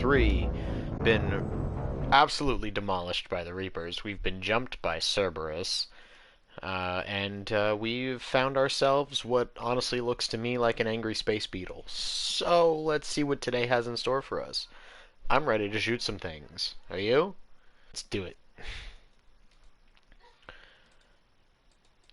3 been absolutely demolished by the Reapers. We've been jumped by Cerberus, and we've found ourselves what honestly looks to me like an angry space beetle. So let's see what today has in store for us. I'm ready to shoot some things. Are you? Let's do it.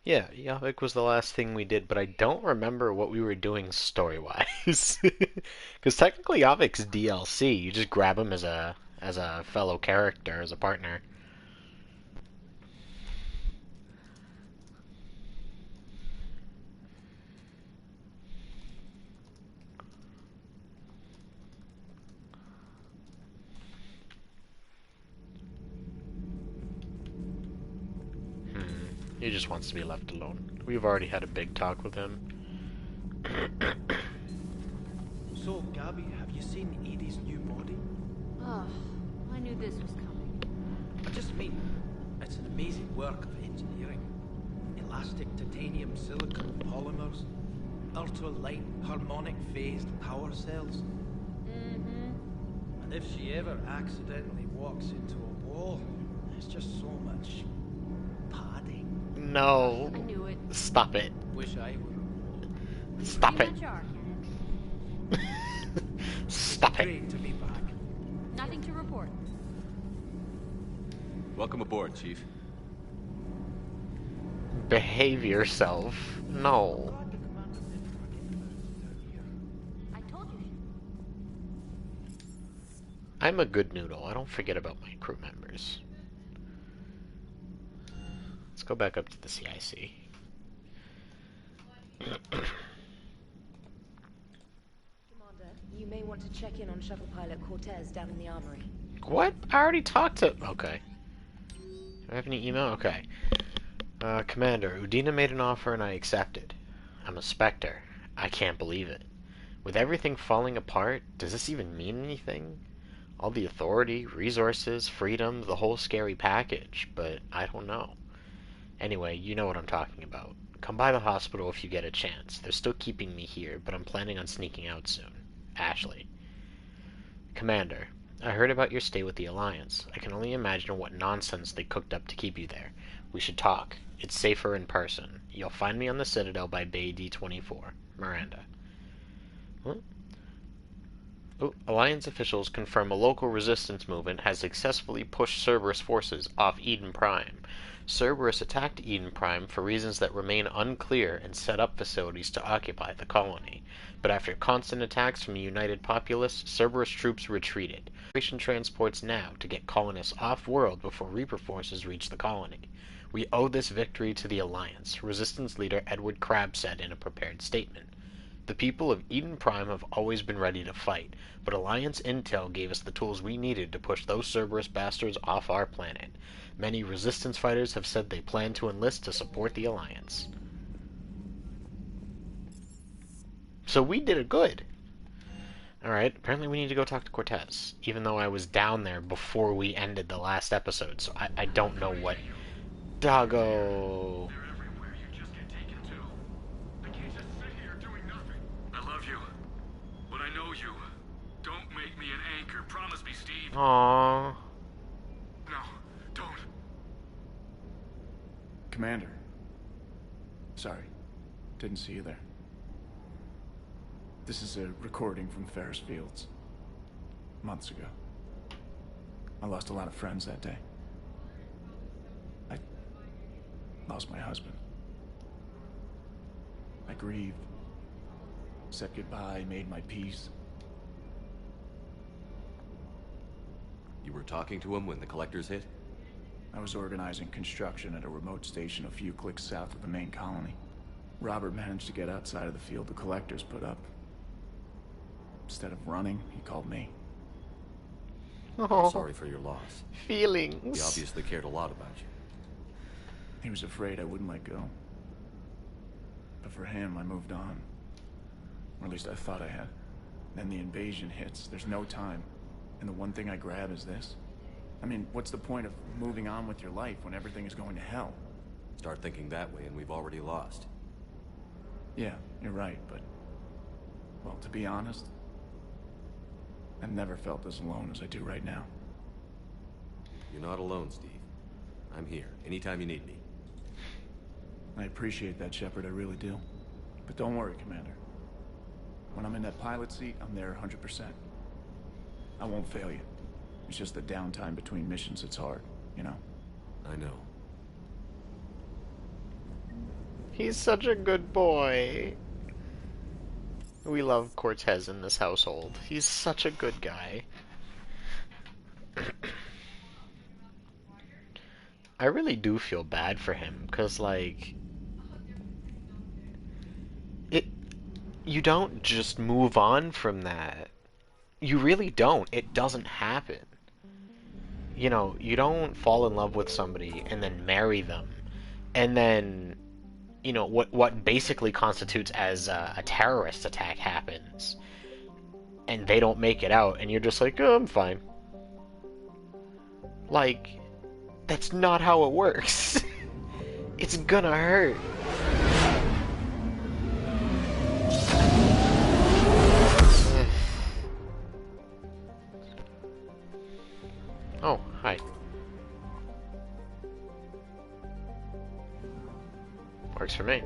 Yeah, Yavik was the last thing we did, but I don't remember what we were doing story-wise. Because technically Yavik's DLC. You just grab him as a fellow character, as a partner. He just wants to be left alone. We've already had a big talk with him. So, Gabby, have you seen Edie's new body? Oh, I knew this was coming. I just mean, it's an amazing work of engineering. Elastic titanium silicon polymers, ultra-light harmonic phased power cells. And if she ever accidentally walks into a wall, there's just so much padding. No. I knew it. Stop it. Wish I would. Stop it. Stop it. Great to be back. Nothing to report. Welcome aboard, Chief. Behave yourself. No. I told you. I'm a good noodle. I don't forget about my crew members. Let's go back up to the CIC. You may want to check in on shuttle pilot Cortez down in the armory. What? I already talked to... Okay. Do I have any email? Okay. Commander, Udina made an offer and I accepted. I'm a Spectre. I can't believe it. With everything falling apart, does this even mean anything? All the authority, resources, freedom, the whole scary package, but I don't know. Anyway, you know what I'm talking about. Come by the hospital if you get a chance. They're still keeping me here, but I'm planning on sneaking out soon. Ashley. Commander, I heard about your stay with the Alliance. I can only imagine what nonsense they cooked up to keep you there. We should talk. It's safer in person. You'll find me on the Citadel by Bay D-24. Miranda. What? Oh, Alliance officials confirm a local resistance movement has successfully pushed Cerberus forces off Eden Prime. Cerberus attacked Eden Prime for reasons that remain unclear and set up facilities to occupy the colony. But after constant attacks from a united populace, Cerberus troops retreated. Operation transports now to get colonists off-world before Reaper forces reach the colony. We owe this victory to the Alliance, Resistance leader Edward Crabb said in a prepared statement. The people of Eden Prime have always been ready to fight, but Alliance intel gave us the tools we needed to push those Cerberus bastards off our planet. Many Resistance fighters have said they plan to enlist to support the Alliance. So we did it good. Alright, apparently we need to go talk to Cortez, even though I was down there before we ended the last episode, so I don't know what... Doggo... Promise me, Steve. Aww. No, don't. Commander. Sorry. Didn't see you there. This is a recording from Ferris Fields. Months ago. I lost a lot of friends that day. I lost my husband. I grieved. Said goodbye, made my peace. You were talking to him when the collectors hit? I was organizing construction at a remote station a few clicks south of the main colony. Robert managed to get outside of the field the collectors put up. Instead of running, he called me. Oh, Sorry for your loss. feelings. He obviously cared a lot about you. He was afraid I wouldn't let go. But for him, I moved on. Or at least I thought I had. Then the invasion hits. There's no time. And the one thing I grab is this. I mean, what's the point of moving on with your life when everything is going to hell? Start thinking that way and we've already lost. Yeah, you're right, but... Well, to be honest... I've never felt as alone as I do right now. You're not alone, Steve. I'm here, anytime you need me. I appreciate that, Shepard, I really do. But don't worry, Commander. When I'm in that pilot seat, I'm there 100%. I won't fail you. It's just the downtime between missions that's hard, you know? I know. He's such a good boy. We love Cortez in this household. He's such a good guy. I really do feel bad for him, because, like, you don't just move on from that. You really don't. It doesn't happen. You know, you don't fall in love with somebody and then marry them, and then, you know, what basically constitutes as a terrorist attack happens, and they don't make it out, and you're just like, oh, I'm fine. Like, that's not how it works. It's gonna hurt. Oh, hi. Works for me.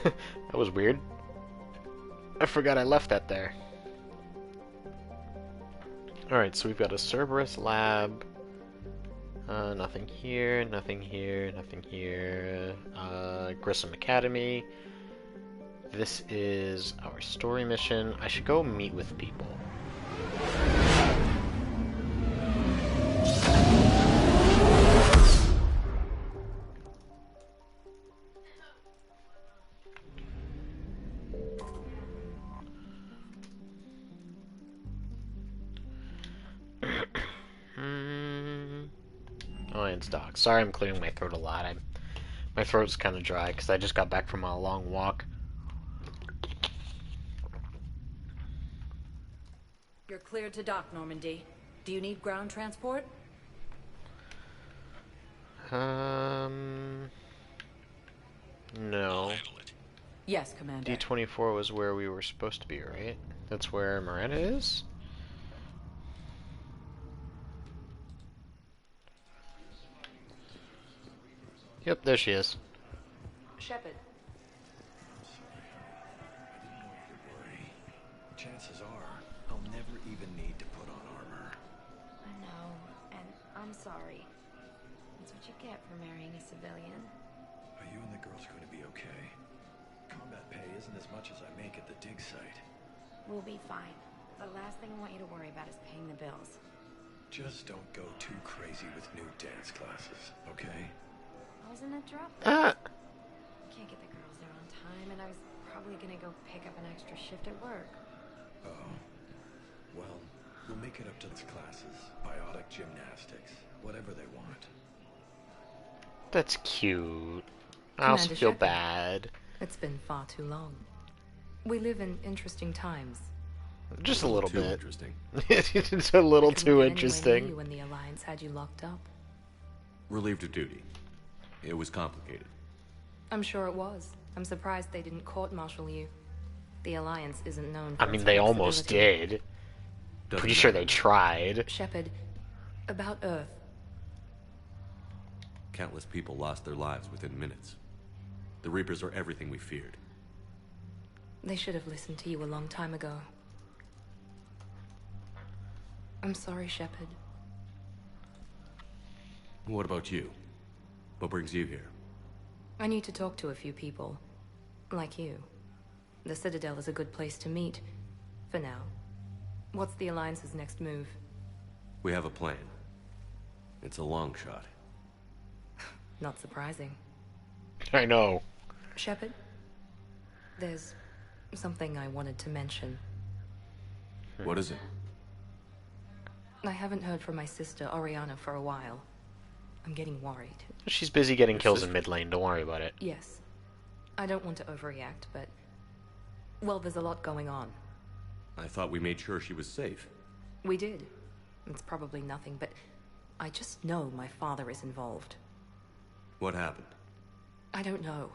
That was weird. I forgot I left that there. Alright, so we've got a Cerberus lab. Nothing here, nothing here, nothing here. Grissom Academy. This is our story mission. I should go meet with people. Alliance Dock. Sorry I'm clearing my throat a lot. My throat's kind of dry because I just got back from a long walk. You're cleared to dock, Normandy. Do you need ground transport? No. Yes, Commander. D-24 was where we were supposed to be, right? That's where Miranda is? Yep, there she is. Shepard. Chances are, I'll never even need to put on armor. I know, and I'm sorry. That's what you get for marrying a civilian. Are you and the girls going to be okay? Combat pay isn't as much as I make at the dig site. We'll be fine. The last thing I want you to worry about is paying the bills. Just don't go too crazy with new dance classes, okay? I was in a drop. Ah! Can't get the girls there on time, and I was probably gonna go pick up an extra shift at work. Oh. Well, we'll make it up to those classes. Biotic gymnastics. Whatever they want. That's cute. I also Commander feel Shepard. bad. It's been far too long. We live in interesting times. Just a little Too bit. interesting. It's a little I couldn't too get anywhere near interesting. you when the Alliance had you locked up. Relieved of duty. It was complicated. I'm sure it was. I'm surprised they didn't court-martial you. The Alliance isn't known for I mean, its they almost flexibility. did. Doesn't Pretty sure they matter. tried. Shepard, about Earth. Countless people lost their lives within minutes. The Reapers are everything we feared. They should have listened to you a long time ago. I'm sorry, Shepard. What about you? What brings you here? I need to talk to a few people. Like you. The Citadel is a good place to meet. For now. What's the Alliance's next move? We have a plan. It's a long shot. Not surprising. I know. Shepard? There's something I wanted to mention. What is it? I haven't heard from my sister, Oriana, for a while. I'm getting worried. She's busy getting Your kills in sister? mid lane, don't worry about it. Yes. I don't want to overreact, but... well, there's a lot going on. I thought we made sure she was safe. We did. It's probably nothing, but... I just know my father is involved. What happened? I don't know.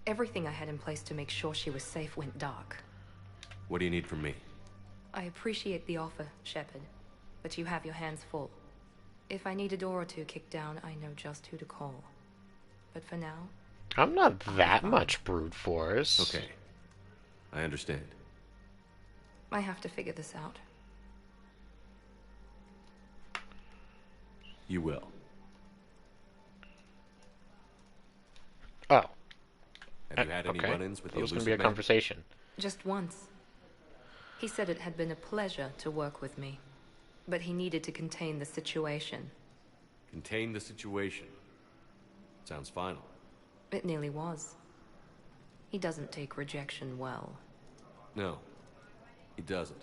Everything I had in place to make sure she was safe went dark. What do you need from me? I appreciate the offer, Shepard, but you have your hands full. If I need a door or two kicked down, I know just who to call. But for now... I'm not that much brute force. Okay. I understand. I have to figure this out. You will. Oh. Have you had any okay. run-ins with the It was going elusive to be a man? conversation. Just once. He said it had been a pleasure to work with me, but he needed to contain the situation. Contain the situation. Sounds final. It nearly was. He doesn't take rejection well. No, he doesn't.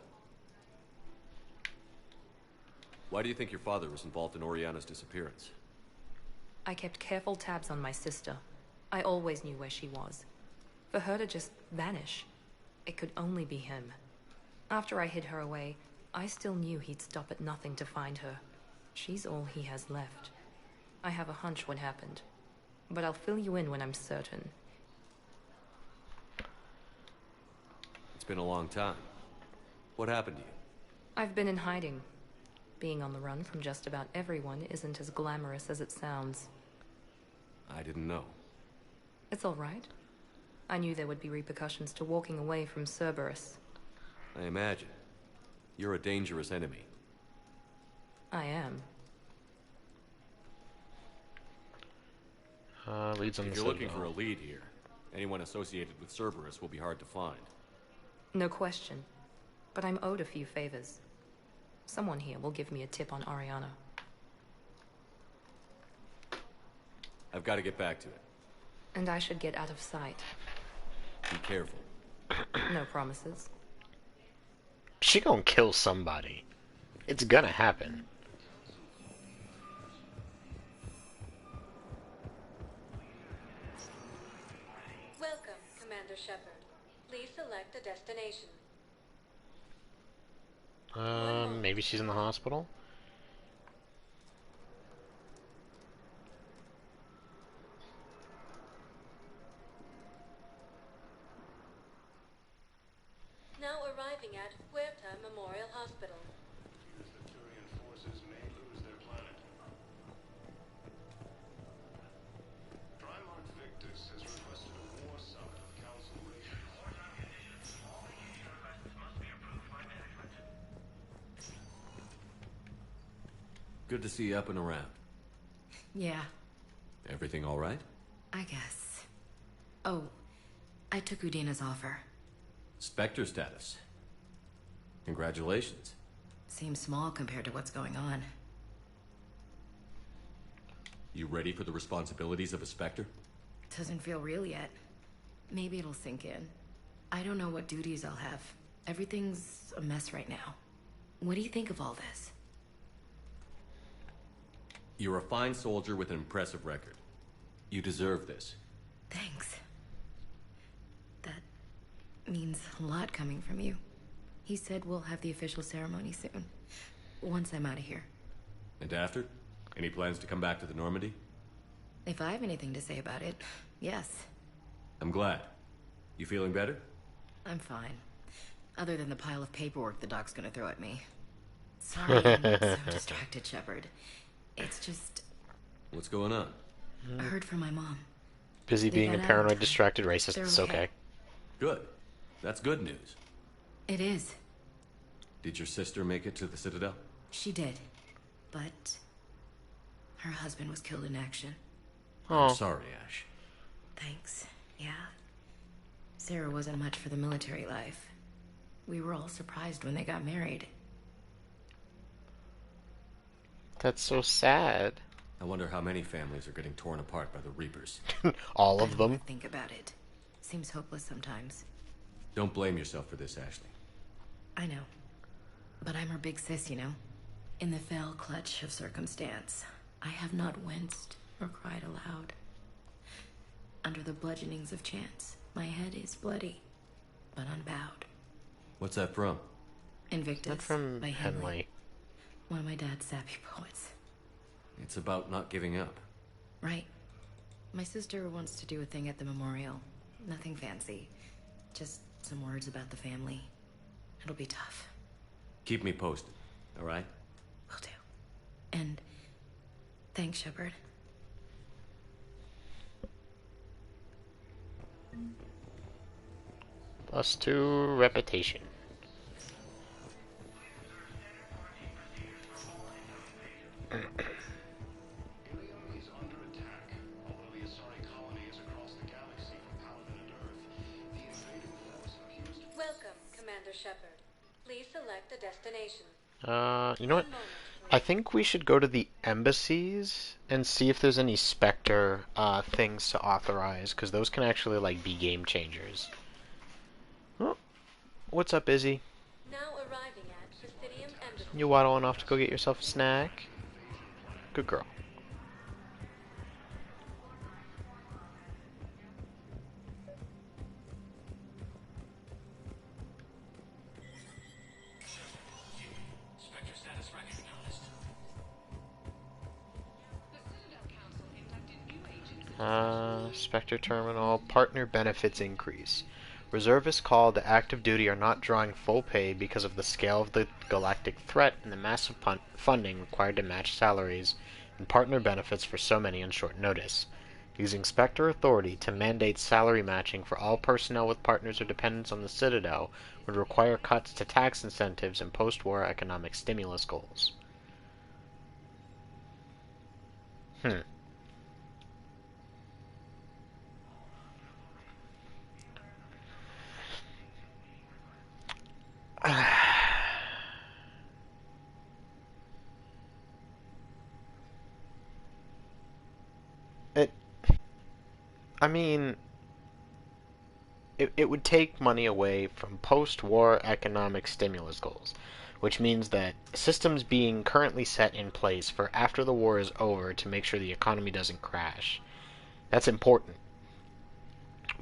Why do you think your father was involved in Oriana's disappearance? I kept careful tabs on my sister. I always knew where she was. For her to just vanish, it could only be him. After I hid her away, I still knew he'd stop at nothing to find her. She's all he has left. I have a hunch what happened, but I'll fill you in when I'm certain. It's been a long time. What happened to you? I've been in hiding. Being on the run from just about everyone isn't as glamorous as it sounds. I didn't know. It's all right. I knew there would be repercussions to walking away from Cerberus. I imagine. You're a dangerous enemy. I am. Leads on If the you're looking Citadel. for a lead here, anyone associated with Cerberus will be hard to find. No question. But I'm owed a few favors. Someone here will give me a tip on Oriana. I've got to get back to it. And I should get out of sight. Be careful. No promises. She gonna kill somebody. It's gonna happen. Welcome, Commander Shepard. Please select a destination. Maybe she's in the hospital? Now arriving at Huerta Memorial Hospital. The Turian forces may lose their planet. Primarch Victus has requested a war summit of Council Rations. All immediate requests must be approved by management. Good to see you up and around. Yeah, Everything all right? I guess. Oh, I took Udina's offer. Spectre status. Congratulations. Seems small compared to what's going on. You ready for the responsibilities of a Spectre? Doesn't feel real yet. Maybe it'll sink in. I don't know what duties I'll have. Everything's a mess right now. What do you think of all this? You're a fine soldier with an impressive record. You deserve this. Thanks. That means a lot coming from you. He said we'll have the official ceremony soon. Once I'm out of here. And after? Any plans to come back to the Normandy? If I have anything to say about it, yes. I'm glad. You feeling better? I'm fine. Other than the pile of paperwork the doc's gonna throw at me. Sorry I'm so distracted, Shepard. It's just... What's going on? I heard from my mom. Busy They being a got out. paranoid, distracted racist. They're It's okay. Good. That's good news. It is. Did your sister make it to the Citadel? She did. But... her husband was killed in action. Oh, I'm sorry, Ash. Thanks. Yeah. Sarah wasn't much for the military life. We were all surprised when they got married. that's so sad. I wonder how many families are getting torn apart by the Reapers. All I of don't them. wanna think about it. Seems hopeless sometimes. Don't blame yourself for this, Ashley. I know. But I'm her big sis, you know? In the fell clutch of circumstance, I have not winced or cried aloud. Under the bludgeonings of chance, my head is bloody, but unbowed. What's that from? Invictus Not from by Henley. one of my dad's sappy poets. It's about not giving up. Right. My sister wants to do a thing at the memorial. Nothing fancy. Just some words about the family. It'll be tough. Keep me posted, all right? Will do. And thanks, Shepard. +2 reputation. Ilium is under attack. Although the Asari colony is across the galaxy from Paladin and Earth, the invading force appears to... Welcome, Commander Shepard. Please select a destination. You know what? I think we should go to the embassies and see if there's any Spectre things to authorize, because those can actually like be game changers. Oh, what's up, Izzy? Now arriving at Presidium Embassy. You waddling off to go get yourself a snack? Good girl. Spectre status recognized. Spectre Terminal. Partner benefits increase. Reservists called to active duty are not drawing full pay because of the scale of the galactic threat and the massive funding required to match salaries and partner benefits for so many on short notice. Using Spectre authority to mandate salary matching for all personnel with partners or dependents on the Citadel would require cuts to tax incentives and post-war economic stimulus goals. I mean, it would take money away from post-war economic stimulus goals, which means that systems being currently set in place for after the war is over to make sure the economy doesn't crash. That's important.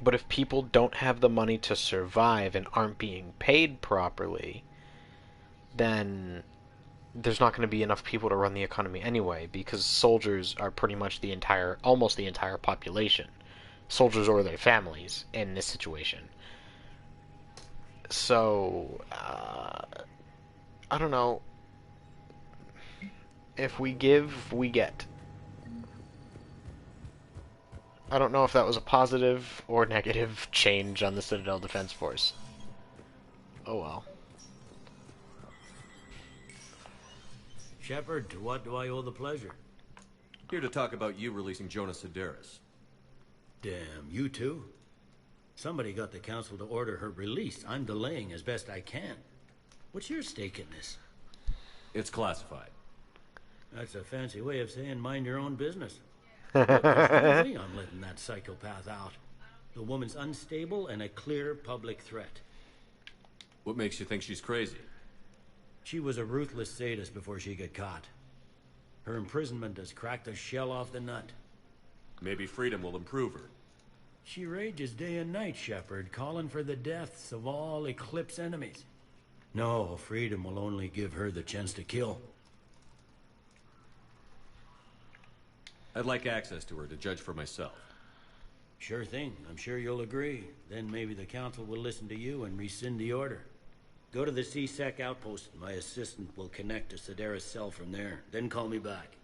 But if people don't have the money to survive and aren't being paid properly, then there's not going to be enough people to run the economy anyway, because soldiers are pretty much almost the entire population. Soldiers or their families in this situation. So, I don't know. If we give, we get. I don't know if that was a positive or negative change on the Citadel Defense Force. Oh well. Shepard, to what do I owe the pleasure? Here to talk about you releasing Jonas Sedaris. Damn, you too? Somebody got the council to order her release. I'm delaying as best I can. What's your stake in this? It's classified. That's a fancy way of saying mind your own business. Look, there's no way I'm letting that psychopath out. The woman's unstable and a clear public threat. What makes you think she's crazy? She was a ruthless sadist before she got caught. Her imprisonment has cracked the shell off the nut. Maybe freedom will improve her. She rages day and night, Shepard, calling for the deaths of all Eclipse enemies. No, freedom will only give her the chance to kill. I'd like access to her to judge for myself. Sure thing. I'm sure you'll agree. Then maybe the council will listen to you and rescind the order. Go to the C-Sec outpost. My assistant will connect to Sedaris' cell from there. Then call me back.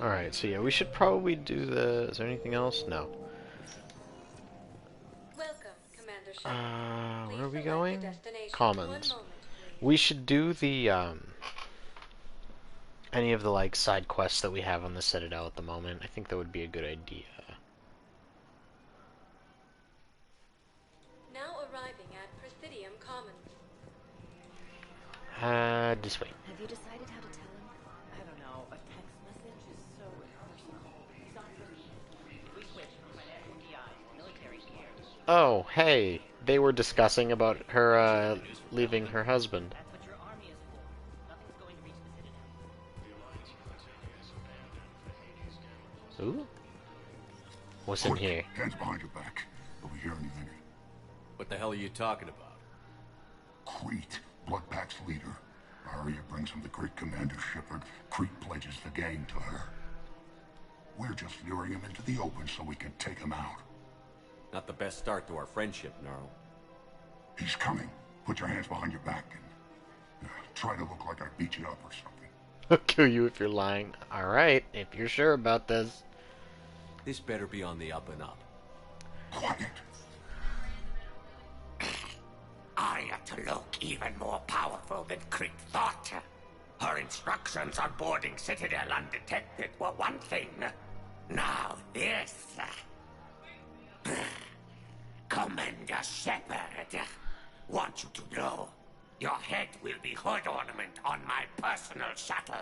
Alright, so yeah, we should probably do the... Is there anything else? No. Welcome, Commander Shepard. Where are we Please select going? a destination. Commons. 1 moment, We should do the, any of the, like, side quests that we have on the Citadel at the moment. I think that would be a good idea. Now arriving at Presidium Commons. This way. Have you decided how to tell him? I don't know. A text message is so impersonal. We switched from an FBI military gear. Oh, hey. They were discussing about her, leaving her husband. That's what your army is for. Nothing's going to reach the Citadel. Ooh. What's in here? Hands behind your back. You'll be here any minute. What the hell are you talking about? Crete, Bloodpack's leader. Arya brings him the great Commander Shepard. Crete pledges the gang to her. We're just luring him into the open so we can take him out. Not the best start to our friendship, Gnarl. He's coming. Put your hands behind your back and try to look like I beat you up or something. I'll kill you if you're lying. Alright, if you're sure about this. This better be on the up and up. Quiet. Arya to look even more powerful than Crete thought. Her instructions on boarding Citadel undetected were one thing. Now this. Commander Shepard, want you to know, your head will be hood ornament on my personal shuttle.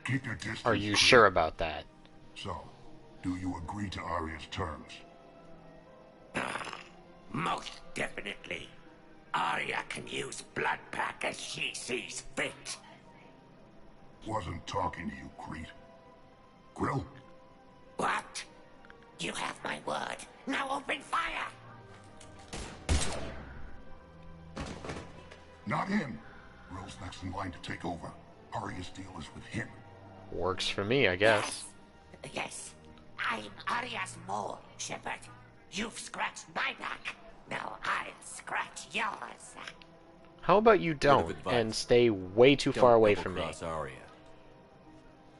Keep your distance. Are you sure about that? So, do you agree to Arya's terms? Most definitely. Arya can use Bloodpack as she sees fit. Wasn't talking to you, Crete. Grill? What? You have my word. Now open fire! Not him. Grill's next in line to take over. Arya's deal is with him. Works for me, I guess. Yes. I'm Arya's mole, Shepard. You've scratched my back. Now I'll scratch yours. How about you don't, and stay way too far away from me? Arya.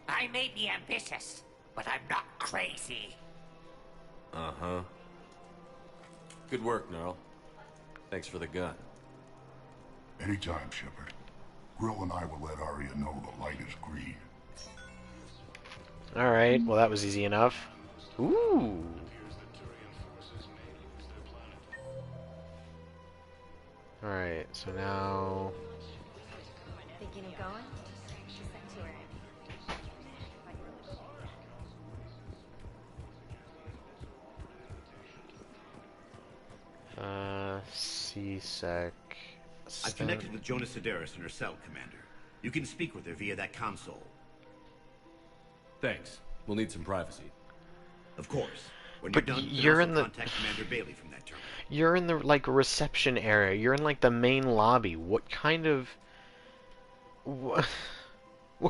I may be ambitious, but I'm not crazy. Uh-huh. Good work, Gnarl. Thanks for the gun. Anytime, Shepard. Grill and I will let Arya know the light is green. Alright, well that was easy enough. Ooh! Alright, so now... Thinking of going? C-Sec... I've connected with Jonas Sedaris in her cell, Commander. You can speak with her via that console. Thanks. We'll need some privacy. Of course. When But you're done, you're you can in also the... contact Commander Bailey from that terminal. You're in the, like, reception area. You're in, like, the main lobby. What kind of... What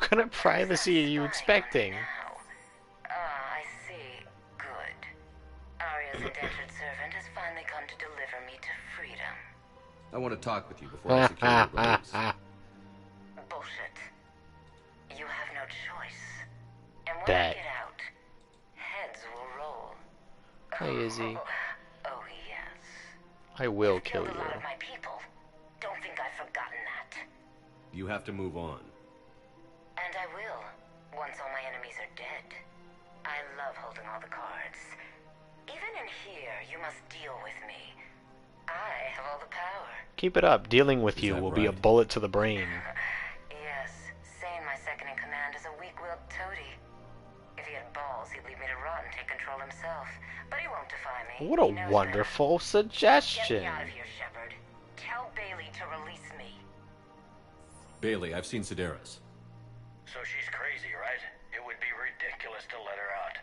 kind of privacy are you expecting? I see. Good. Arya's indentured servant has finally come to deliver me to freedom. I want to talk with you before I secure your release. Bullshit. You have no choice. And when Bet. I get out, heads will roll. Hi, Izzy. Oh, yes. I will You've kill killed you. a lot of my people. Don't think I've forgotten that. You have to move on. And I will, once all my enemies are dead. I love holding all the cards. Even in here, you must deal with me. I have all the power. Keep it up. Dealing with you will be a bullet to the brain. Yes, Sane, my second in command, is a weak-willed toady. If he had balls, he'd leave me to rot and take control himself. But he won't defy me. What a wonderful Get suggestion. me out of here, Shepard. Tell Bailey to release me. Bailey, I've seen Sedaris. So she's crazy, right? It would be ridiculous to let her out.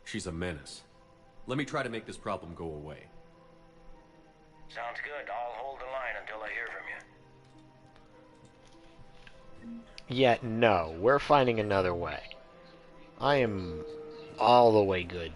She's a menace. Let me try to make this problem go away. Sounds good. I'll hold the line until I hear from you. Yet no, we're finding another way. I am all the way good.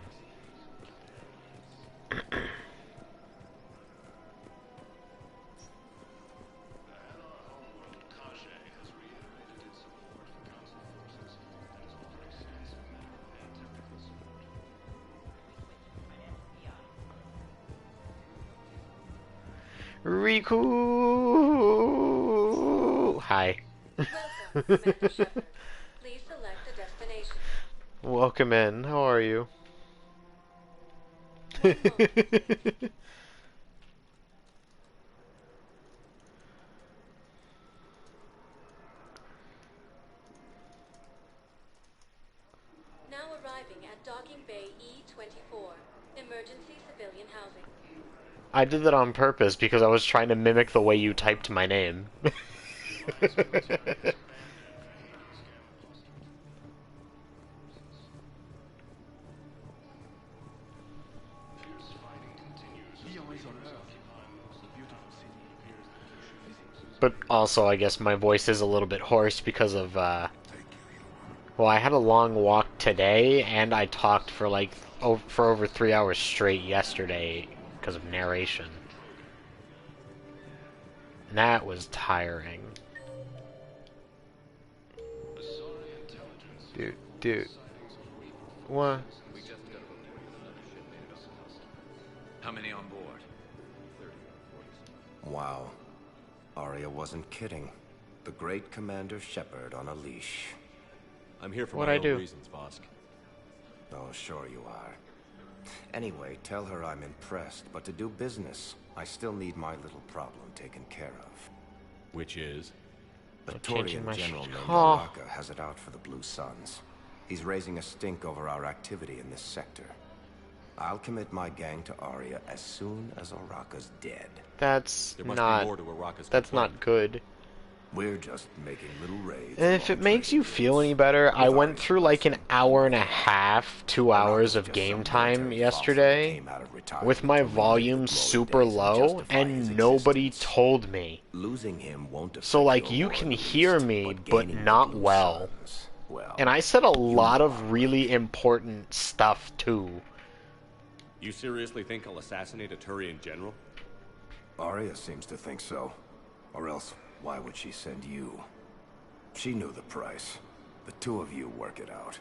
Riku! Hi. Welcome, Commander Shepard. Please select a destination. Welcome in. How are you? Now arriving at Docking Bay E-24, emergency civilian housing. I did that on purpose because I was trying to mimic the way you typed my name. But also, I guess my voice is a little bit hoarse because of, well, I had a long walk today, and I talked for, like, for over 3 hours straight yesterday because of narration. And that was tiring. Dude. What? How many on board? Wow. Arya wasn't kidding. The great Commander Shepard on a leash. I'm here for What'd my I own do? reasons, Vosk. Oh, sure you are. Anyway, tell her I'm impressed, but to do business, I still need my little problem taken care of. Which is? The Changing Turian my general shit. named Oh. Araka has it out for the Blue Suns. He's raising a stink over our activity in this sector. I'll commit my gang to Arya as soon as Araka's dead. That's There must not. be more to Araka's That's complaint. not good. We're just making little raids. And if it makes you feel any better, I went through like an hour and a half, 2 hours of game time yesterday with my volume super low, and nobody told me. Losing him won't affect So like your you war can in the hear least, me, but but gaining the not Blue well. Suns, well, And I said a lot of really important stuff too. You seriously think I'll assassinate a Turian general? Arya seems to think so. Or else, why would she send you? She knew the price. The two of you work it out.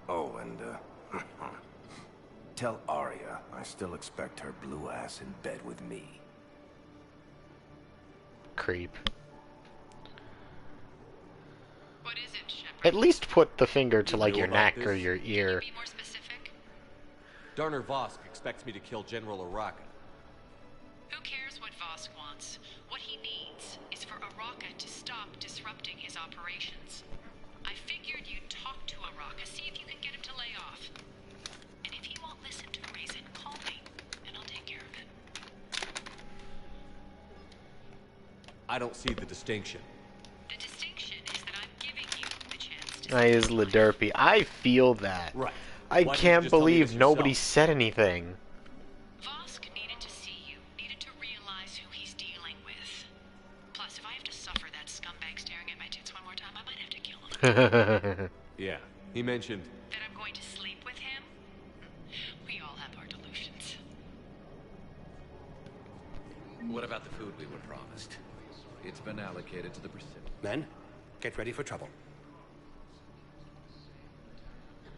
Oh, and, tell Arya I still expect her blue ass in bed with me. Creep. What is it, Shepard? At least put the finger to You like knew your about neck this? or your ear. Be more specific? Darner Vosk expects me to kill General Araka. Who cares what Vosk wants? What he needs is for Araka to stop disrupting his operations. I figured you'd talk to Araka, see if you can get him to lay off. And if he won't listen to reason, call me, and I'll take care of it. I don't see the distinction. The distinction is that I'm giving you the chance to I is Liderpy. I feel that. Right. I Why didn't you can't just tell me believe this nobody yourself? said anything. Vosk needed to see you, needed to realize who he's dealing with. Plus, if I have to suffer that scumbag staring at my tits one more time, I might have to kill him. Yeah, he mentioned... That I'm going to sleep with him? We all have our delusions. What about the food we were promised? It's been allocated to the Pacific. Men, get ready for trouble.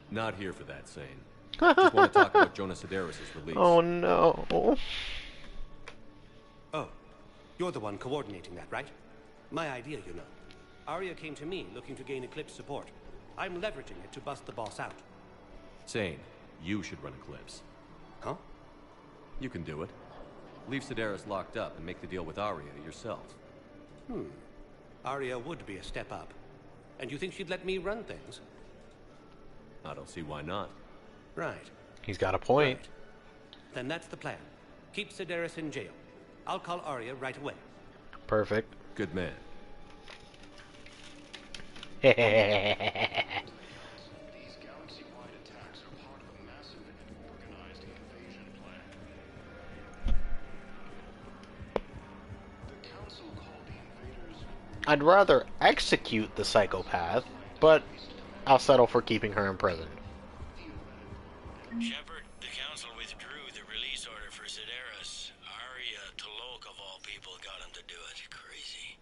Not here for that, Sane. Just want to talk about Jonas Sedaris' release. Oh no. Oh, you're the one coordinating that, right? My idea, you know. Arya came to me looking to gain Eclipse support. I'm leveraging it to bust the boss out. Sane, you should run Eclipse. Huh? You can do it. Leave Sedaris locked up and make the deal with Arya yourself. Arya would be a step up. And you think she'd let me run things? I don't see why not. Right. He's got a point. Right. Then that's the plan. Keep Sedaris in jail. I'll call Arya right away. Perfect. Good man. These galaxy-wide attacks are part of a massive and organized invasion plan. The Council called the invaders... I'd rather execute the psychopath, but I'll settle for keeping her in prison. Shepard, the Council withdrew the release order for Sedaris. Arya Talok, of all people, got him to do it. Crazy.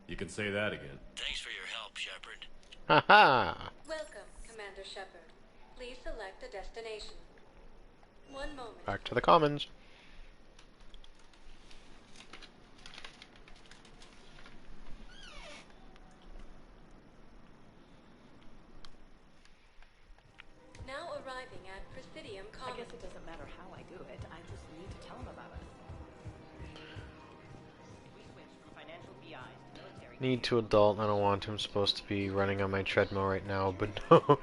You can say that again. Thanks for your help, Shepard. Haha. Welcome, Commander Shepard. Please select a destination. One moment. Back to the commons. Now arriving at Presidium I Commons. guess it doesn't matter how I do it. I just need to tell him about it. We switched from financial BIs to military. Need to adult. I don't want to. I'm supposed to be running on my treadmill right now, but no.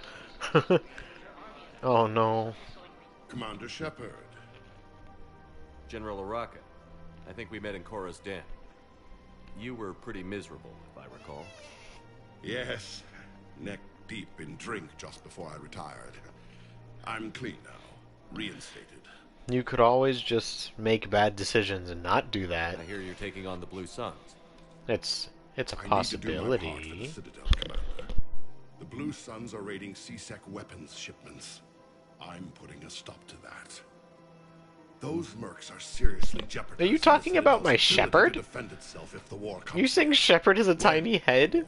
Oh no. Commander Shepard. General Araka. I think we met in Korra's den. You were pretty miserable, if I recall. Yes, neck deep in drink just before I retired. I'm clean now, reinstated. You could always just make bad decisions and not do that. I hear you're taking on the Blue Suns. It's a I need to do my part for the possibility. Citadel, Commander. The Blue Suns are raiding C-Sec weapons shipments. I'm putting a stop to that. Those mercs are seriously jeopardizing Are you talking about my Citadel's ability shepherd? to defend itself if the war Are comes. you saying Shepherd has a tiny head?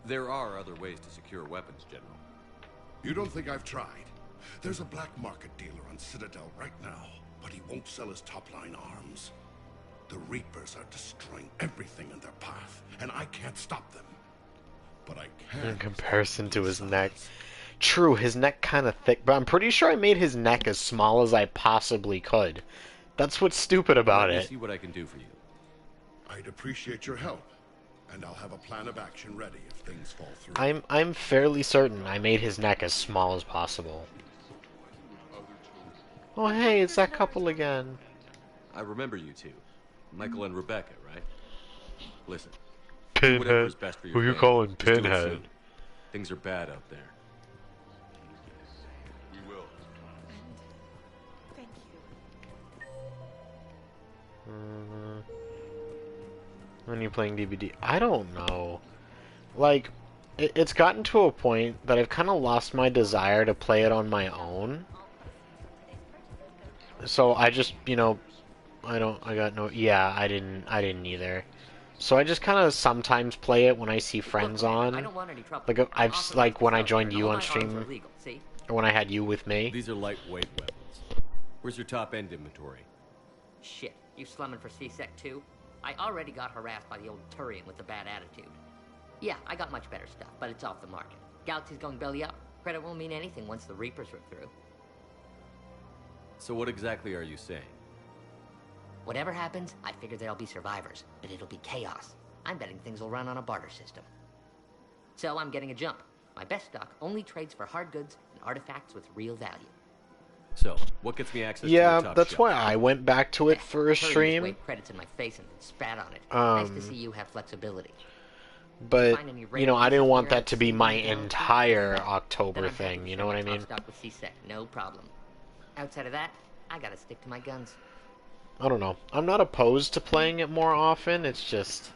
There are other ways to secure weapons, General. You don't think I've tried? There's a black market dealer on Citadel right now, but he won't sell his top-line arms. The Reapers are destroying everything in their path, and I can't stop them. But I can. In comparison to his neck. True, his neck kind of thick, but I'm pretty sure I made his neck as small as I possibly could. That's what's stupid about Let me it. see what I can do for you. I'd appreciate your help, and I'll have a plan of action ready if things fall through. I'm fairly certain I made his neck as small as possible. Oh hey, it's that couple again. I remember you two. Michael and Rebecca, right? Listen. Do whatever is Pinhead. best for your Who you family. calling Just do it Pinhead? soon. Things are bad out there. We will. Thank you. When you playing DVD? I don't know. Like, it's gotten to a point that I've kind of lost my desire to play it on my own. So I just, I didn't either. So I just kind of sometimes play it when I see friends on. I don't want any trouble. Like like when I joined you All on my arms stream, are legal, see? or when I had you with me. These are lightweight weapons. Where's your top-end inventory? Shit, you slumming for C-Sec too? I already got harassed by the old Turian with the bad attitude. Yeah, I got much better stuff, but it's off the market. Galaxy's going belly up. Credit won't mean anything once the Reapers rip through. So what exactly are you saying? Whatever happens, I figure there'll be survivors, but it'll be chaos. I'm betting things will run on a barter system. So I'm getting a jump. My best stock only trades for hard goods and artifacts with real value. So, what gets me access to Yeah, your top that's shelf? why I went back to it for a Turian just stream. waved credits in my face and spat on it. Nice to Um, see you have flexibility. But, Find any I didn't want rare that to be my pieces here? entire Then October I'm happy thing, to you know what I share my mean? top stock with C-Sec, no problem. Outside of that, I gotta stick to my guns. I don't know. I'm not opposed to playing it more often, it's just...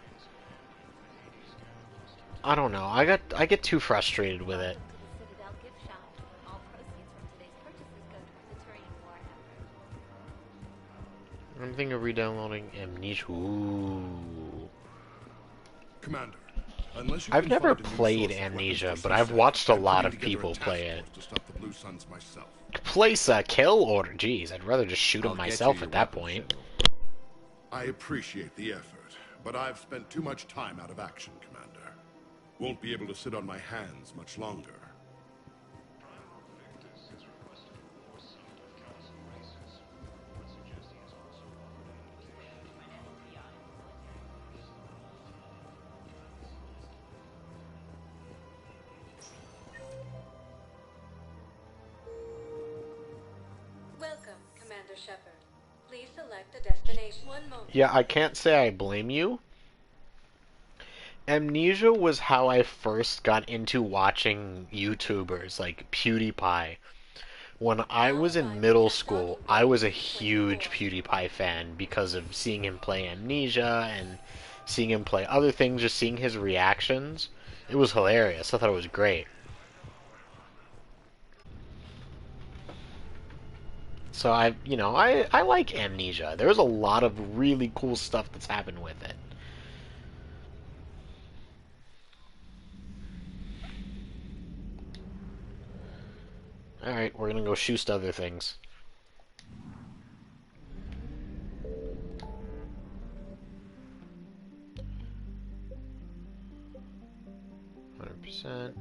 I don't know. I get too frustrated with it. Citadel gift shop. All proceeds from today's purchases go towards the Turian war effort. I'm thinking of re-downloading Amnesia. Ooh. Commander, unless you I've can never find a new played source of Amnesia, weapons for but I've C-Sec, watched a I'm lot putting of together a people task play it. force to stop the Blue Suns myself. Place a kill order. Jeez, I'd rather just shoot him I'll get myself you at your that weapons, point. General. I appreciate the effort, but I've spent too much time out of action, Commander. Won't be able to sit on my hands much longer. Welcome, Commander Shepard. Please select a destination. One moment. Yeah, I can't say I blame you. Amnesia was how I first got into watching YouTubers like PewDiePie. When I was in middle school, I was a huge PewDiePie fan because of seeing him play Amnesia and seeing him play other things, just seeing his reactions. It was hilarious. I thought it was great. So I like Amnesia. There's a lot of really cool stuff that's happened with it. Alright, we're gonna go shoot other things. %.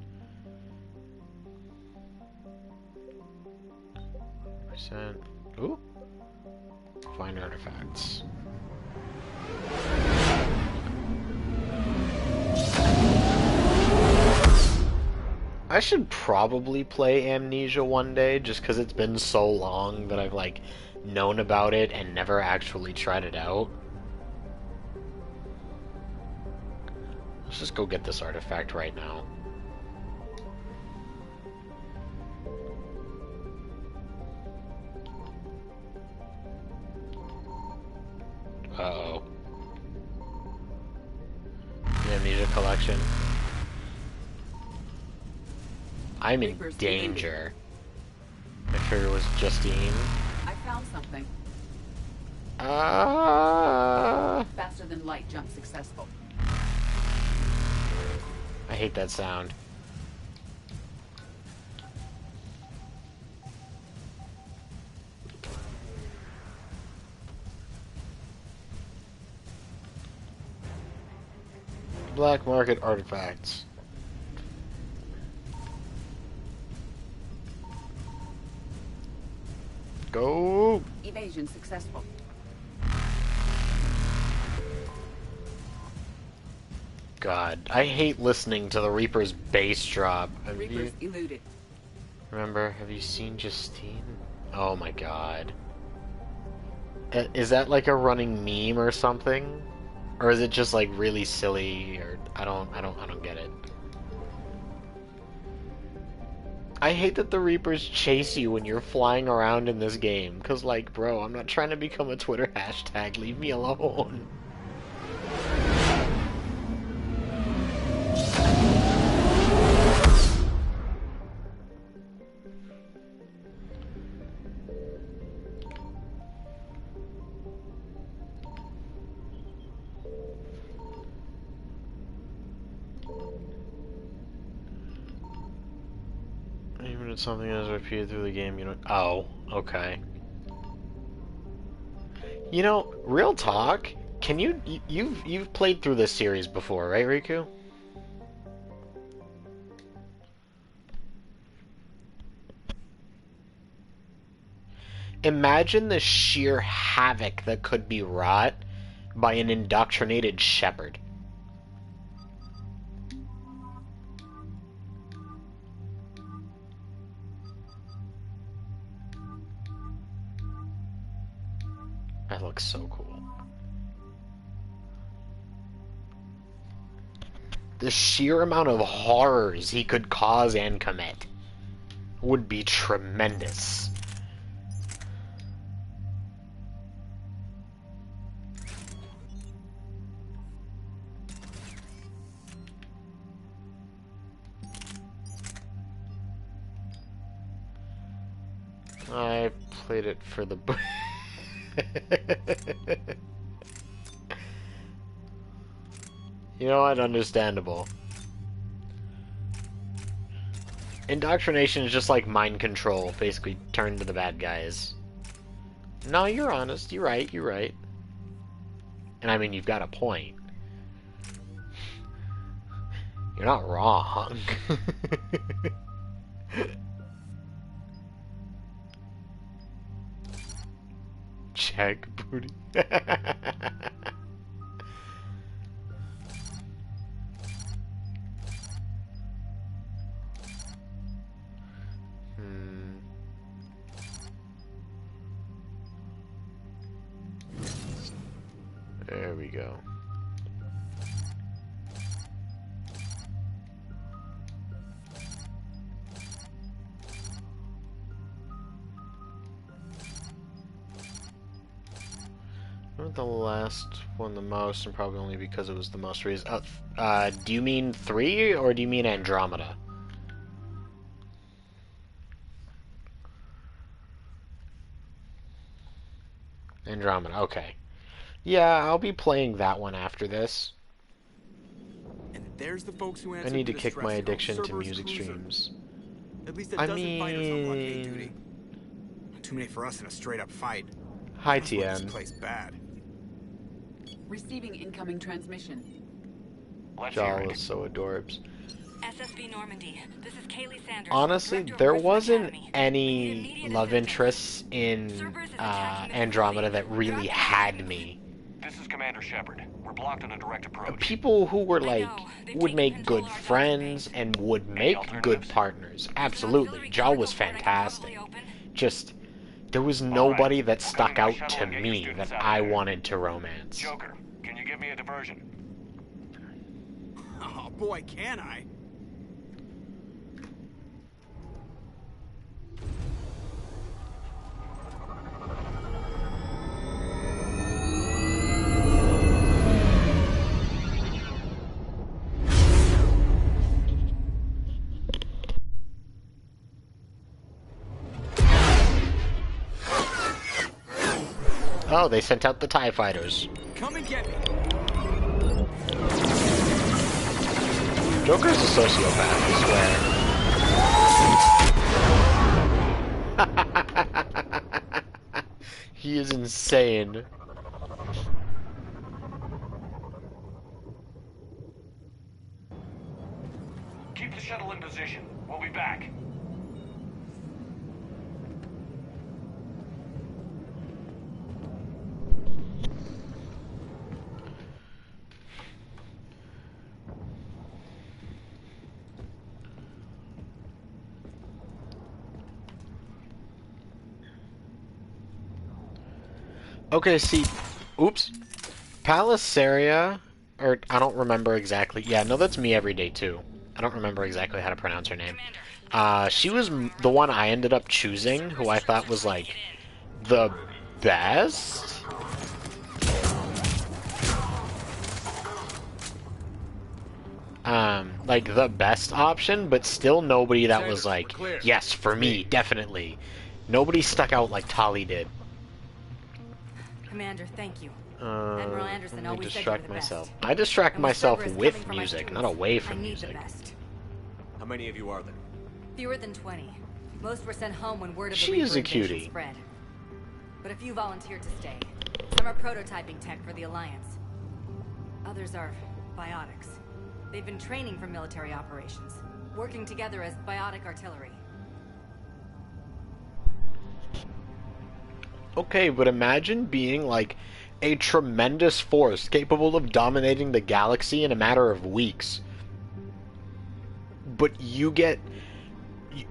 100%. Ooh. Find artifacts. I should probably play Amnesia one day, just because it's been so long that I've, known about it and never actually tried it out. Let's just go get this artifact right now. amnesia collection. I'm in Reaper's danger. I figured it was Justine. I found something. Faster than light jump successful. I hate that sound. Black market artifacts. Go! Evasion successful. God, I hate listening to the Reaper's bass drop. Reapers eluded. Remember, have you seen Justine? Oh my god. Is that like a running meme or something? Or is it just like really silly? Or I don't get it. I hate that the Reapers chase you when you're flying around in this game. Cause like, bro, I'm not trying to become a Twitter hashtag. Leave me alone. Even if something is repeated through the game, you know. Oh, okay. You know, real talk. Can you've played through this series before, right, Riku? Imagine the sheer havoc that could be wrought by an indoctrinated shepherd. That looks so cool. The sheer amount of horrors he could cause and commit would be tremendous. I played it for the You know what? Understandable. Indoctrination is just like mind control, basically turned to the bad guys. No, you're honest. You're right. You're right. And I mean, you've got a point. You're not wrong. Check booty. There we go. The last one the most, and probably only because it was the most reason. Do you mean 3 or do you mean Andromeda? Andromeda, okay. Yeah, I'll be playing that one after this. And there's the folks who I answered need to the kick my distress call. addiction to Cerberus music Cruiser. streams. At least a dozen fighters on blockade duty. Too many for us in a straight-up fight. Hi, That's what TN. This place bad. Receiving incoming transmission. Jal is so adorbs. SSB Normandy. This is Kaylee Sanders. Honestly, there wasn't any love interests in Andromeda that really had me. This is Commander Shepard. We're blocked on a direct approach. People who were like, would make good friends and would make good partners. Absolutely. Jal was fantastic. Just, there was nobody that stuck out to me that I wanted to romance. Joker, can you give me a diversion? Oh boy, can I? Oh, they sent out the TIE fighters. Come and get me. Joker's a sociopath, I swear. He is insane. Keep the shuttle in position. We'll be back. Okay, see, oops, Palisaria, or I don't remember exactly. Yeah, no, that's me every day too. I don't remember exactly how to pronounce her name. She was the one I ended up choosing, who I thought was like the best. Like the best option, but still nobody that was like, yes, for me, definitely. Nobody stuck out like Tali did. Commander, thank you. Admiral Anderson Let me always distract said you were the myself. best. I distract And myself whatever is with coming from my music, not students, away I from need music. the best. How many of you are there? Fewer than 20. Most were sent home when word of the She Reaper is a invasion cutie. spread. But a few volunteered to stay. Some are prototyping tech for the Alliance. Others are biotics. They've been training for military operations, working together as biotic artillery. Okay, but imagine being like a tremendous force capable of dominating the galaxy in a matter of weeks. But you get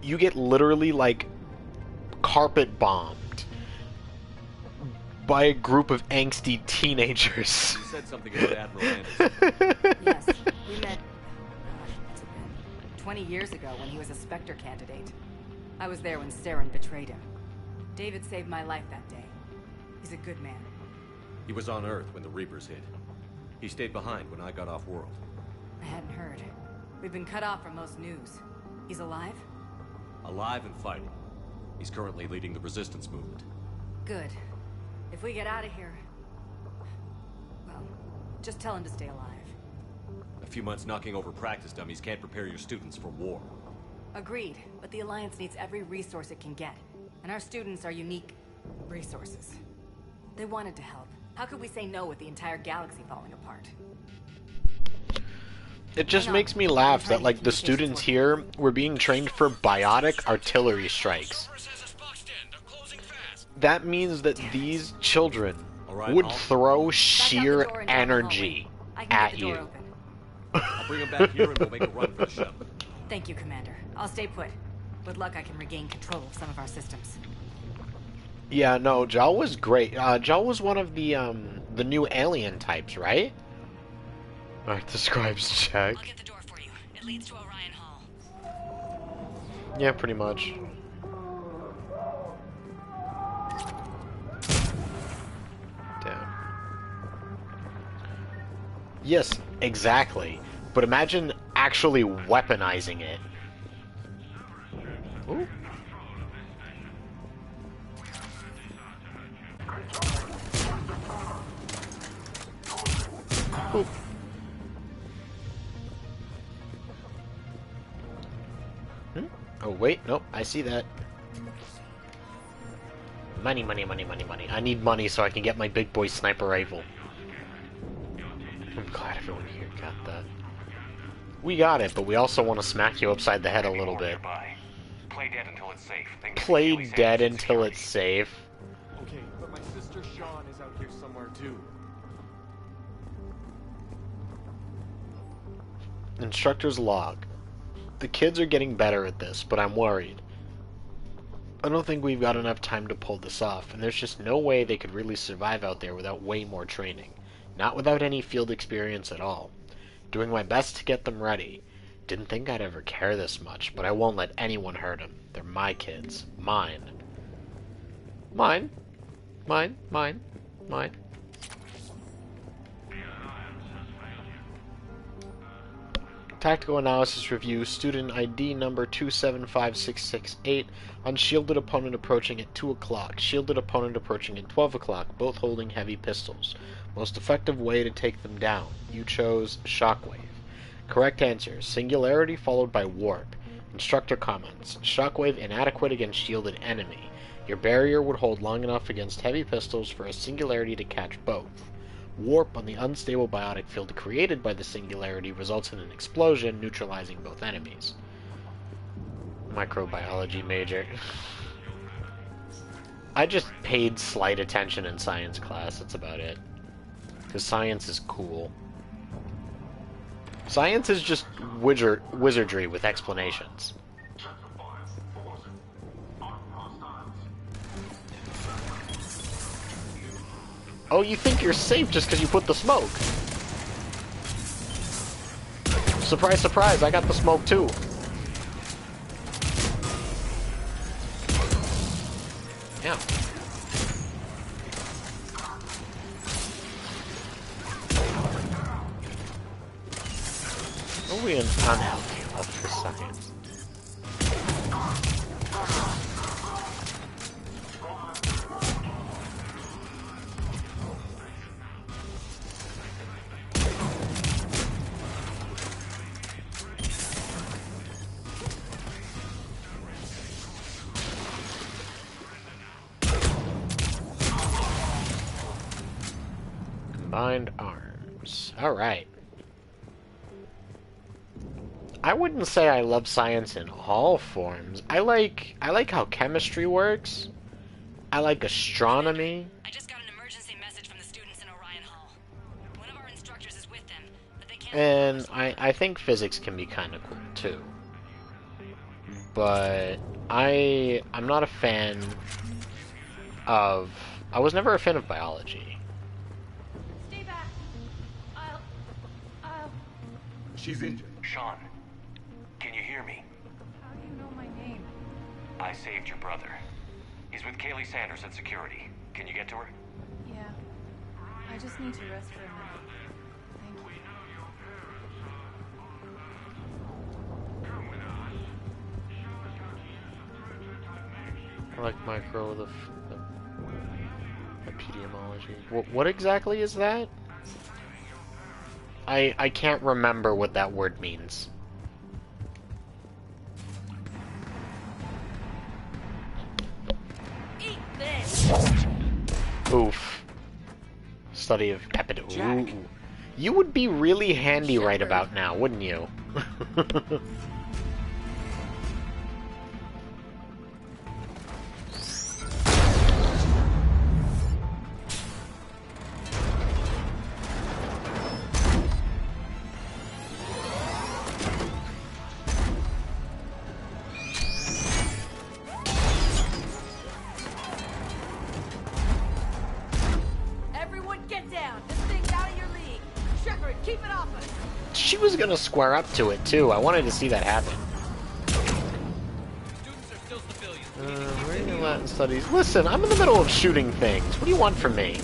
literally like carpet bombed by a group of angsty teenagers. You said something about Admiral Anderson. Yes, we met, what's it been? 20 years ago when he was a Spectre candidate. I was there when Saren betrayed him. David saved my life that day. He's a good man. He was on Earth when the Reapers hit. He stayed behind when I got off world. I hadn't heard. We've been cut off from most news. He's alive? Alive and fighting. He's currently leading the resistance movement. Good. If we get out of here... well, just tell him to stay alive. A few months knocking over practice dummies can't prepare your students for war. Agreed, but the Alliance needs every resource it can get. And our students are unique resources. They wanted to help. How could we say no with the entire galaxy falling apart? It just makes me laugh that like the students here were being trained for biotic artillery strikes. That means that these children would throw sheer energy at you. I'll bring him back here and we'll make a run for the shuttle. Thank you, Commander. I'll stay put. With luck, I can regain control of some of our systems. Yeah, no, Jal was great. Jal was one of the new alien types, right? Alright, the scribes check. I'll get the door for you. It leads to Orion Hall. Yeah, pretty much. Damn. Yes, exactly. But imagine actually weaponizing it. Ooh. Ooh. Oh, wait, nope, I see that. Money, money, money, money, money. I need money so I can get my big boy sniper rifle. I'm glad everyone here got that. We got it, but we also want to smack you upside the head a little bit. Play dead until it's safe. Play dead until it's safe. Okay, but my sister Sean is out here somewhere too. Instructor's log. The kids are getting better at this, but I'm worried. I don't think we've got enough time to pull this off, and there's just no way they could really survive out there without way more training. Not without any field experience at all. Doing my best to get them ready. Didn't think I'd ever care this much, but I won't let anyone hurt them. They're my kids. Mine. Mine. Mine. Mine. Mine. Tactical Analysis Review, Student ID number 275668, unshielded opponent approaching at 2 o'clock, shielded opponent approaching at 12 o'clock, both holding heavy pistols. Most effective way to take them down. You chose Shockwave. Correct answer, Singularity followed by Warp. Instructor comments, Shockwave inadequate against shielded enemy. Your barrier would hold long enough against heavy pistols for a Singularity to catch both. Warp on the unstable biotic field created by the Singularity results in an explosion, neutralizing both enemies. Microbiology major. I just paid slight attention in science class, that's about it. Because science is cool. Science is just wizardry with explanations. Oh, you think you're safe just because you put the smoke. Surprise, surprise, I got the smoke too. Yeah. Are we an unhealthy love for science? Combined arms. Alright. I wouldn't say I love science in all forms. I like how chemistry works. I like astronomy. I just got an emergency message from the students in Orion Hall. One of our instructors is with them, but they can't... And I think physics can be kind of cool too. But I'm not a fan of... I was never a fan of biology. Stay back. I'll... She's injured. Sean, can you hear me? How do you know my name? I saved your brother. He's with Kaylee Sanders at security. Can you get to her? Yeah. I just need to rest for a minute. Thank you. I like micro, the epidemiology. What exactly is that? I can't remember what that word means. Eat this! Oof. Study of epidemiology. You would be really handy right about now, wouldn't you? Everyone get down! This thing's out of your league! Shepard, keep it off us! She was gonna square up to it too. I wanted to see that happen. Reading Latin studies. Listen, I'm in the middle of shooting things. What do you want from me?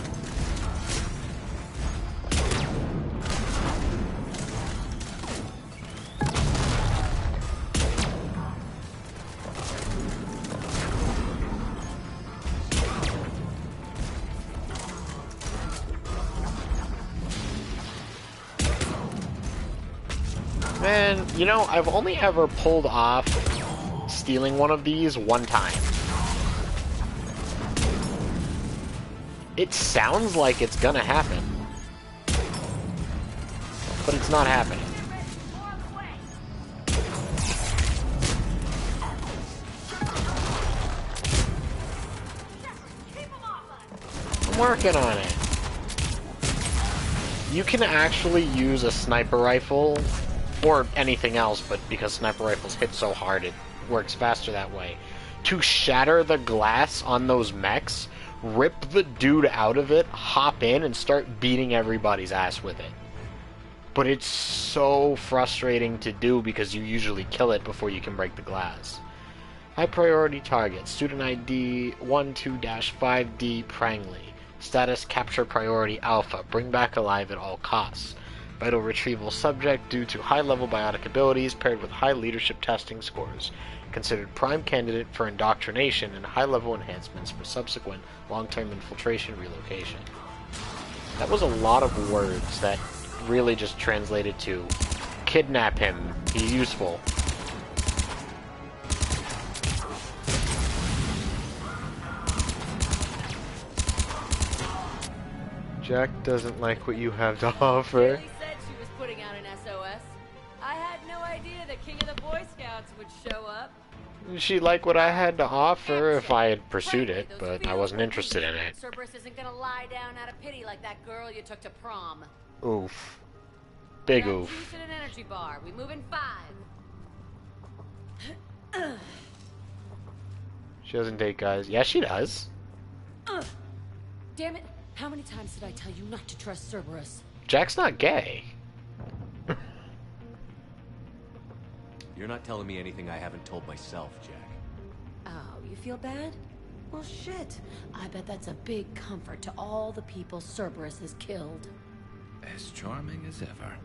Man, you know, I've only ever pulled off stealing one of these one time. It sounds like it's gonna happen, but it's not happening. I'm working on it. You can actually use a sniper rifle or anything else, but because sniper rifles hit so hard, it works faster that way, to shatter the glass on those mechs, rip the dude out of it, hop in, and start beating everybody's ass with it. But it's so frustrating to do because you usually kill it before you can break the glass. High priority target, student ID 12-5D Prangley. Status capture priority alpha, bring back alive at all costs. Vital retrieval subject due to high-level biotic abilities paired with high leadership testing scores. Considered prime candidate for indoctrination and high-level enhancements for subsequent long-term infiltration relocation. That was a lot of words that really just translated to kidnap him, be useful. Jack doesn't like what you have to offer. She said she was putting out an SOS. I had no idea the king of the Boy Scouts would show up. She'd like what I had to offer if I had pursued it, but I wasn't interested in it. Cerberus isn't gonna lie down out of pity like that girl you took to prom. Oof. Big Got oof. juice at an energy bar. We move in 5. She doesn't date guys. Yeah, she does. Damn it. How many times did I tell you not to trust Cerberus? Jack's not gay. You're not telling me anything I haven't told myself, Jack. Oh, you feel bad? Well, shit. I bet that's a big comfort to all the people Cerberus has killed. As charming as ever.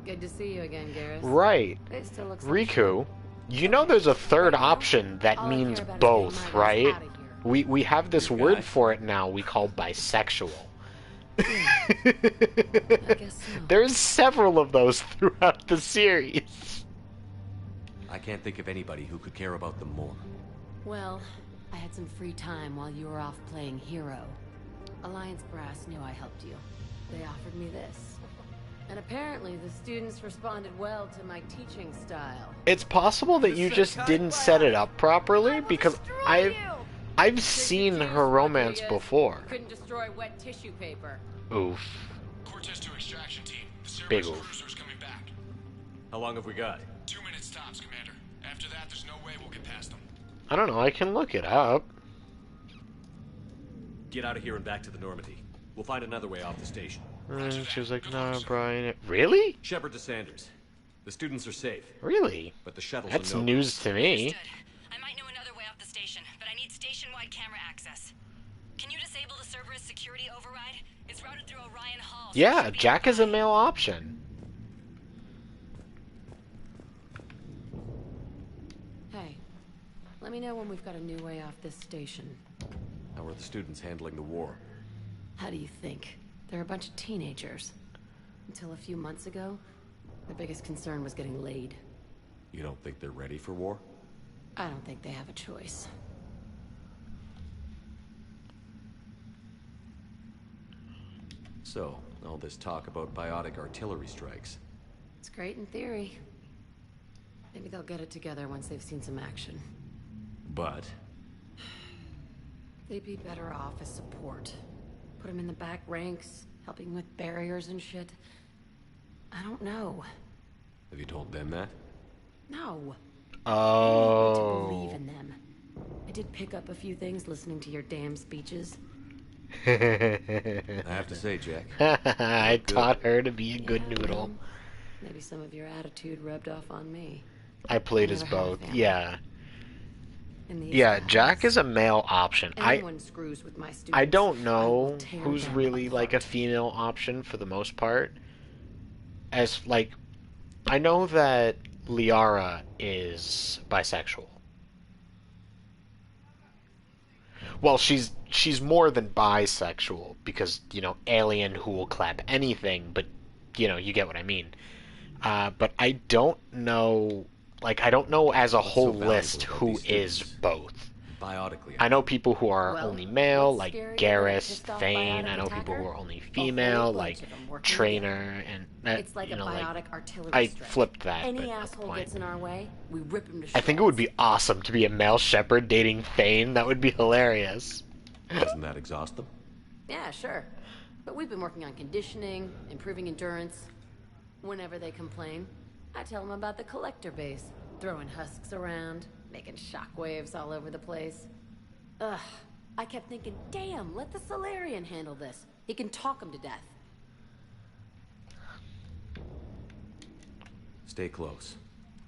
Good to see you again, Garrus. Right. It still looks Riku, you know there's a third option that means both, right? We have this word for it now we call bisexual. There's several of those throughout the series. I can't think of anybody who could care about them more. Well, I had some free time while you were off playing hero. Alliance Brass knew I helped you. They offered me this. And apparently the students responded well to my teaching style. It's possible that you just didn't set it up properly, because I've seen her romance before. Couldn't destroy wet tissue paper. Oof. Cortez to extraction team. The Big Cerberus oof. cruiser's coming back. How long have we got? 2 minutes tops, Commander. After that, there's no way we'll get past them. I don't know, I can look it up. Get out of here and back to the Normandy. We'll find another way off the station. And she was like, no, Brian. Really? Shepard to Sanders. The students are safe. Really? But the shuttles That's are no news to me. I might know another way off the station, but I need station-wide camera access. Can you disable the Cerberus security override? It's routed through Orion Hall. Yeah, Jack is a male option. Hey, let me know when we've got a new way off this station. How are the students handling the war? How do you think? They're a bunch of teenagers. Until a few months ago, their biggest concern was getting laid. You don't think they're ready for war? I don't think they have a choice. So, all this talk about biotic artillery strikes. It's great in theory. Maybe they'll get it together once they've seen some action. But They'd be better off as support. Put them in the back ranks, helping with barriers and shit. I don't know. have you told them that? No. Oh. To believe in them. I did pick up a few things listening to your damn speeches. I have to say, Jack. I taught her to be a good noodle. Maybe some of your attitude rubbed off on me. I played as Never had a both. family. Yeah. In these Yeah, times, Jack is a male option. anyone screws with my students, I don't I know will tear who's them really like a female option for the most part. As like, I know that Liara is bisexual. Well, she's more than bisexual because, you know, alien who will clap anything, but you know, you get what I mean. But I don't know, like, I don't know as a whole list who is both. Biotically. I know people who are Well, only male, what's like scarier than a Garrus, pissed off Thane. biotic I know people who attacker? are only A whole female, bunch like of them working Trainer, and It's like you a know, biotic like, artillery I strike. flipped that. Any but that's the asshole point. gets in our way, we rip him to I shreds. think it would be awesome to be a male shepherd dating Thane. That would be hilarious. Doesn't that exhaust them? Yeah, sure. But we've been working on conditioning, improving endurance. Whenever they complain, I tell them about the collector base, throwing husks around, making shockwaves all over the place. Ugh. I kept thinking, damn, let the Solarian handle this. He can talk them to death. Stay close.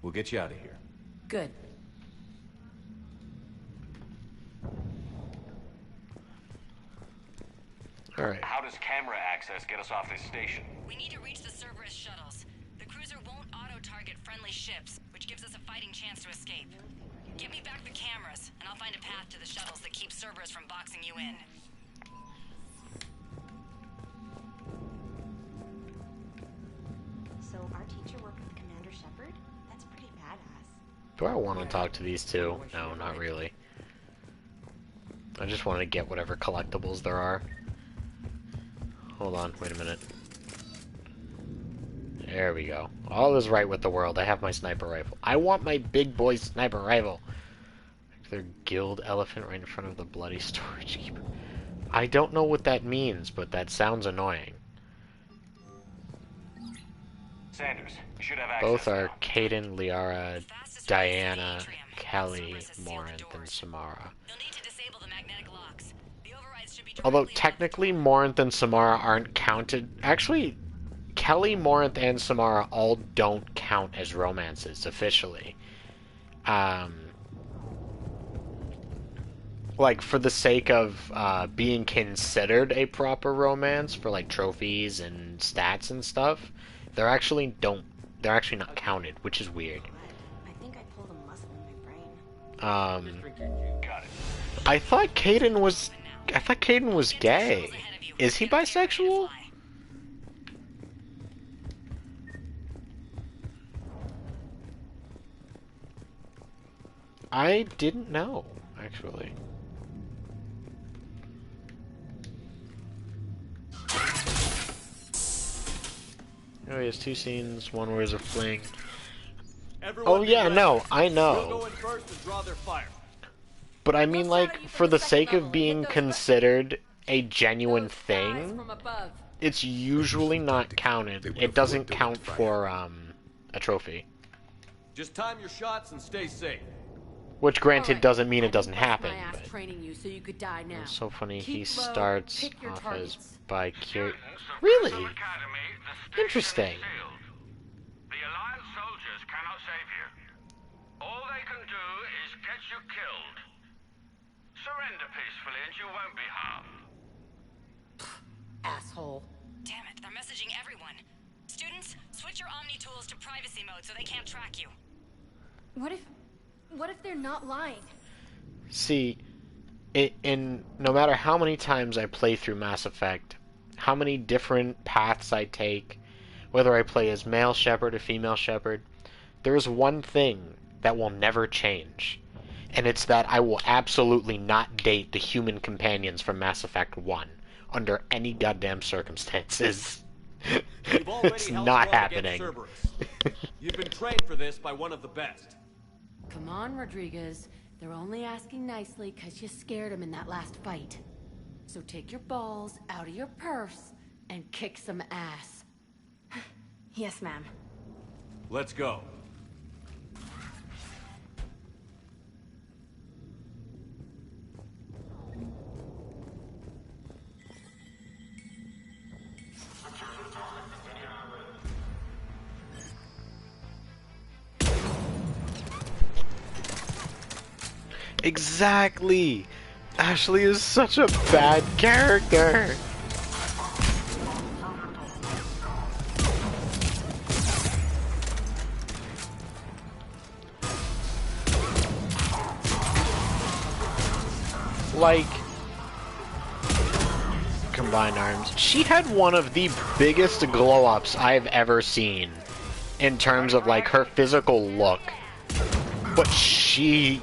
We'll get you out of here. Good. All right. How does camera access get us off this station? We need to reach the Cerberus shuttle. friendly ships, which gives us a fighting chance to escape. Get me back the cameras, and I'll find a path to the shuttles that keep Cerberus from boxing you in. So our teacher worked with Commander Shepard? That's pretty badass. Do I want to talk to these two? No, not really. I just want to get whatever collectibles there are. Hold on, wait a minute. There we go. All is right with the world. I have my sniper rifle. I want my big boy sniper rifle. Their guild elephant right in front of the bloody storage keeper. I don't know what that means, but that sounds annoying. Sanders, you should have access. Both are Kaden, Liara, Diana, Kelly, Morinth, and Samara. Although technically Morinth and Samara aren't counted. Actually, Kelly, Morinth, and Samara all don't count as romances officially. Like, for the sake of being considered a proper romance for like trophies and stats and stuff, they're actually not counted, which is weird. I think I pulled a muscle in my brain. I thought Kaden was gay. Is he bisexual? I didn't know, actually. Oh, he has two scenes, one where there's a fling. Oh yeah, no, I know. But I mean, like, for the sake of being considered a genuine thing, it's usually not counted. It doesn't count for, a trophy. Just time your shots and stay safe. Which, granted, doesn't mean it doesn't happen, but... Training you so you could die now. It's so funny, Keep he low, starts pick your off targets. as by cure... Really? Interesting. The Alliance soldiers cannot save you. All they can do is get you killed. Surrender peacefully and you won't be harmed. Asshole. Damn it, they're messaging everyone. Students, switch your Omni tools to privacy mode so they can't track you. What if they're not lying? See, no matter how many times I play through Mass Effect, how many different paths I take, whether I play as male Shepard or female Shepard, there is one thing that will never change. And it's that I will absolutely not date the human companions from Mass Effect 1 under any goddamn circumstances. It's not happening. You've been trained for this by one of the best. Come on, Rodriguez. They're only asking nicely because you scared them in that last fight. So take your balls out of your purse and kick some ass. Yes, ma'am. Let's go. Exactly! Ashley is such a bad character! Like, combined arms. She had one of the biggest glow-ups I've ever seen in terms of, like, her physical look. But she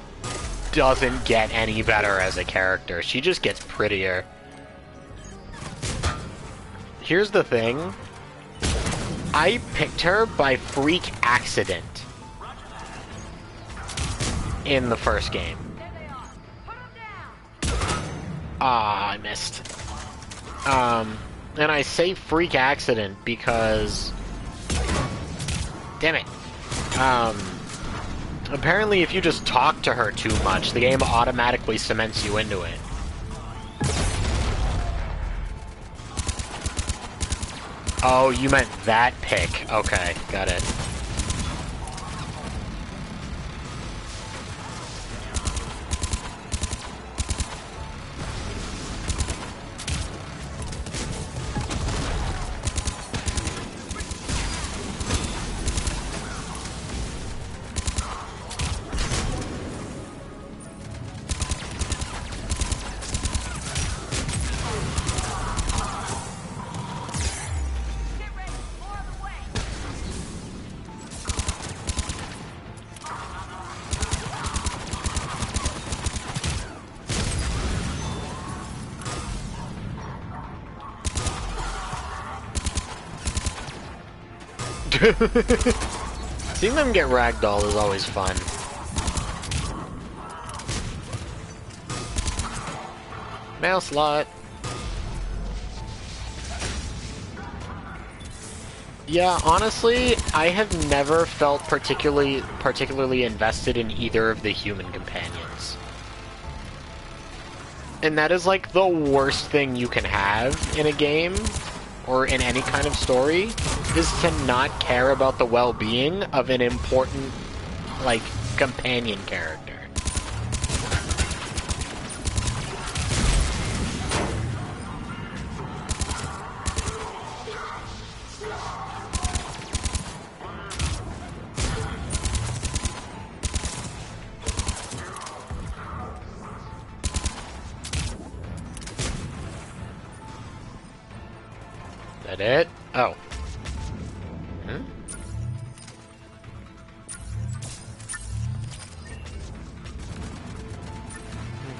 doesn't get any better as a character. She just gets prettier. Here's the thing. I picked her by freak accident in the first game. Ah, I missed. And I say freak accident because... Damn it. Apparently if you just talk to her too much, the game automatically cements you into it. Oh, you meant that pick. Okay, got it. Seeing them get ragdolled is always fun. Mail slot. Yeah, honestly, I have never felt particularly invested in either of the human companions. And that is like the worst thing you can have in a game, or in any kind of story, is to not care about the well-being of an important, like, companion character. That it? Oh. Hmm?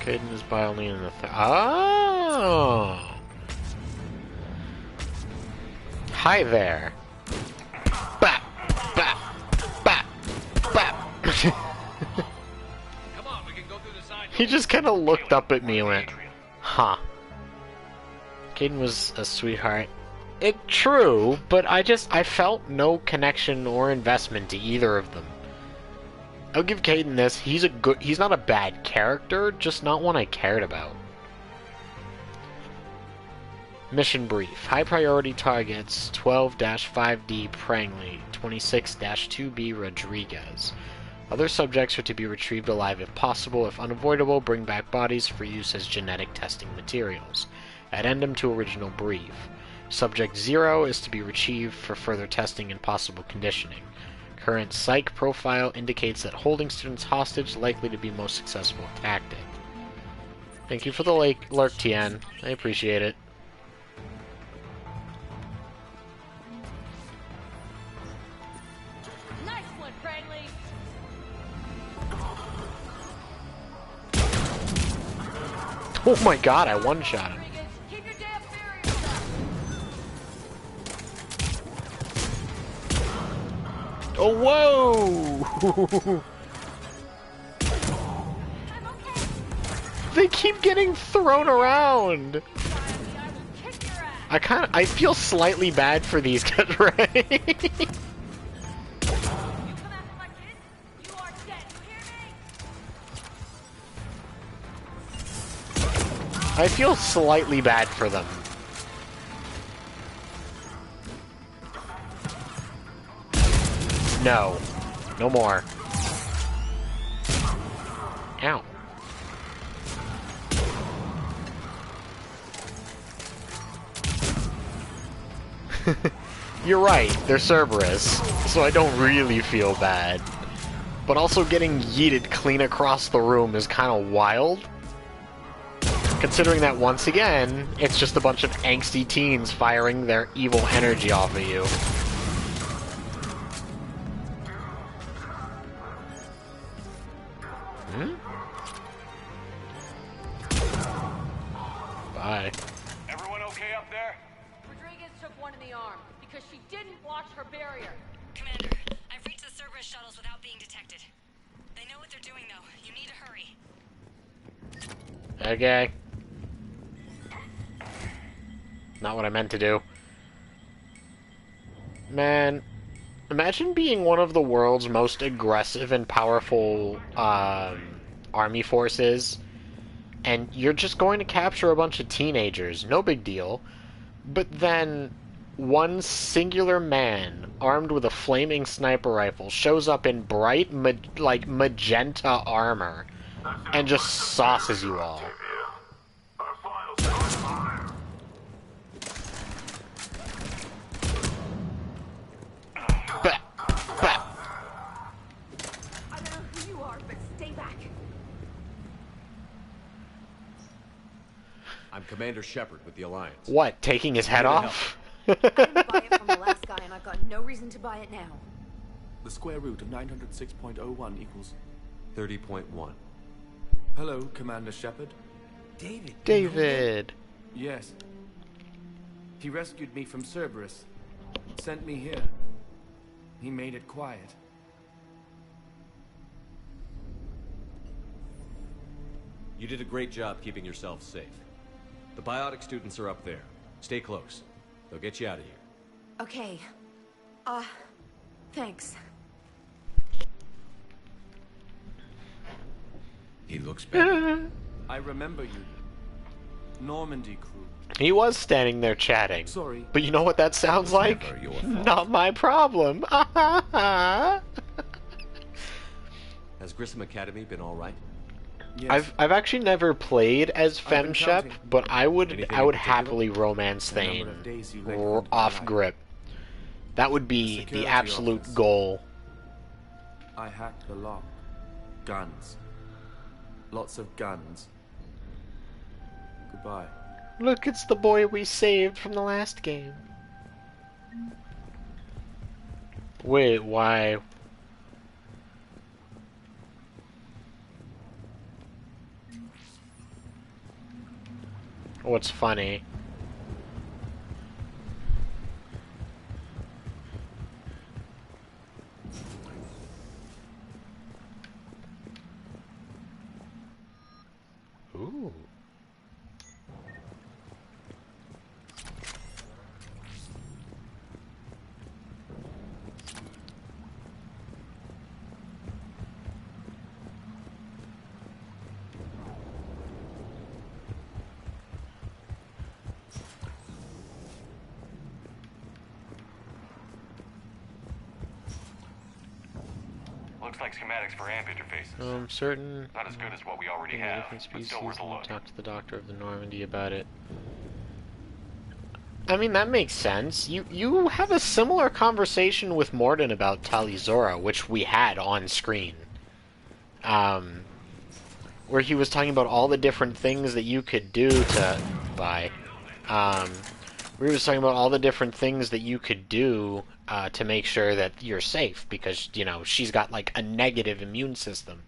Caden is by only in the oh! Hi there. Bap! Bap! Bap! Bap! He just kind of looked up at me and went, huh. Caden was a sweetheart. True, but I felt no connection or investment to either of them. I'll give Caden this, he's not a bad character, just not one I cared about. Mission brief. High priority targets, 12-5D Prangley, 26-2B Rodriguez. Other subjects are to be retrieved alive if possible. If unavoidable, bring back bodies for use as genetic testing materials. Addendum to original brief. Subject 0 is to be retrieved for further testing and possible conditioning. Current psych profile indicates that holding students hostage likely to be most successful tactic. Thank you for the lurk, Tien. I appreciate it. Nice one, Prangley. Oh my god, I one-shot him. Oh, whoa! They keep getting thrown around! I feel slightly bad for these guys, right? I feel slightly bad for them. No. No more. Ow. You're right, they're Cerberus, so I don't really feel bad. But also getting yeeted clean across the room is kind of wild. Considering that, once again, it's just a bunch of angsty teens firing their evil energy off of you. Hmm? Bye. Everyone okay up there? Rodriguez took one in the arm because she didn't watch her barrier. Commander, I've reached the Cerberus shuttles without being detected. They know what they're doing, though. You need to hurry. Okay. Not what I meant to do. Man, imagine being one of the world's most aggressive and powerful army forces, and you're just going to capture a bunch of teenagers. No big deal. But then one singular man, armed with a flaming sniper rifle, shows up in bright, magenta armor, and just sauces you all. I'm Commander Shepard with the Alliance. What, taking his head off? I didn't buy it from the last guy, and I've got no reason to buy it now. The square root of 906.01 equals 30.1. Hello, Commander Shepard. David. Yes. He rescued me from Cerberus. Sent me here. He made it quiet. You did a great job keeping yourself safe. The biotic students are up there. Stay close. They'll get you out of here. Okay. Thanks. He looks better. I remember you. Normandy crew. He was standing there chatting. Sorry. But you know what that sounds like? Never your fault. Not my problem. Has Grissom Academy been all right? Yes. I've actually never played as been FemShep, counting. but I would Anything I would in particular? happily romance The number Thane of days you lengthened my off life. grip. That would be the Security absolute office. goal. I hacked the lock. Guns. Lots of guns. Goodbye. Look, it's the boy we saved from the last game. Wait, why? What's funny? Ooh. Looks like schematics for amp interfaces. Certain. Not as good as what we already in a have, different but species. still worth a And look. talk to the doctor of the Normandy about it. I mean, that makes sense. You have a similar conversation with Morden about Talizora, which we had on screen. Where he was talking about all the different things that you could do to... Bye. Where he was talking about all the different things that you could do to make sure that you're safe, because, you know, she's got, like, a negative immune system.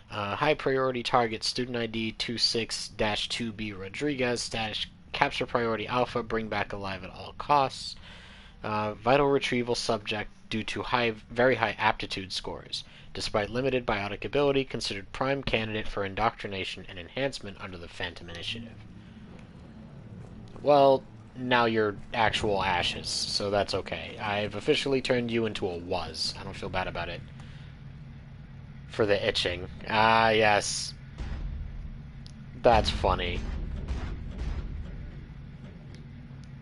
High priority target, student ID 26-2B Rodriguez, status capture priority alpha, bring back alive at all costs. Vital retrieval subject due to very high aptitude scores. Despite limited biotic ability, considered prime candidate for indoctrination and enhancement under the Phantom Initiative. Well, now you're actual ashes, so that's okay. I've officially turned you into a was. I don't feel bad about it. For the itching. Ah, yes. That's funny.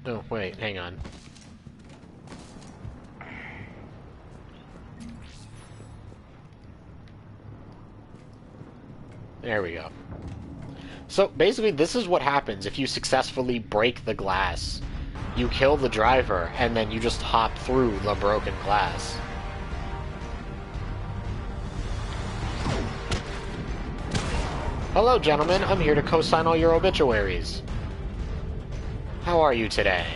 Oh, wait, hang on. There we go. So, basically, this is what happens if you successfully break the glass. You kill the driver, and then you just hop through the broken glass. Hello, gentlemen. I'm here to co-sign all your obituaries. How are you today?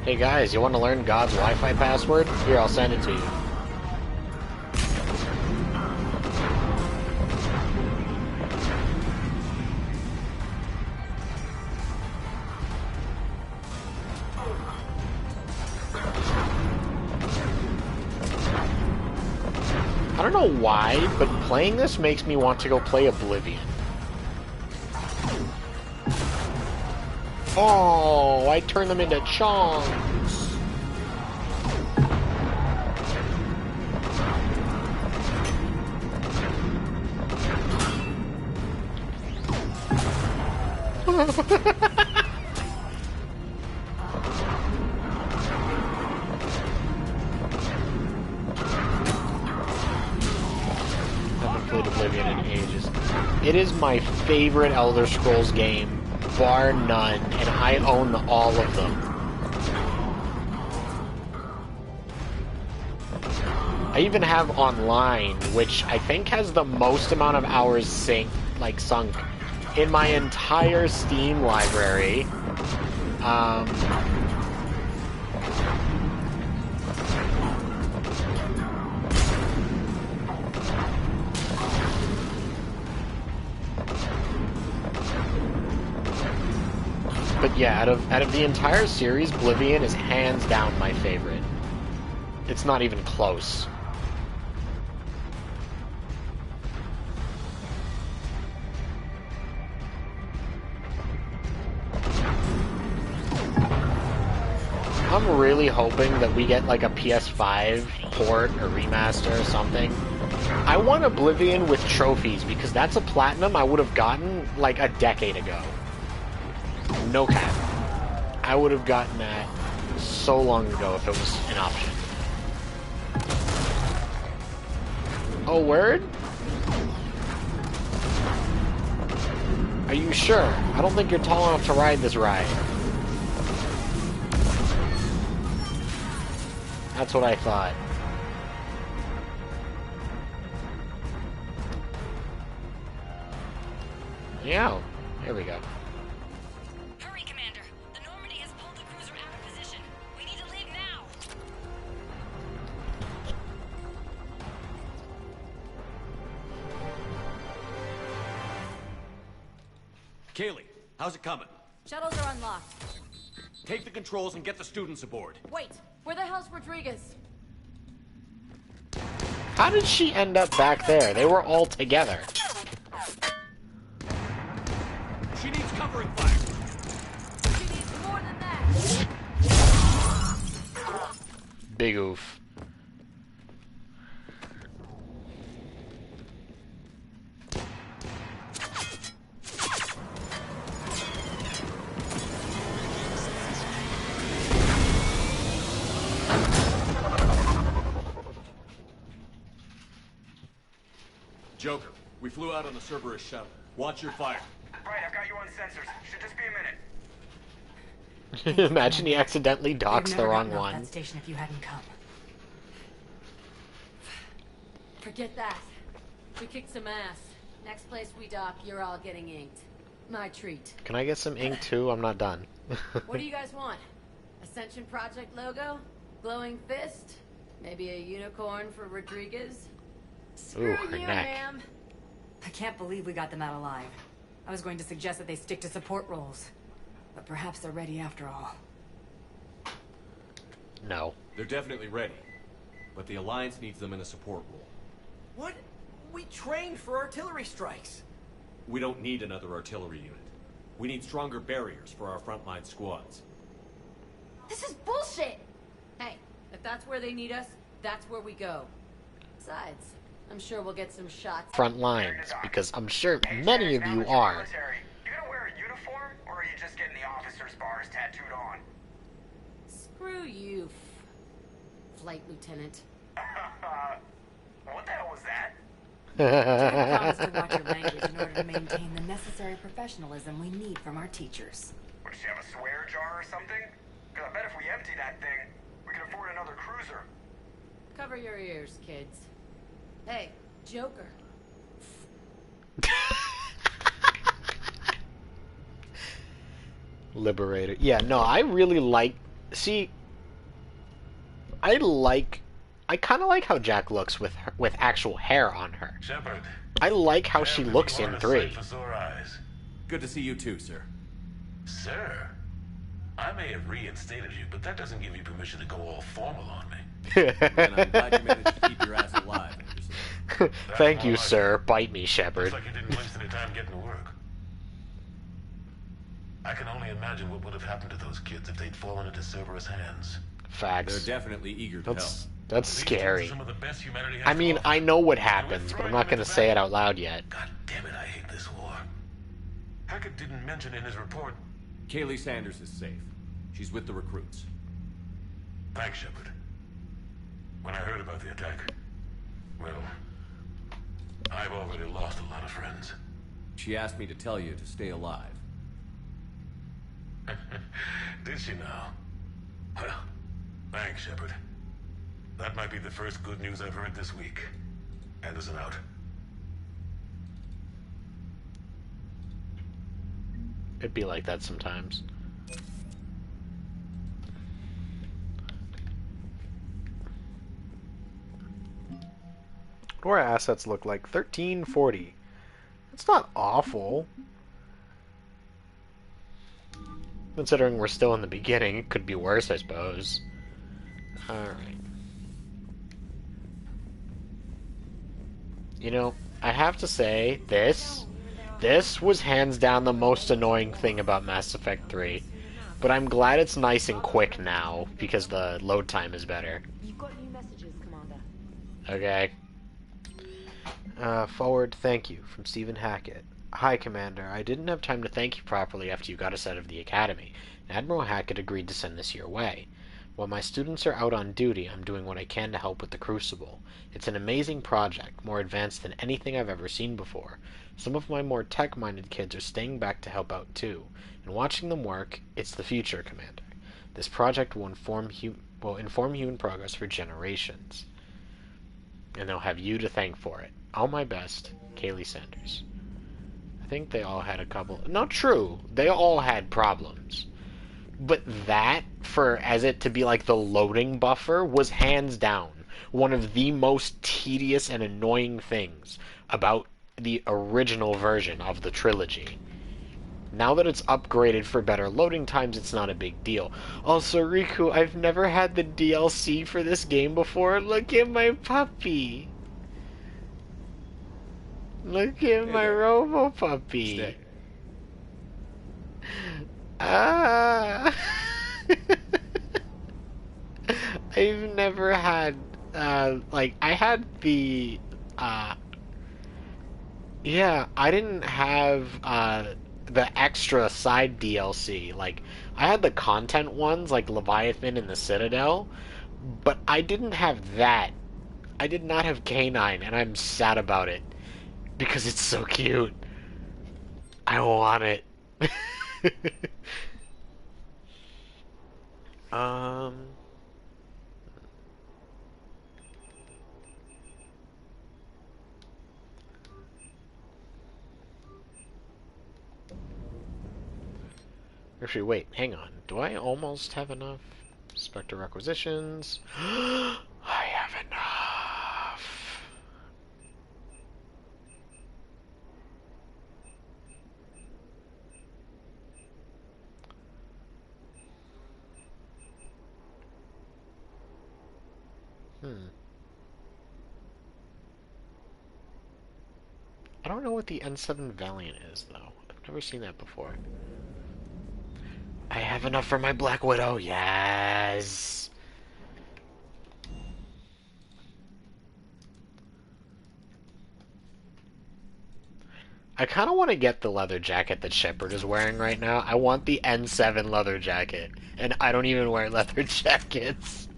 Hey guys, you want to learn God's Wi-Fi password? Here, I'll send it to you. I don't know why, but playing this makes me want to go play Oblivion. Oh, I turned them into chunks. played Oblivion in ages. It is my favorite Elder Scrolls game, bar none, and I own all of them. I even have Online, which I think has the most amount of hours sunk in my entire Steam library. But yeah, out of the entire series, Oblivion is hands down my favorite. It's not even close. I'm really hoping that we get like a PS5 port or remaster or something. I want Oblivion with trophies because that's a platinum I would have gotten like a decade ago. No cap. I would have gotten that so long ago if it was an option. Oh, word? Are you sure? I don't think you're tall enough to ride this ride. That's what I thought. Yeah, here we go. Hurry, Commander. The Normandy has pulled the cruiser out of position. We need to leave now. Kaylee, how's it coming? Shuttles are unlocked. Take the controls and get the students aboard. Wait, where the hell's Rodriguez? How did she end up back there? They were all together. She needs covering fire. She needs more than that. Big oof. Joker, we flew out on the Cerberus shuttle. Watch your fire. Right, I've got you on sensors. Should just be a minute. Imagine he accidentally docks the wrong one. That station if you hadn't come. Forget that. We kicked some ass. Next place we dock, you're all getting inked. My treat. Can I get some ink too? I'm not done. What do you guys want? Ascension Project logo? Glowing fist? Maybe a unicorn for Rodriguez? Screw Ooh, her you, neck. ma'am. I can't believe we got them out alive. I was going to suggest that they stick to support roles. But perhaps they're ready after all. No. They're definitely ready. But the Alliance needs them in a support role. What? We trained for artillery strikes. We don't need another artillery unit. We need stronger barriers for our frontline squads. This is bullshit! Hey, if that's where they need us, that's where we go. Besides, I'm sure we'll get some shots. Front lines, because I'm sure many of you are. You gonna wear a uniform, or are you just getting the officer's bars tattooed on? Screw you, Flight Lieutenant. What the hell was that? Promise to watch your language in order to maintain the necessary professionalism we need from our teachers. What, does she have a swear jar or something? Because I bet if we empty that thing, we can afford another cruiser. Cover your ears, kids. Hey, Joker. Liberator. Yeah, no, I really like... See, I kind of like how Jack looks with actual hair on her. Shepard. I like how she looks in 3. Good to see you too, sir. Sir, I may have reinstated you, but that doesn't give you permission to go all formal on me. And I'm glad you managed to keep your ass alive. Thank you, sir. Bite me, Shepard. Looks like you didn't waste any time getting to work. I can only imagine what would have happened to those kids if they'd fallen into Cerberus' hands. Facts. They're definitely eager to help. That's scary. Some of the best humanity has I mean, to offer. I know what happens, but I'm not going to say it out loud yet. God damn it, I hate this war. Hackett didn't mention in his report. Kaylee Sanders is safe. She's with the recruits. Thanks, Shepard. When I heard about the attack, well, I've already lost a lot of friends. She asked me to tell you to stay alive. Did she now? Well, thanks, Shepard. That might be the first good news I've heard this week. Anderson out. It'd be like that sometimes. What do our assets look like? 1340. It's not awful. Considering we're still in the beginning, it could be worse, I suppose. Alright. You know, I have to say, this was hands down the most annoying thing about Mass Effect 3. But I'm glad it's nice and quick now, because the load time is better. You've got new messages, Commander. Okay. Forward, thank you, from Stephen Hackett. Hi, Commander. I didn't have time to thank you properly after you got us out of the Academy. Admiral Hackett agreed to send this your way. While my students are out on duty, I'm doing what I can to help with the Crucible. It's an amazing project, more advanced than anything I've ever seen before. Some of my more tech-minded kids are staying back to help out too. And watching them work, it's the future, Commander. This project will inform human progress for generations. And they'll have you to thank for it. All my best, Kaylee Sanders. I think they all had a couple... Not true. They all had problems. But that, as it to be like the loading buffer, was hands down one of the most tedious and annoying things about the original version of the trilogy. Now that it's upgraded for better loading times, it's not a big deal. Also, Riku, I've never had the DLC for this game before. Look at my puppy. Look at my Robo puppy. Stay. Ah. I've never had, I had the, yeah, I didn't have, the extra side DLC. Like, I had the content ones, like Leviathan and the Citadel, but I didn't have that. I did not have K9, and I'm sad about it. Because it's so cute. I want it. Actually, wait, hang on. Do I almost have enough? Spectre requisitions. I have enough. I don't know what the N7 Valiant is, though. I've never seen that before. I have enough for my Black Widow, yes! I kind of want to get the leather jacket that Shepard is wearing right now. I want the N7 leather jacket. And I don't even wear leather jackets.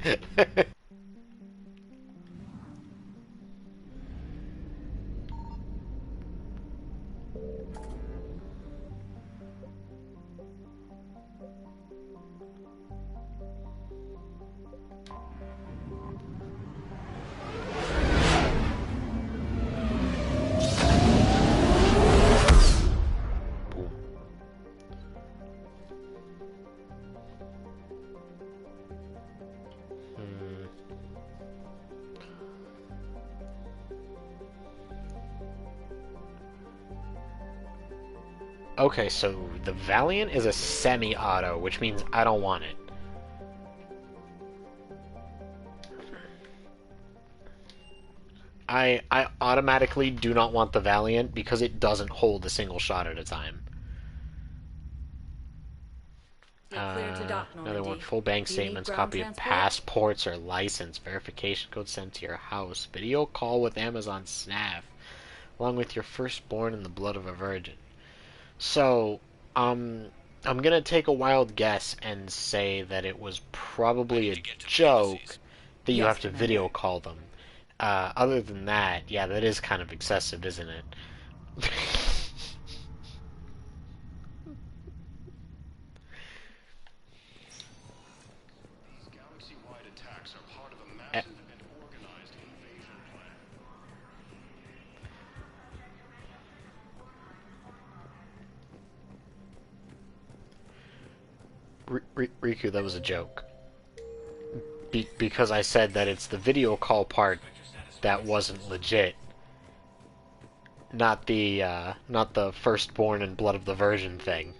Okay, so the Valiant is a semi-auto, which means I don't want it. I automatically do not want the Valiant because it doesn't hold a single shot at a time. Another one, full bank statements, copy of passports or license, verification code sent to your house, video call with Amazon Snap, along with your firstborn and the blood of a virgin. So, I'm gonna take a wild guess and say that it was probably a joke that you have to video call them. Other than that, yeah, that is kind of excessive, isn't it? These galaxy-wide attacks are part of a massive and organized invasion plan. Riku, that was a joke. Because I said that it's the video call part that wasn't legit. Not the firstborn and blood of the virgin thing.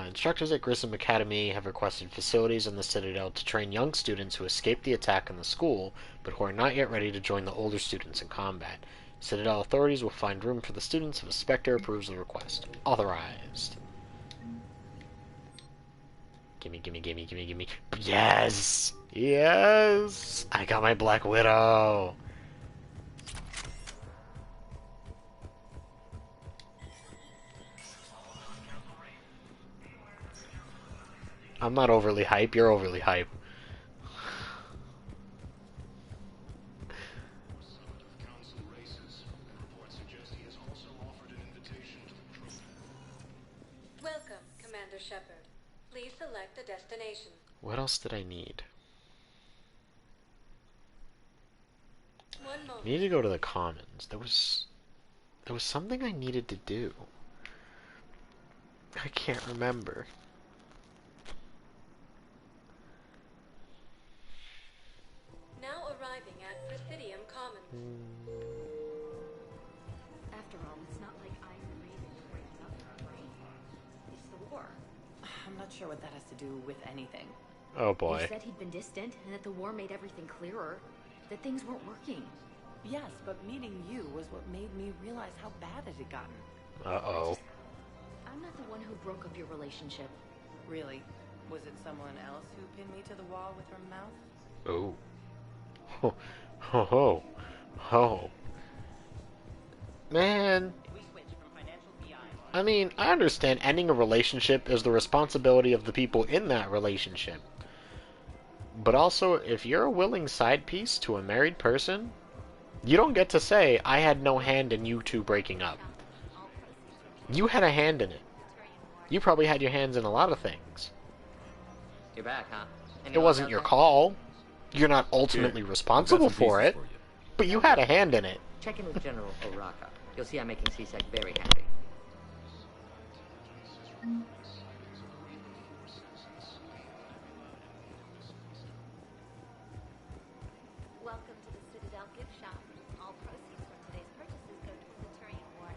Instructors at Grissom Academy have requested facilities in the Citadel to train young students who escaped the attack in the school, but who are not yet ready to join the older students in combat. Citadel authorities will find room for the students if a Spectre approves the request. Authorized. Gimme, gimme, gimme, gimme, gimme. Yes! Yes! I got my Black Widow! I'm not overly hype, you're overly hype. Welcome, Commander Shepard. Please select a destination. What else did I need? One I moment. needed to go to the Commons. There was something I needed to do. I can't remember. Now arriving at Presidium Commons. After all, it's not like Iron Maiden breaks up, right? It's the war. I'm not sure what that has to do with anything. Oh boy. He said he'd been distant and that the war made everything clearer. That things weren't working. Yes, but meeting you was what made me realize how bad it had gotten. Uh-oh. I'm not the one who broke up your relationship. Really? Was it someone else who pinned me to the wall with her mouth? Oh. Ho. Ho ho. Ho. Man. I mean, I understand ending a relationship is the responsibility of the people in that relationship. But also, if you're a willing side piece to a married person, you don't get to say, I had no hand in you two breaking up. You had a hand in it. You probably had your hands in a lot of things. You're back, huh? It wasn't your call. You're not ultimately responsible for it, but you had a hand in it. Check in with General Oraka. You'll see I'm making CSEC very happy. Welcome to the Citadel gift shop. All proceeds from today's purchases go to the Turian war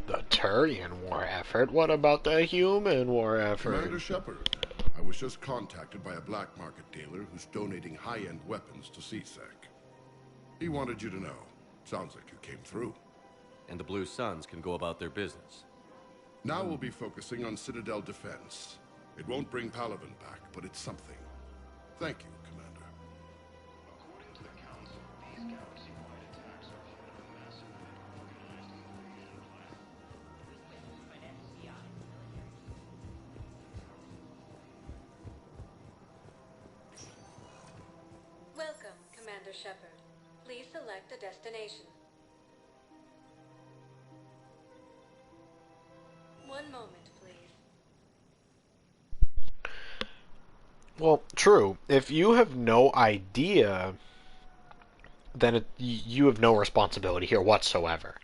effort. The Turian war effort? What about the human war effort? Commander Shepard, I was just contacted by a black market dealer who's donating high-end weapons to CSEC. He wanted you to know. Sounds like you came through. And the Blue Suns can go about their business. Now we'll be focusing on Citadel defense. It won't bring Palaven back, but it's something. Thank you, Commander. According to the Council, these galaxy-wide attacks are part of a massive and organized invasion plan. Welcome, Commander Shepard. Please select a destination. One moment, please. Well, true. If you have no idea, then you have no responsibility here whatsoever.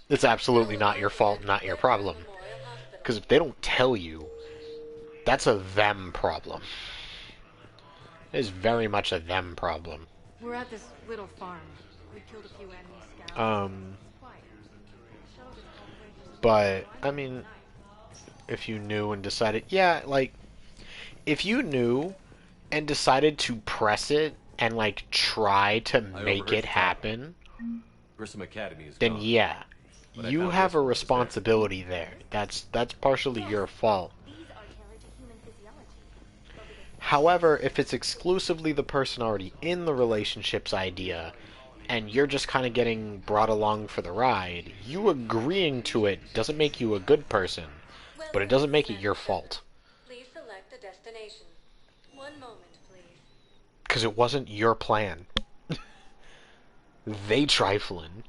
It's absolutely not your fault, not your problem. Because if they don't tell you, that's a them problem. It is very much a them problem. We're at this little farm. We killed a few enemy scouts. But, I mean, if you knew and decided, yeah, like, if you knew and decided to press it and, like, try to make it happen, Grissom Academy is then gone. yeah, But I you found have this a one was responsibility there. That's partially your fault. However, if it's exclusively the person already in the relationship's idea, and you're just kind of getting brought along for the ride, you agreeing to it doesn't make you a good person, but it doesn't make it your fault. Please select a destination. One moment, please. Because it wasn't your plan. They trifling.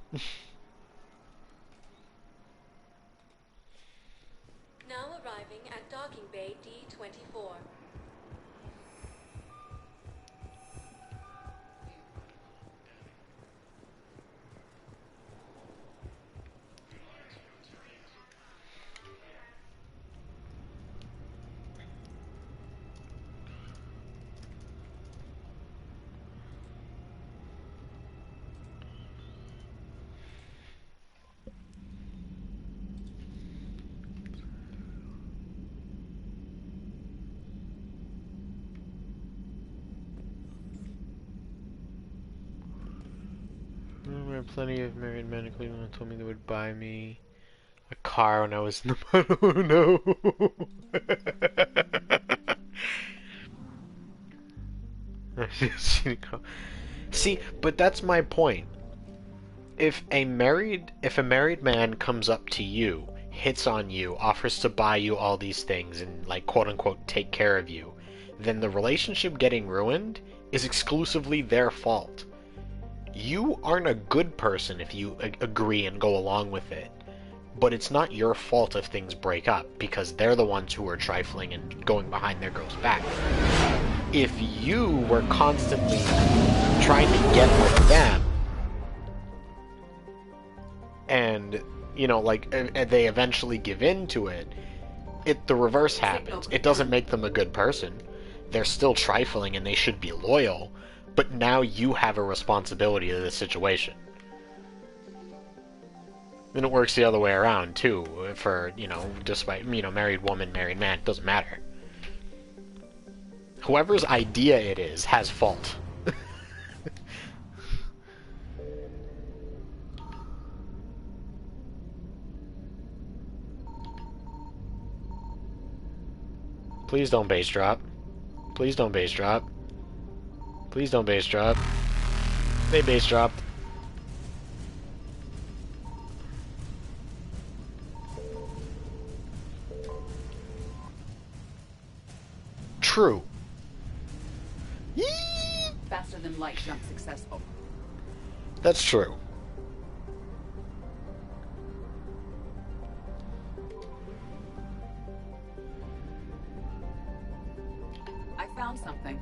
Now arriving at docking bay D-24. There were plenty of married men in Cleveland who told me they would buy me a car when I was in the oh no. See, but that's my point. If a married man comes up to you, hits on you, offers to buy you all these things and like quote unquote take care of you, then the relationship getting ruined is exclusively their fault. You aren't a good person if you agree and go along with it. But it's not your fault if things break up, because they're the ones who are trifling and going behind their girl's back. If you were constantly trying to get with them, and, you know, like, they eventually give in to it, the reverse happens. It doesn't make them a good person. They're still trifling and they should be loyal, but now you have a responsibility to the situation. And it works the other way around, too, for, you know, despite, you know, married woman, married man, it doesn't matter. Whoever's idea it is has fault. Please don't base drop. Please don't base drop. Please don't base drop. They base dropped. True. Faster than light jump successful. That's true. I found something.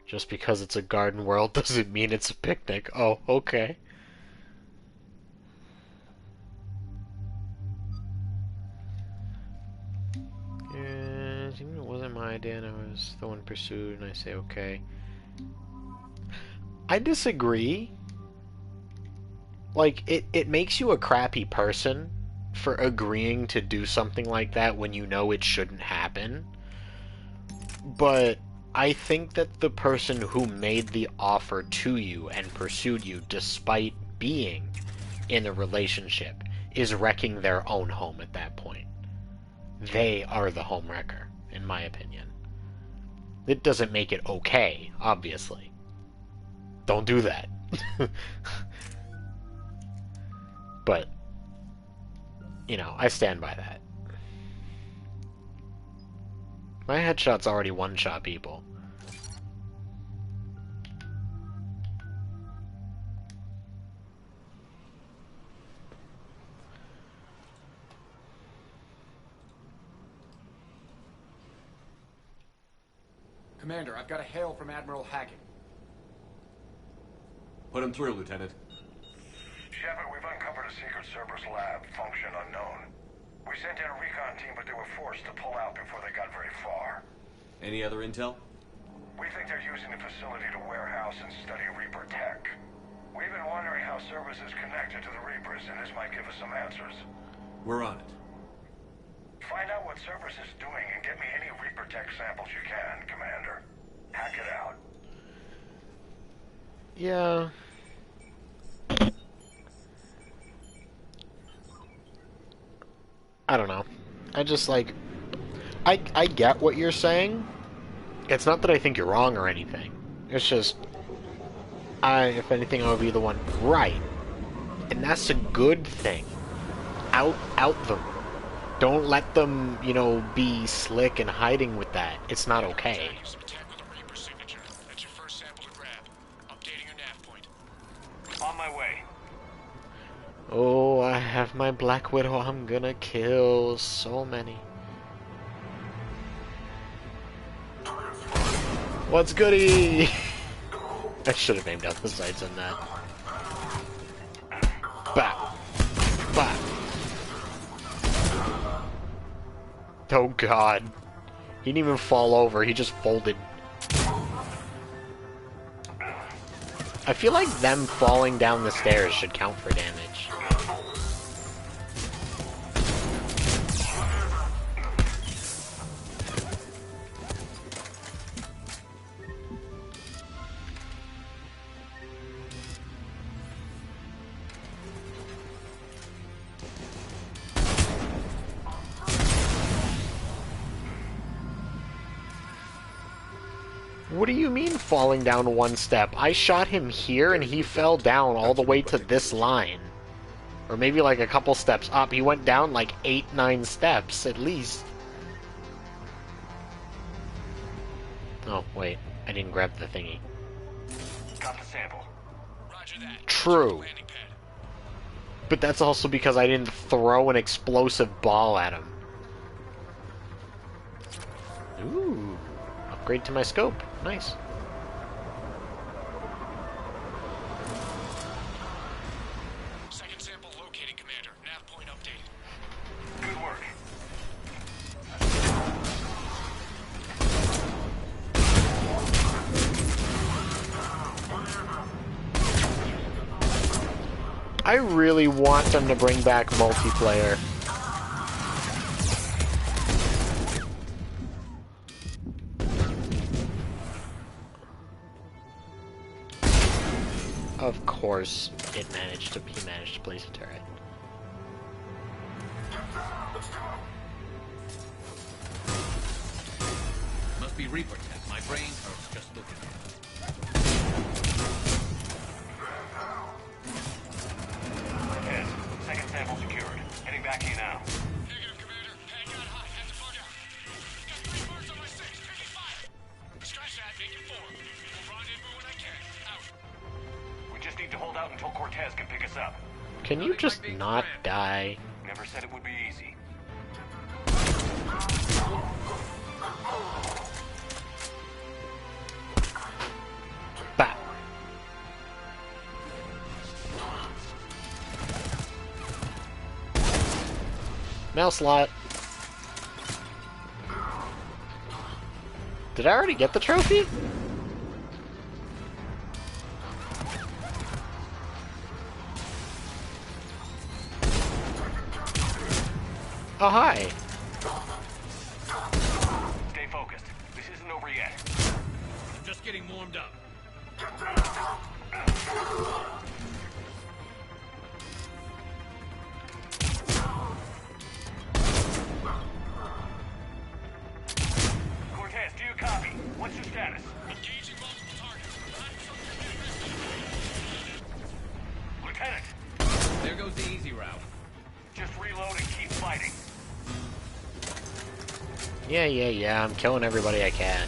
Just because it's a garden world doesn't mean it's a picnic. Oh, okay. Yeah, it wasn't my idea and I was the one pursued, and I say okay. I disagree. Like, it makes you a crappy person for agreeing to do something like that when you know it shouldn't happen. But I think that the person who made the offer to you and pursued you despite being in a relationship is wrecking their own home at that point. They are the home wrecker, in my opinion. It doesn't make it okay, obviously. Don't do that. But, you know, I stand by that. My headshot's already one-shot people. Commander, I've got a hail from Admiral Hackett. Put him through, Lieutenant. Shepard, we've uncovered a secret Cerberus lab, function unknown. We sent in a recon team, but they were forced to pull out before they got very far. Any other intel? We think they're using the facility to warehouse and study Reaper tech. We've been wondering how Cerberus is connected to the Reapers, and this might give us some answers. We're on it. Find out what Cerberus is doing and get me any Reaper tech samples you can, Commander. Hack it out. Yeah. I don't know. I just, like... I get what you're saying. It's not that I think you're wrong or anything. It's just... if anything, I would be the one right. And that's a good thing. Out them. Don't let them, you know, be slick and hiding with that. It's not okay. On my way. Oh, I have my Black Widow. I'm gonna kill so many. What's goody? I should have aimed out the sights on that. Bah. Bah. Oh god. He didn't even fall over, he just folded. I feel like them falling down the stairs should count for damage. What do you mean falling down one step? I shot him here and he fell down all the way to this line. Or maybe like a couple steps up. He went down like 8-9 steps at least. Oh, wait. I didn't grab the thingy. Got the sample. Roger that. True. But that's also because I didn't throw an explosive ball at him. Ooh. Upgrade to my scope. Nice. Second sample located, Commander. Nav point updated. Good work. I really want them to bring back multiplayer. Of course, he managed to place a turret. Must be Reaper tech. My brain hurts just looking at it. Yes. Second sample secured. Heading back to you now. Negative, Commander. Hang on high. Have to bug out. Got 3 birds on my 6. Taking fire. Scratch that. Make it 4. We'll rendezvous when I can. Out. We just need to hold out until Cortez can pick us up. Can you just not die? Never said it would be easy. Bah. Mouse slot. Did I already get the trophy? Oh, hi. Stay focused. This isn't over yet. I'm just getting warmed up. Cortez, do you copy? What's your status? Engaging multiple targets. Lieutenant! There goes the easy route. Just reload and keep fighting. Yeah, I'm killing everybody I can.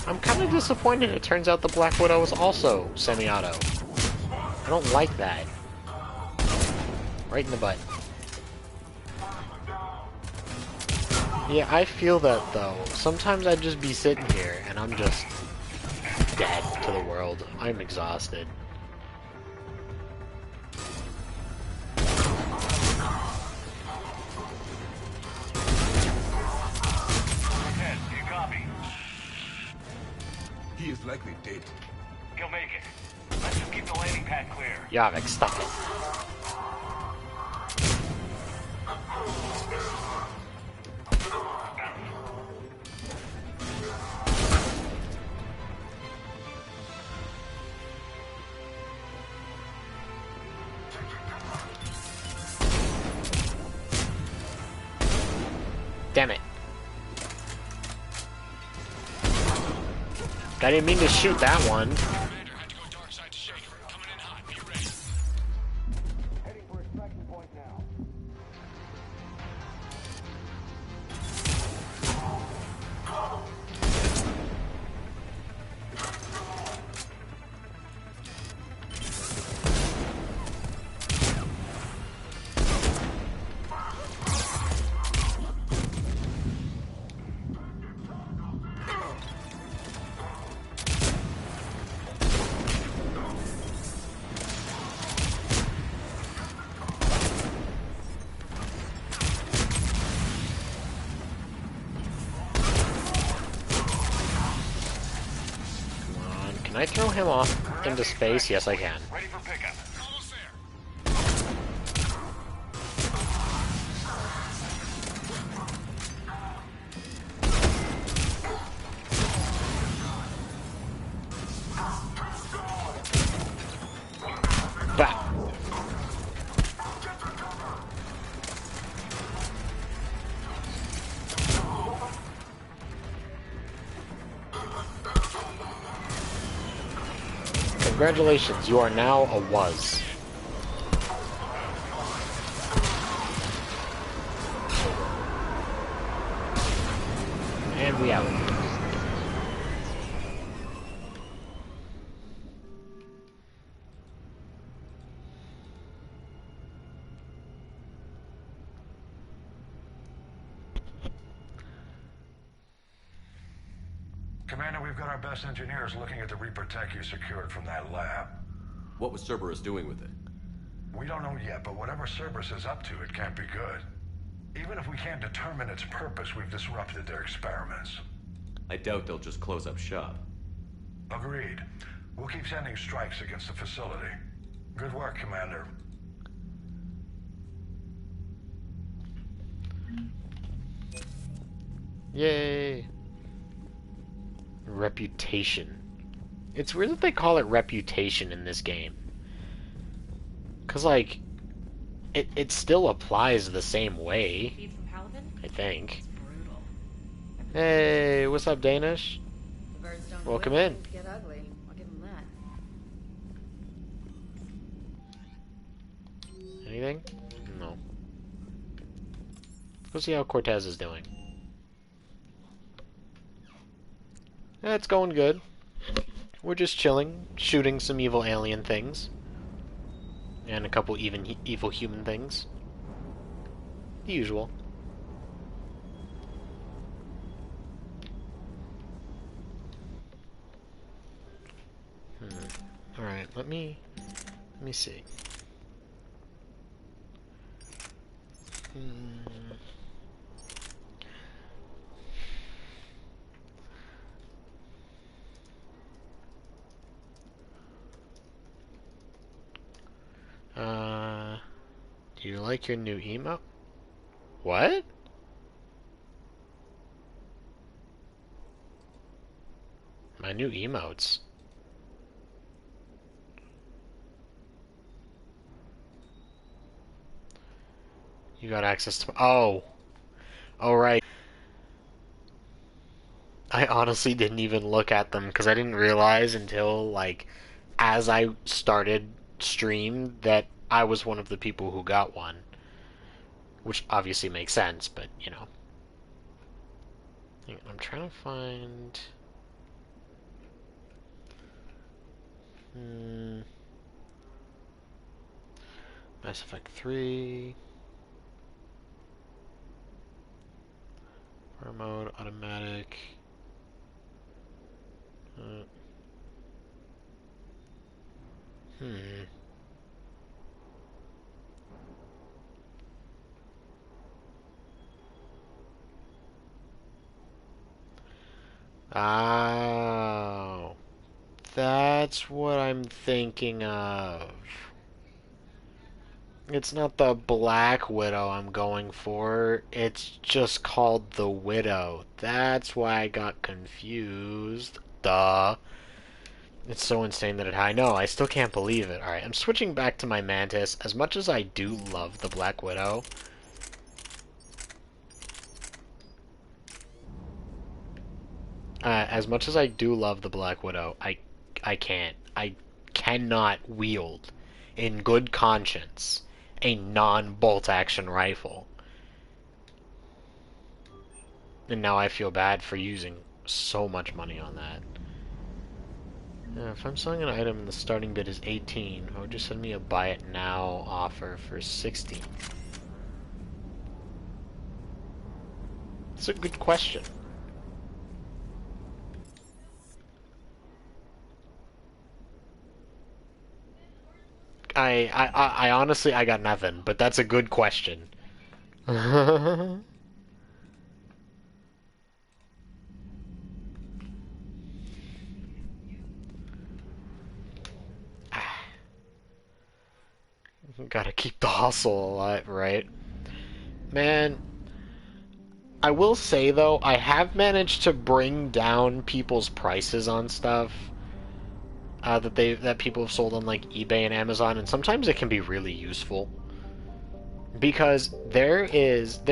I'm kind of disappointed it turns out the Black Widow was also semi-auto. I don't like that. Right in the butt. Yeah, I feel that though. Sometimes I'd just be sitting here and I'm just dead to the world. I'm exhausted. Cortez, do you copy? He is likely dead. He'll make it. Let's just keep the landing pad clear. Yavik, stop it. I didn't mean to shoot that one. Can I throw him off into space? Yes, I can. Ready for pickup. Bah. Congratulations, you are now a was. And we out. Commander, we've got our best engineers looking at the Reaper tech you secured from that lab. What was Cerberus doing with it? We don't know yet, but whatever Cerberus is up to, it can't be good. Even if we can't determine its purpose, we've disrupted their experiments. I doubt they'll just close up shop. Agreed. We'll keep sending strikes against the facility. Good work, Commander. Yay! Reputation. It's weird that they call it reputation in this game. Cause like, it still applies the same way. I think. Hey, what's up, Danish? Welcome in. Get ugly. I'll give him that. Anything? No. Let's go see how Cortez is doing. Yeah, it's going good. We're just chilling, shooting some evil alien things. And a couple even evil human things. The usual. Alright, let me see. Do you like your new emote? What? My new emotes? You got access to... Oh! Oh, right. I honestly didn't even look at them, because I didn't realize until, like, as I started stream that I was one of the people who got one. Which obviously makes sense, but, you know. I'm trying to find... Mass Effect 3... Fire mode, automatic... Oh, that's what I'm thinking of. It's not the Black Widow I'm going for. It's just called the Widow. That's why I got confused. Duh. It's so insane that I know. I still can't believe it. Alright, I'm switching back to my Mantis. As much as I do love the Black Widow... As much as I do love the Black Widow, I can't. I cannot wield, in good conscience, a non-bolt action rifle. And now I feel bad for using so much money on that. If I'm selling an item and the starting bid is 18, why would you send me a buy it now offer for 16? That's a good question. I honestly, I got nothing, but that's a good question. Gotta keep the hustle alive, right? Man, I will say though, I have managed to bring down people's prices on stuff that people have sold on like eBay and Amazon, and sometimes it can be really useful because there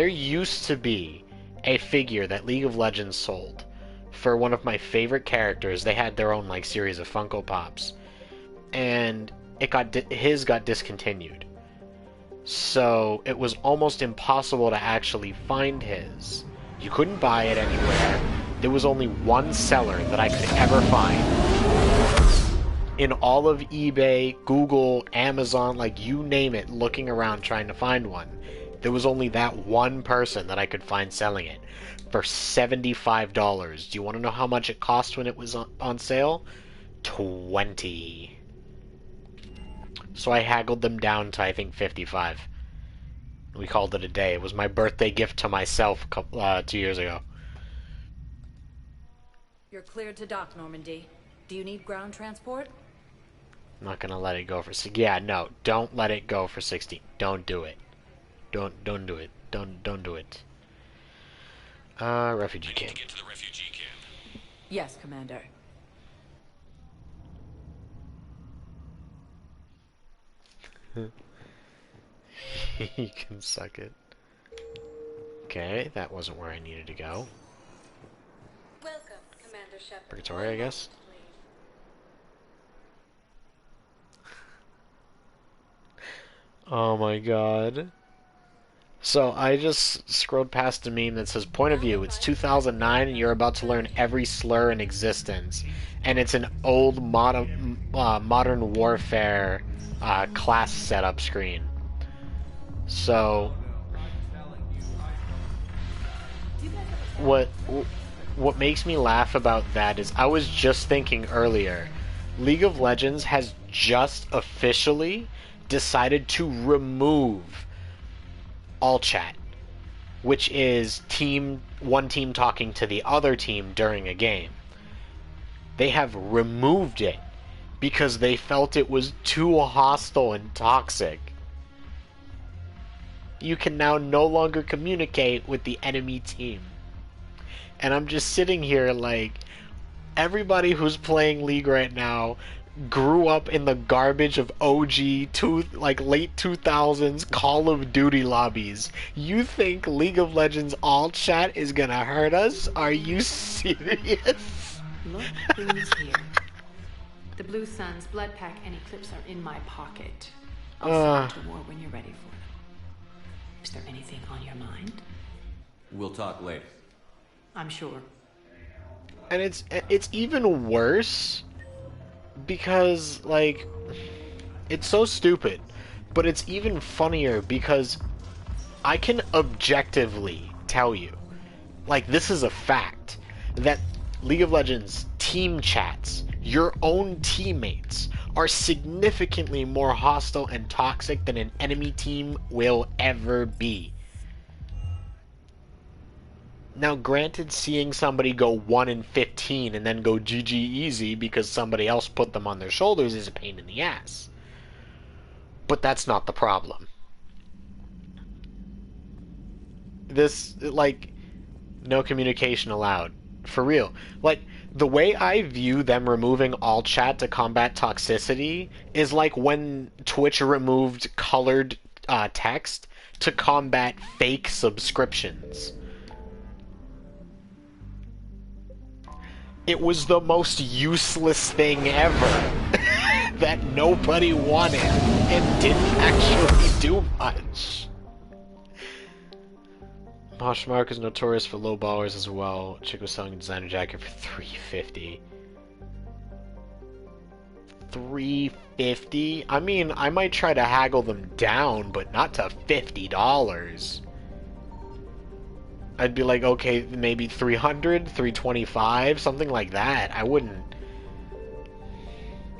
used to be a figure that League of Legends sold for one of my favorite characters. They had their own like series of Funko Pops, and his got discontinued. So it was almost impossible to actually find his. You couldn't buy it anywhere. There was only one seller that I could ever find. In all of eBay, Google, Amazon, like you name it, looking around trying to find one, there was only that one person that I could find selling it for $75. Do you want to know how much it cost when it was on sale? $20. So I haggled them down to, I think, 55. We called it a day. It was my birthday gift to myself 2 years ago. You're cleared to dock, Normandy. Do you need ground transport? I'm not gonna let it go for... Yeah, no. Don't let it go for 16. Don't do it. Don't do it. Don't do it. Refugee camp. Get to the refugee camp. Yes, Commander. You can suck it. Okay, that wasn't where I needed to go. Welcome, Commander Shepard. Purgatory, I guess. Oh my god. So I just scrolled past a meme that says, point of view, it's 2009 and you're about to learn every slur in existence. And it's an old modern warfare class setup screen. So what makes me laugh about that is I was just thinking earlier, League of Legends has just officially decided to remove all chat, which is one team talking to the other team during a game. They have removed it because they felt it was too hostile and toxic. You can now no longer communicate with the enemy team. And I'm just sitting here like, everybody who's playing League right now grew up in the garbage of OG late 2000s Call of Duty lobbies. You think League of Legends all chat is gonna hurt us? Are you serious? Look who's here. The Blue Suns, Blood Pack, and Eclipse are in my pocket. I'll send you to war when you're ready for them. Is there anything on your mind? We'll talk later. I'm sure. And it's even worse because, like, it's so stupid, but it's even funnier because I can objectively tell you, like, this is a fact, that League of Legends team chats, your own teammates, are significantly more hostile and toxic than an enemy team will ever be. Now, granted, seeing somebody go 1-15 and then go GG easy because somebody else put them on their shoulders is a pain in the ass. But that's not the problem. This, like, no communication allowed. For real. Like, the way I view them removing all chat to combat toxicity is like when Twitch removed colored text to combat fake subscriptions. It was the most useless thing ever that nobody wanted and didn't actually do much. Poshmark is notorious for low ballers as well. Chick was selling a designer jacket for $350. $350? I mean, I might try to haggle them down, but not to $50. I'd be like, okay, maybe 300, 325, something like that. I wouldn't.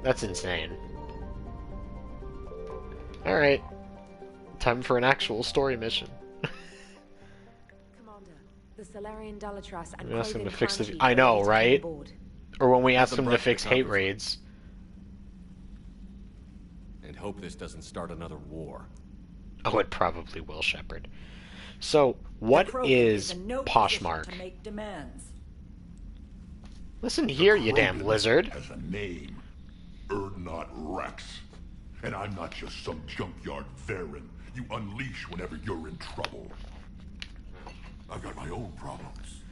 That's insane. Alright. Time for an actual story mission. Commander, the Salarian Dalatras and We ask them to Krogan fix clan the... chief I know, are waiting right? on board. Or when we ask Have them them to brush fix the hate covers. raids. And hope this doesn't start another war. Oh, it probably will, Shepard. So, what is Poshmark? To make demands. Listen here, you damn lizard. Has a name. Erdnot Rex. And I'm not just some junkyard Varen you unleash whenever you're in trouble. I've got my own problems.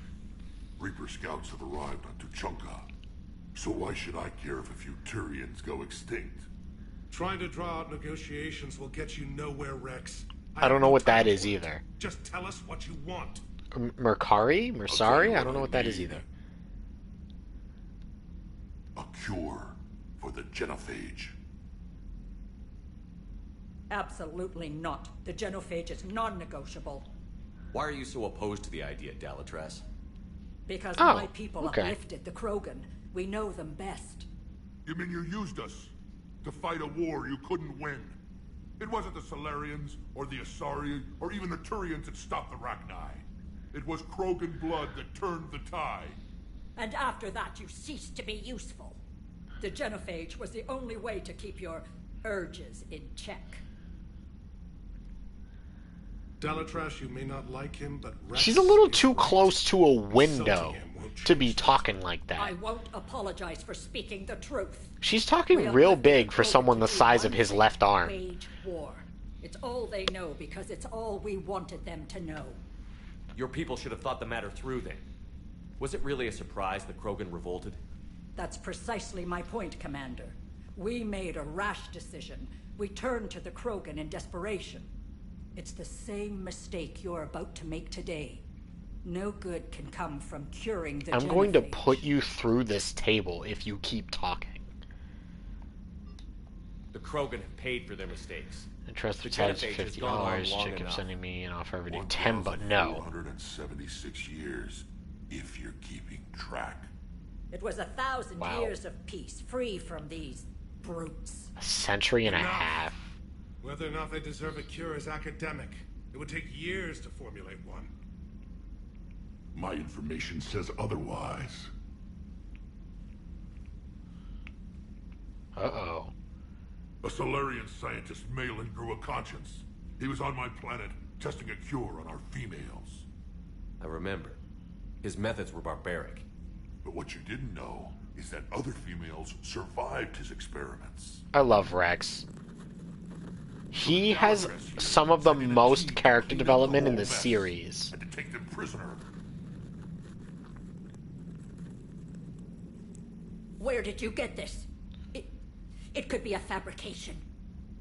Reaper scouts have arrived on Tuchanka. So why should I care if a few Turians go extinct? Trying to draw out negotiations will get you nowhere, Rex. I don't know what that is either. Just tell us what you want. Mercari? Mersari? I don't know what that is either. A cure for the genophage. Absolutely not. The genophage is non-negotiable. Why are you so opposed to the idea, Dalatras? Because Oh, my people okay. uplifted the Krogan. We know them best. You mean you used us to fight a war you couldn't win? It wasn't the Solarians, or the Asari, or even the Turians that stopped the Rachni. It was Krogan blood that turned the tide. And after that, you ceased to be useful. The genophage was the only way to keep your urges in check. Dalatras, you may not like him, but Rex She's a little too close to a window to be talking like I that. won't apologize for speaking the truth. She's talking real big for someone the size of his left arm. Wage war. It's all they know because it's all we wanted them to know. Your people should have thought the matter through then. Was it really a surprise that Krogan revolted? That's precisely my point, Commander. We made a rash decision. We turned to the Krogan in desperation. It's the same mistake you're about to make today. No good can come from curing the I'm going to genophage. put you through this table if you keep talking. The Krogan have paid for their mistakes. I trust the The tabs genophage has $50. gone on long Chick kept enough. sending me an offer every day. 10, but no. 176 years, if you're keeping track. It was 1,000 Wow. years of peace, free from these brutes. A century and a Enough. half. Whether or not they deserve a cure is academic. It would take years to formulate one. My information says otherwise. Uh-oh. A Solarian scientist, Malin, grew a conscience. He was on my planet, testing a cure on our females. I remember. His methods were barbaric. But what you didn't know is that other females survived his experiments. I love Rex. He has some of the most character development in the series. Had to take them prisoner. Where did you get this? It could be a fabrication.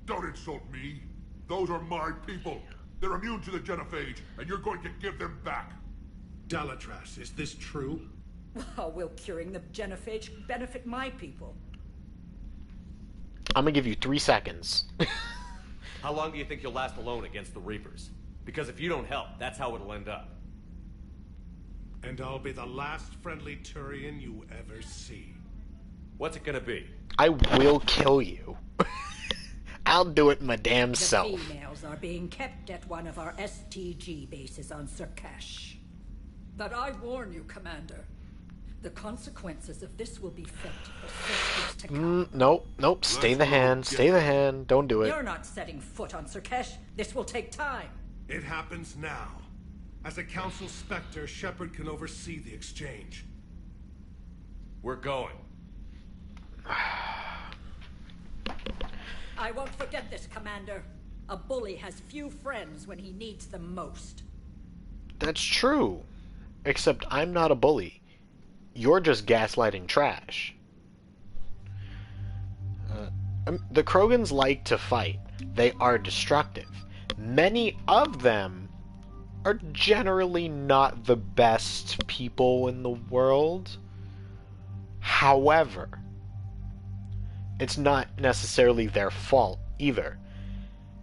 Don't insult me. Those are my people. They're immune to the genophage, and you're going to give them back. Dalatras, is this true? How will curing the genophage benefit my people? I'm gonna give you 3 seconds. How long do you think you'll last alone against the Reapers? Because if you don't help, that's how it'll end up. And I'll be the last friendly Turian you ever see. What's it gonna be? I will kill you. I'll do it my damn The self. females are being kept at one of our STG bases on Surkash. But I warn you, Commander. The consequences of this will be felt for centuries to come. Nope. Stay the hand. Stay the hand. Don't do it. You're not setting foot on Surkash. This will take time. It happens now. As a Council Spectre, Shepard can oversee the exchange. We're going. I won't forget this, Commander. A bully has few friends when he needs them most. That's true. Except I'm not a bully. you're just gaslighting trash. The Krogans like to fight. They are destructive. Many of them are generally not the best people in the world. However, it's not necessarily their fault either.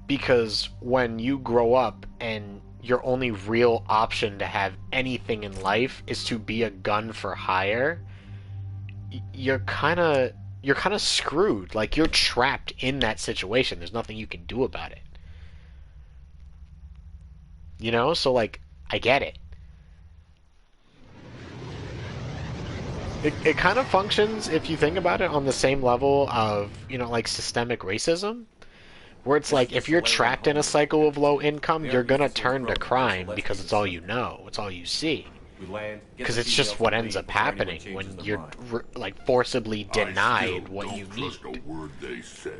Because when you grow up and your only real option to have anything in life is to be a gun for hire, you're kind of screwed. Like, you're trapped in that situation. There's nothing you can do about it. You know? So, like, I get it. It kind of functions, if you think about it, on the same level of, you know, like, systemic racism. Where it's like, if you're trapped in a cycle of low income, you're gonna turn to crime because it's all you know. It's all you see. Because it's just what ends up happening when you're, like, forcibly denied what you need. A word they say.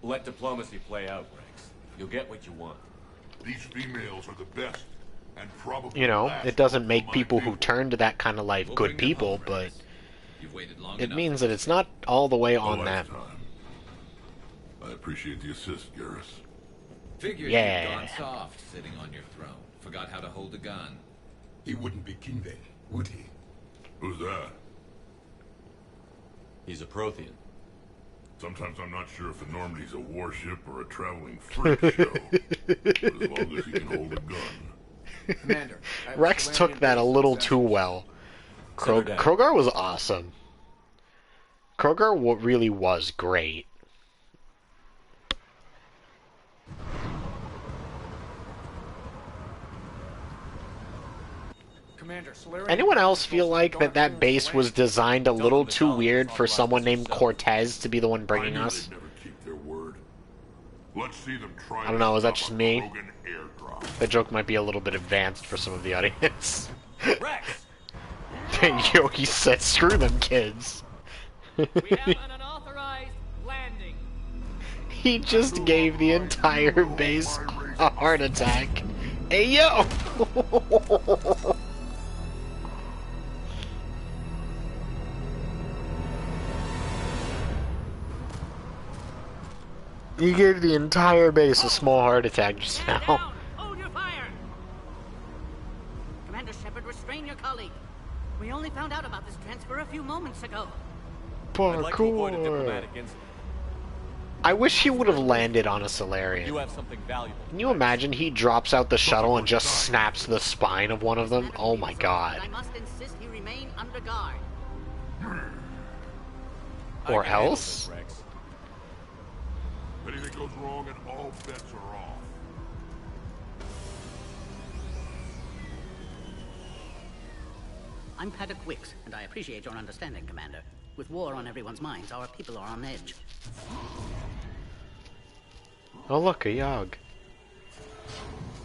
Let diplomacy play out, Rex. You'll get what you want. These females are the best, and probably You know, it doesn't make people who turn to that kind of life good people, but it means that it's not all the way on them. I appreciate the assist, Garrus. Figured Yeah. you'd gone soft sitting on your throne. Forgot how to hold a gun. He wouldn't be Kinvey, would he? Who's that? He's a Prothean. Sometimes I'm not sure if the Normandy's a warship or a traveling freak show. But as long as he can hold a gun. Commander, Rex took that a little too well. Krogar was awesome. Krogar really was great. Anyone else feel like that base was designed a little too weird for someone named Cortez to be the one bringing us? Let's see them try. I don't know, is that just me? The joke might be a little bit advanced for some of the audience. Rex! Yogi said, screw them kids. We have an unauthorized landing. He just gave the entire base a heart attack. Hey, yo! He gave the entire base a small heart attack just now. Hold your fire! Commander Shepard, restrain your colleague. We only found out about this transfer a few moments ago. Parkour. I wish he would have landed on a Solarian. You have something valuable. Can you imagine he drops out the shuttle and just snaps the spine of one of them? Oh my god. I must insist he remain under guard. Or else? If anything goes wrong, and all bets are off. I'm Paddock Wicks, and I appreciate your understanding, Commander. With war on everyone's minds, our people are on edge. Oh look, a Yogg.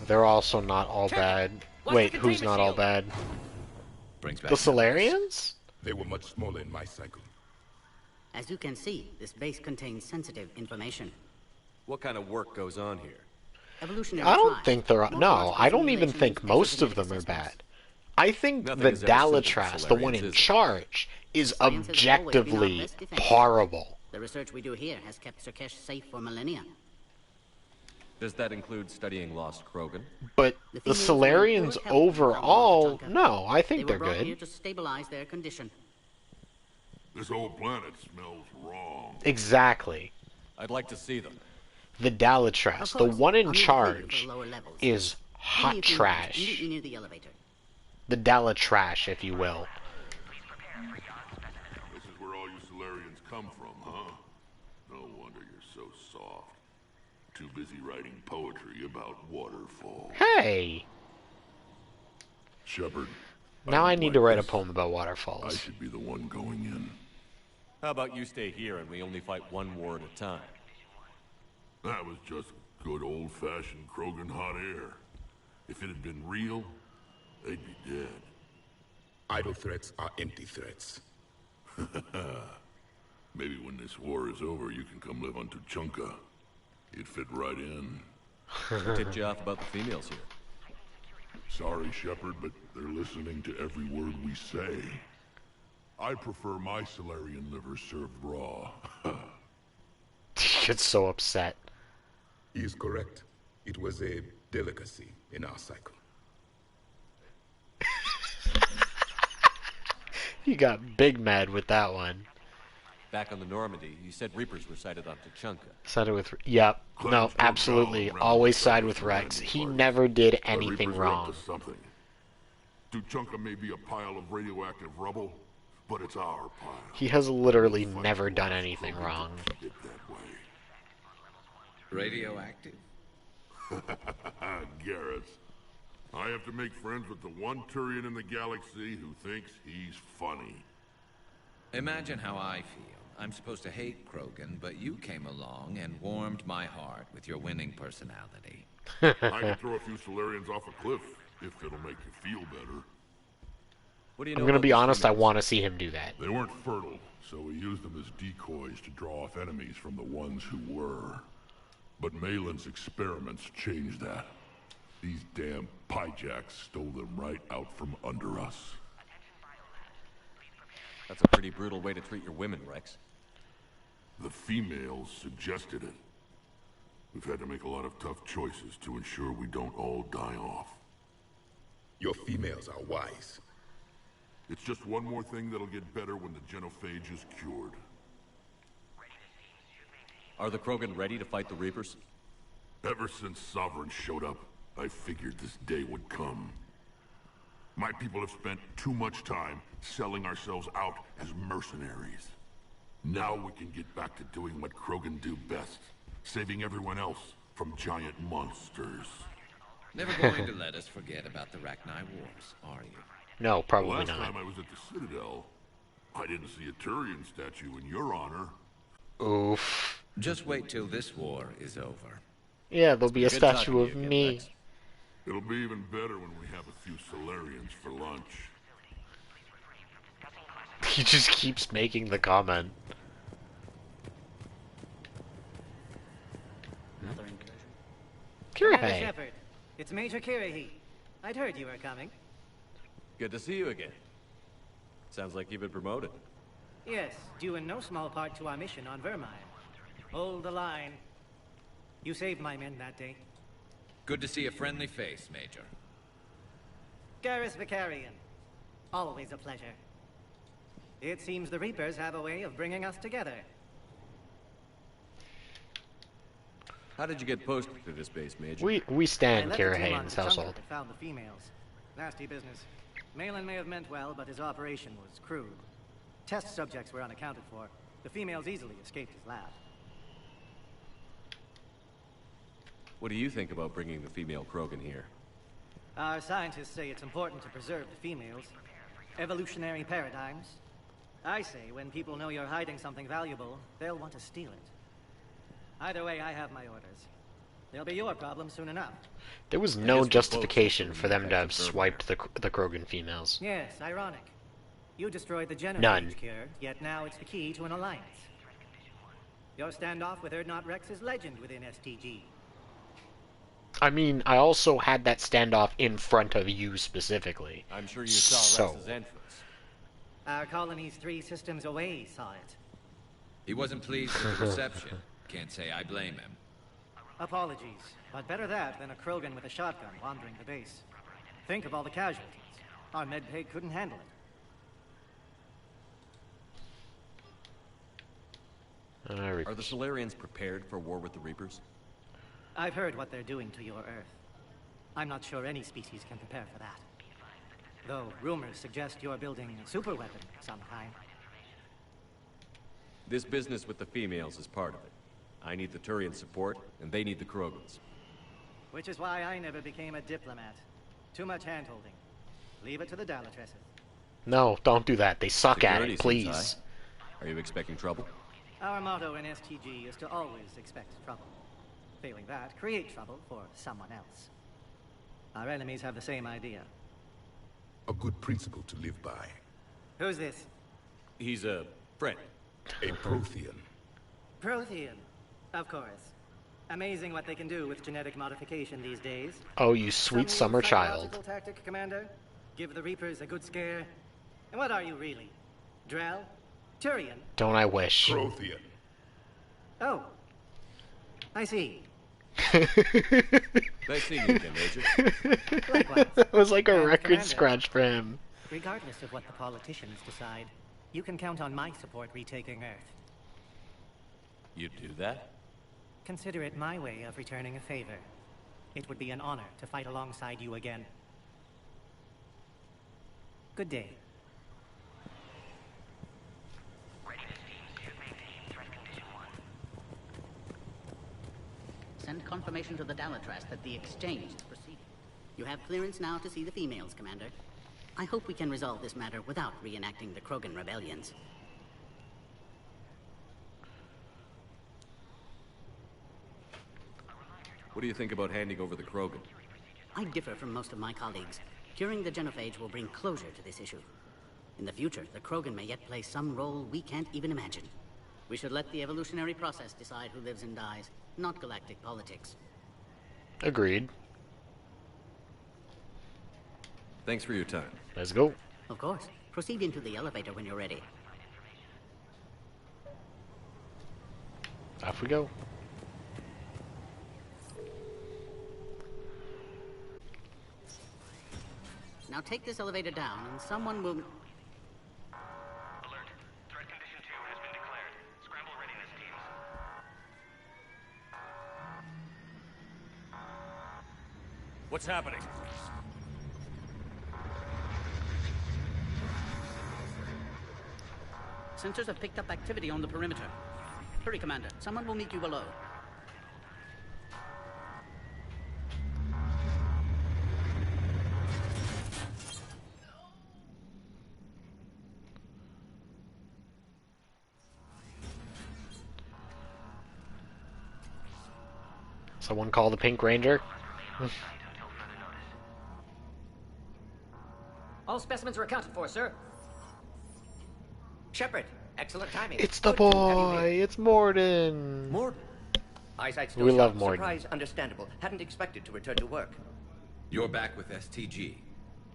They're also not all bad. Wait, who's not all bad? The Solarians? They were much smaller in my cycle. As you can see, this base contains sensitive information. What kind of work goes on here? Evolutionary I don't trials. think they're... No, I don't even think most of them are bad. I think the Dalatras, the one in charge, is objectively horrible. The research we do here has kept Surkesh safe for millennia. Does that include studying lost Krogan? But the Solarians overall, no, I think they're They were brought here good. to stabilize their condition. This whole planet smells wrong. Exactly. I'd like to see them. The Dalatras, the one in charge, lower levels. is hot trash. Immediately near the elevator. The Dalatrash, if you will. This is where all you Solarians come from, huh? No wonder you're so soft. Too busy writing poetry about waterfalls. Hey! Shepard. Now I need to like write a this. poem about I waterfalls. should be the one going in. How about you stay here and we only fight one war at a time? That was just good old-fashioned Krogan hot air. If it had been real, they'd be dead. Idle threats are empty threats. Maybe when this war is over, you can come live on Tuchanka. You'd fit right in. What tipped you off about the females here? Sorry, Shepard, but they're listening to every word we say. I prefer my Solarian liver served raw. He gets so upset. He is correct. It was a delicacy in our cycle. He got big mad with that one. Back on the Normandy, you said Reapers were sighted on Tuchanka. Sided with... Yep. No, absolutely. Always side with Rex. He never did anything wrong. Tuchanka may be a pile of radioactive rubble, but it's our pile. He has literally never done anything wrong. Radioactive? Garrus. I have to make friends with the one Turian in the galaxy who thinks he's funny. Imagine how I feel. I'm supposed to hate Krogan, but you came along and warmed my heart with your winning personality. I can throw a few Solarians off a cliff, if it'll make you feel better. What do you I'm know gonna about be the honest, I females? want to see him do that. They weren't fertile, so we used them as decoys to draw off enemies from the ones who were. But Malin's experiments changed that. These damn pyjacks stole them right out from under us. That's a pretty brutal way to treat your women, Rex. The females suggested it. We've had to make a lot of tough choices to ensure we don't all die off. Your females are wise. It's just one more thing that'll get better when the genophage is cured. Are the Krogan ready to fight the Reapers? Ever since Sovereign showed up, I figured this day would come. My people have spent too much time selling ourselves out as mercenaries. Now we can get back to doing what Krogan do best, saving everyone else from giant monsters. Never going to let us forget about the Rachni Wars, are you? No, probably Last not. time I was at the Citadel, I didn't see a Turian statue in your honor. Oof. Just wait till this war is over. Yeah, there'll be a Good statue talking of to you again, me. Rex. It'll be even better when we have a few Solarians for lunch. He just keeps making the comment. Another incursion. Commander Kirihei. Shepard, it's Major Kirihei. I'd heard you were coming. Good to see you again. Sounds like you've been promoted. Yes, due in no small part to our mission on Vermine. Hold the line. You saved my men that day. Good to see a friendly face, Major. Garrus Vicarian. Always a pleasure. It seems the Reapers have a way of bringing us together. How did you get posted to this base, Major? We stand I left the team Kirihei on in his Tuchanka household. that found the females. Nasty business. Malin may have meant well, but his operation was crude. Test subjects were unaccounted for. The females easily escaped his lab. What do you think about bringing the female Krogan here? Our scientists say it's important to preserve the females. Evolutionary paradigms. I say when people know you're hiding something valuable, they'll want to steal it. Either way, I have my orders. They'll be your problem soon enough. There was no justification for them to have swiped the Krogan females. Yes, ironic. You destroyed the genophage None. cure, yet now it's the key to an alliance. Your standoff with Erdnot Rex is legend within STG. I mean, I also had that standoff in front of you specifically. I'm sure you saw So, Rex's entrance. Our colony's 3 systems away saw it. He wasn't pleased with the reception. Can't say I blame him. Apologies, but better that than a Krogan with a shotgun wandering the base. Think of all the casualties. Our medpay couldn't handle it. Are the Solarians prepared for war with the Reapers? I've heard what they're doing to your Earth. I'm not sure any species can prepare for that. Though rumors suggest you're building a superweapon of some kind. This business with the females is part of it. I need the Turian support, and they need the Krogans. Which is why I never became a diplomat. Too much hand-holding. Leave it to the Dalatresses. no, don't do that. They suck at Security it, seems please. high. Are you expecting trouble? Our motto in STG is to always expect trouble. Failing that, create trouble for someone else. Our enemies have the same idea. A good principle to live by. Who's this? He's a friend. A Prothean. Prothean. Of course. Amazing what they can do with genetic modification these days. Oh, you sweet Some summer new child. psychological tactic, Commander? Give the Reapers a good scare? And what are you really? Drell? Turian? Don't I wish? Prothean. Oh. I see. Nice seeing you again, Major. Likewise. It was like a And record Commander, scratch for him. regardless of what the politicians decide, you can count on my support retaking Earth. You'd do that? Consider it my way of returning a favor. It would be an honor to fight alongside you again. Good day. Send confirmation to the Dalatras that the exchange is proceeding. You have clearance now to see the females, Commander. I hope we can resolve this matter without reenacting the Krogan rebellions. What do you think about handing over the Krogan? I differ from most of my colleagues. Curing the genophage will bring closure to this issue. In the future, the Krogan may yet play some role we can't even imagine. We should let the evolutionary process decide who lives and dies, not galactic politics. Agreed. Thanks for your time. Let's go. Of course. Proceed into the elevator when you're ready. Off we go. Now take this elevator down, and someone will... Alert. Threat condition 2 has been declared. Scramble readiness teams. What's happening? Sensors have picked up activity on the perimeter. Hurry, Commander. Someone will meet you below. Someone call the Pink Ranger. All specimens are accounted for, sir. Shepard, excellent timing. It's the Good to have you boy. here. It's Morden. Morden. Eyesight still We sharp. love Morden. Surprise understandable. Hadn't expected to return to work. You're back with STG.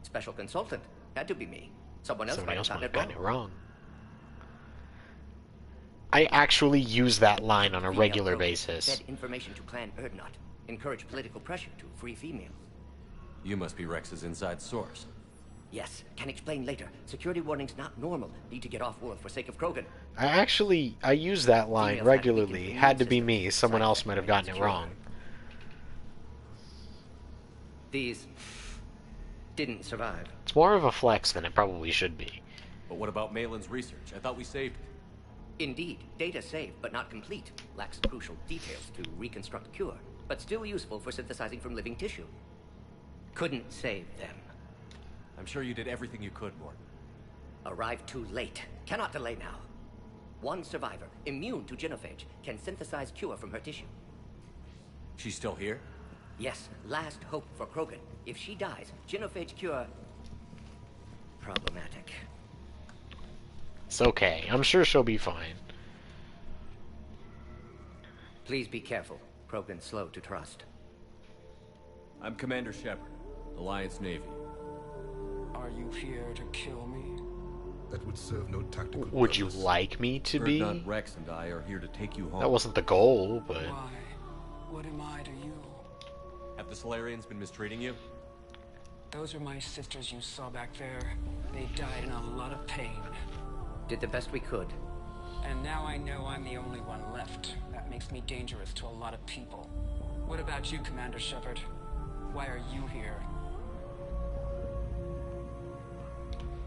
Special consultant. Had to be me. Someone else Somebody might else have might have gotten gotten it wrong. I actually use that line on a Female regular program. basis. Fed information to Clan Erdnot. Encourage political pressure to free females. You must be Rex's inside source. Yes, can explain later. Security warnings not normal. Need to get off world for sake of Krogan. I use that line Females have regularly. weakened Had to immune be systems. me. Someone else might have gotten it wrong. These didn't survive. It's more of a flex than it probably should be. But what about Malin's research? I thought we saved it. Indeed, data saved but not complete. Lacks crucial details to reconstruct cure, but still useful for synthesizing from living tissue. Couldn't save them. I'm sure you did everything you could, Morden. Arrived too late. Cannot delay now. One survivor, immune to genophage, can synthesize cure from her tissue. She's still here? Yes, last hope for Krogan. If she dies, genophage cure... problematic. It's okay. I'm sure she'll be fine. Please be careful. Krogan's slow to trust. I'm Commander Shepard, Alliance Navy. Are you here to kill me? That would serve no tactical Would you purpose. like me to be? Erdnot, Rex, and I are here to take you home. That wasn't the goal, but... Why? What am I to you? Have the Solarians been mistreating you? Those are my sisters you saw back there. They died in a lot of pain. Did the best we could. And now I know I'm the only one left. That makes me dangerous to a lot of people. What about you, Commander Shepard? Why are you here?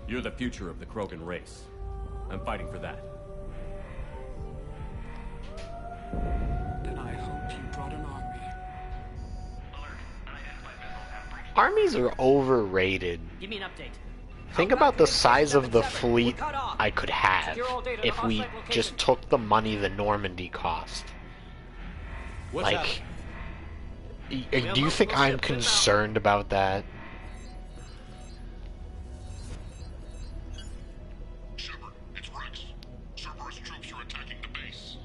You're the future of the Krogan race. I'm fighting for that. Then I hope you brought an army. Armies are overrated. Give me an update. Think about the size of the fleet I could have if we just took the money the Normandy cost. Like, do you think I'm concerned about that? Shepard, it's Rex. Cerberus troops are attacking the base.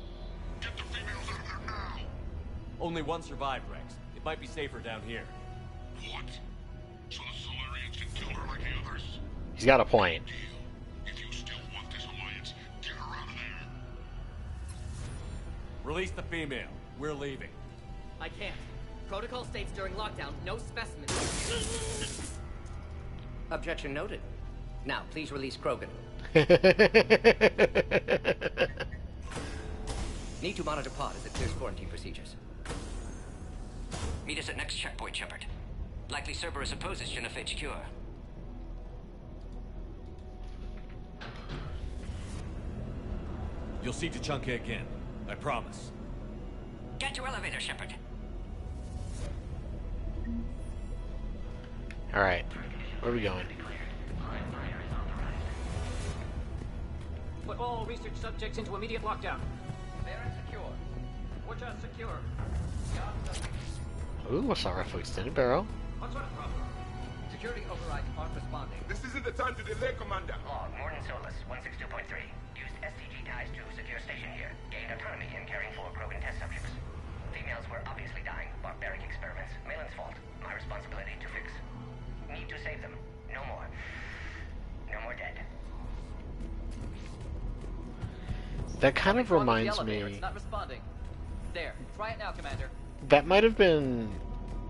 Get the females out of there now! Only one survived, Rex. It might be safer down here. What? So the Solarians can kill her like the others? He's got a point. If you still want this Release the female. We're leaving. I can't. Protocol states during lockdown, no specimens. Objection noted. Now, please release Krogan. Need to monitor pod as it clears quarantine procedures. Meet us at next checkpoint, Shepard. Likely Cerberus opposes genophage cure. You'll see Tachanka again. I promise. Get to elevator, Shepard. Alright. Where are we going? Put all research subjects into immediate lockdown. They're secure. Watch secure. Ooh, I saw a rifle extended barrel. What sort of problem? Security overrides aren't responding. This isn't the time to delay, Commander. Log, Morton Solus, 162.3. Used SCG ties to secure station here. Gained autonomy in caring for Krogan test subjects. Females were obviously dying. Barbaric experiments. Malin's fault. My responsibility to fix. Need to save them. No more. No more dead. That kind of reminds It's me... not responding. There. Try it now, Commander. That might have been...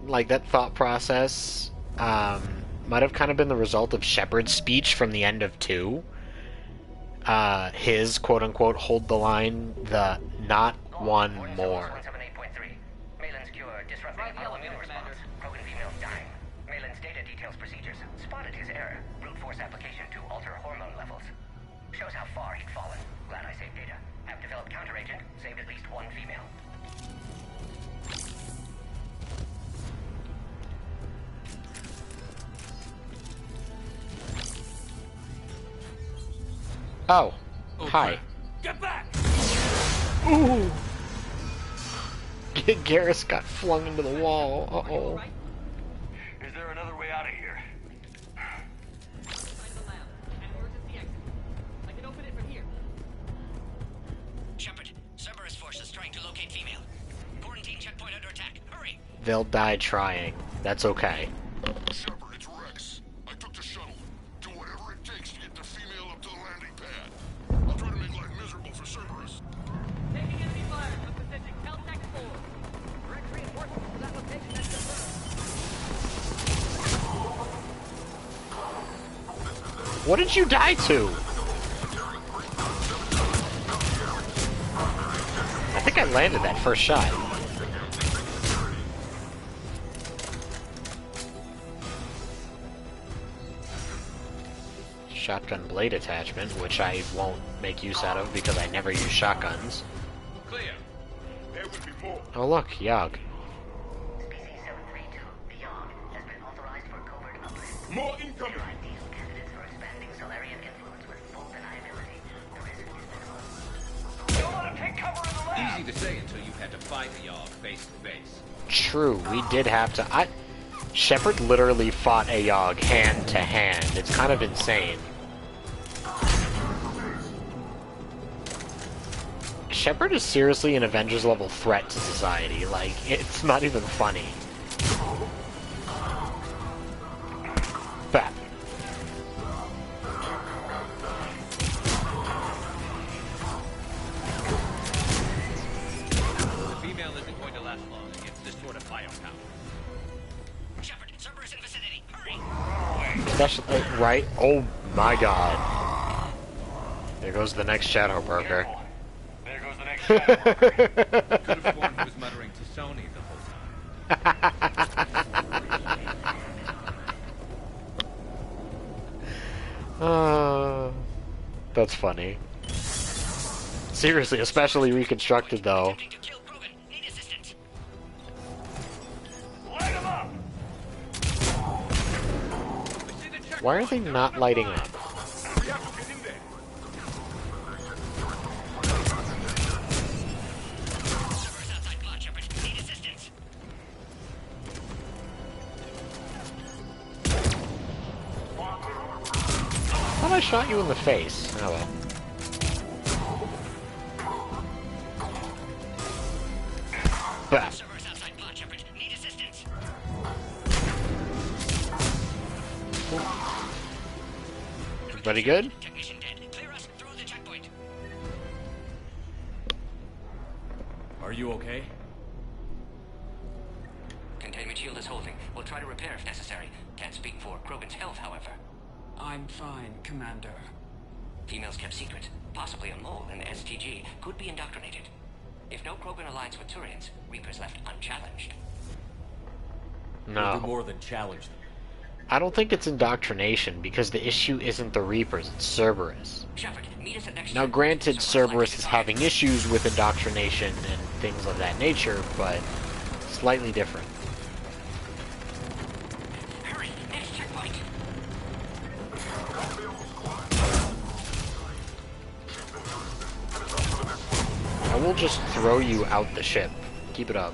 Like, that thought process... might have kind of been the result of Shepard's speech from the end of 2. His, quote-unquote, hold the line, the not one more. Malin's cure disrupting autoimmune response. Krogan females dying. Malin's data details procedures. Spotted his error. Brute force application to alter hormone levels. Shows how far he'd fallen. Glad I saved data. Have developed counteragent. Saved at least one female. Oh. Hi. Get back! Ooh! Garrus got flung into the wall. Uh-oh. Is there another way out of here? I can open it from here. Shepard, Cerberus forces trying to locate female. Quarantine checkpoint under attack. Hurry! They'll die trying. That's okay. Shepard, it's Rex. I took the shuttle. Do whatever it takes to get the female up to the landing pad. I'll try to make life miserable for Cerberus. Taking enemy fire from position Caltech 4. Direct reinforcements to that location has confirmed. What did you die to? I think I landed that first shot. Shotgun blade attachment, which I won't make use out of because I never use shotguns. Clear. There will be more. Oh look, Yogg. Species 732, the Yogg, has been authorized for covert uplift. More incoming. Ideal candidates for expanding Solarian influence with full deniability. The risk is minimal. Don't let him take cover in the lab! Easy to say until you've had to fight a Yogg face to face. True, we did have to. Shepard literally fought a Yogg hand to hand. It's kind of insane. Shepard is seriously an Avengers level threat to society. Like, it's not even funny. But The female isn't going to last long against this sort of firepower. Shepard, Cerberus in vicinity. Hurry! especially right. Oh my God! There goes the next Shadow Broker. There goes the next shadow. Could have sworn he was muttering to Sony the whole time. That's funny. Seriously, especially reconstructed though. Why are they not lighting up? I thought I shot you in the face. Oh well. Bah. Everybody good? Are you okay? Containment shield is holding. We'll try to repair if necessary. Can't speak for Krogan's health, however. I'm fine, Commander. Females kept secret. Possibly a mole in the STG could be indoctrinated. If no Krogan aligns with Turians, Reapers left unchallenged. No. We'll do more than challenge them. I don't think it's indoctrination, because the issue isn't the Reapers, it's Cerberus. Shepard, meet us at next Now granted, Cerberus is having issues with indoctrination and things of that nature, but slightly different. Hurry, next checkpoint. I will just throw you out the ship. Keep it up.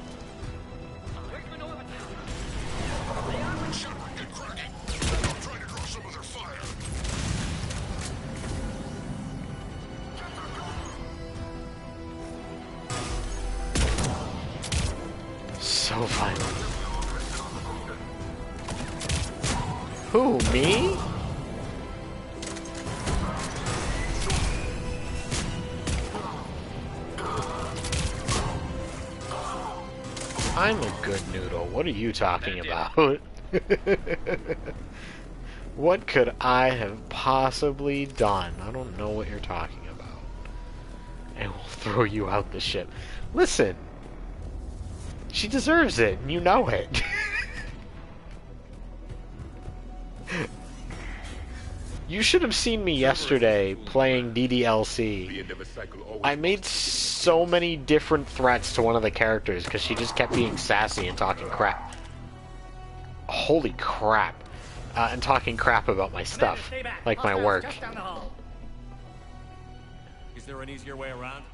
So violent. Who, me? I'm a good noodle. What are you talking about? What could I have possibly done? I don't know what you're talking about. And we'll throw you out the ship. Listen. She deserves it, and you know it. You should have seen me yesterday playing DDLC. I made so many different threats to one of the characters because she just kept being sassy and talking crap. Holy crap. And talking crap about my stuff, like my work. Is there an easier way around?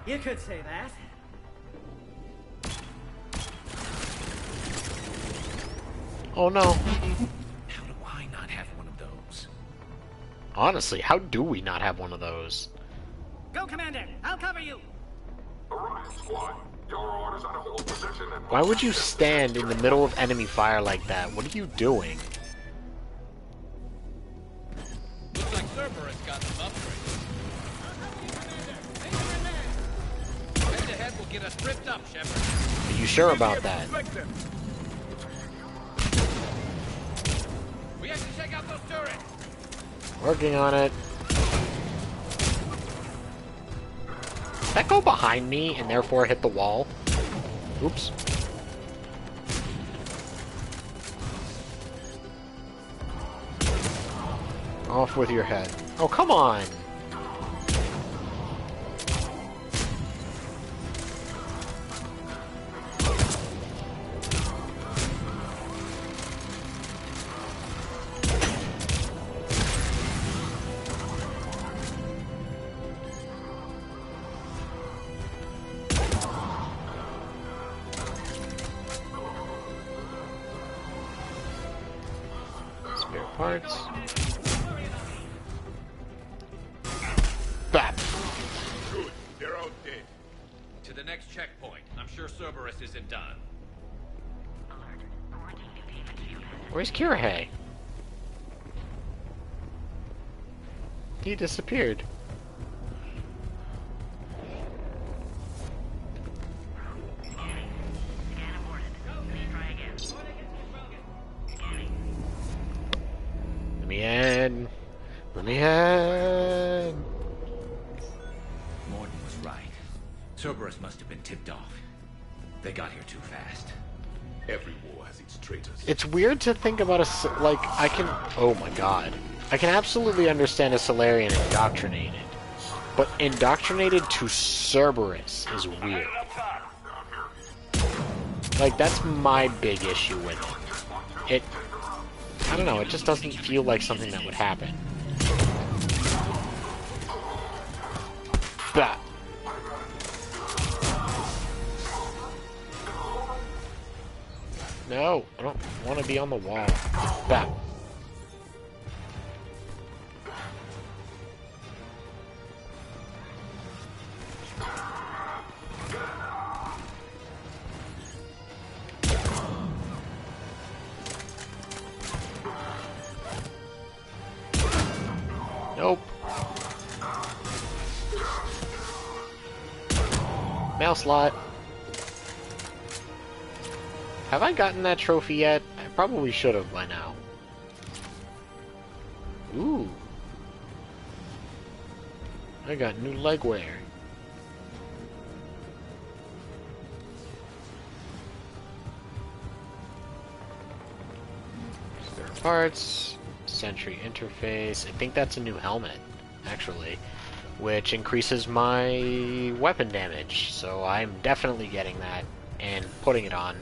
You could say that. Oh no. How do I not have one of those? Honestly, how do we not have one of those? Go, Commander! I'll cover you! Alright, squad. Your orders are to hold position and... Why would you stand in the middle of enemy fire like that? What are you doing? Looks like Cerberus got some upgrades. Head to head will get us ripped up, Shepard. Are you sure about that? We have to check out those turrets. Working on it. Did that go behind me and therefore hit the wall? Oops. Off with your head. Oh, come on! Spare parts. Bap! Good. They're out dead. To the next checkpoint. I'm sure Cerberus isn't done. Where's Kirihei? He disappeared. Let me in. Let me in. Morton was right. Cerberus must have been tipped off. They got here too fast. Every war has its traitors. It's weird to think about like, I can... Oh my god. I can absolutely understand a Solarian indoctrinated. But indoctrinated to Cerberus is weird. Like, that's my big issue with it. I don't know, it just doesn't feel like something that would happen. Bah. No, I don't want to be on the wall. Bah. Nope. Mail slot. Have I gotten that trophy yet? I probably should have by now. Ooh. I got new legwear. Spare parts. Sentry interface. I think that's a new helmet, actually, which increases my weapon damage. So I'm definitely getting that and putting it on.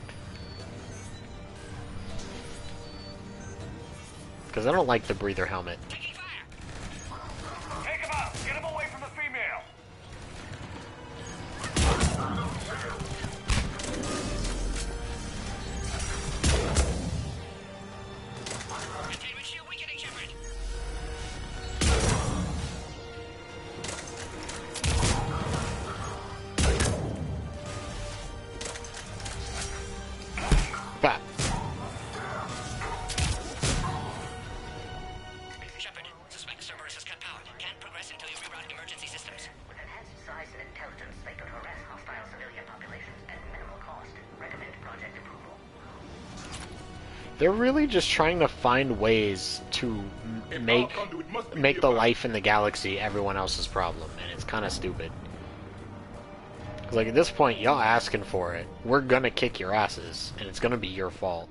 Because I don't like the breather helmet. Take him out! Get him away from the female! Containment shield weakening, Shepard. Bah. Shepard, suspect Cerberus has cut power. Can't progress until you reroute emergency systems. With enhanced size and intelligence, they could harass hostile civilian populations at minimal cost. Recommend project approval. They're really just trying to find ways to make the life in the galaxy everyone else's problem, and it's kind of stupid. 'Cause, like, at this point, y'all asking for it. We're gonna kick your asses, and it's gonna be your fault.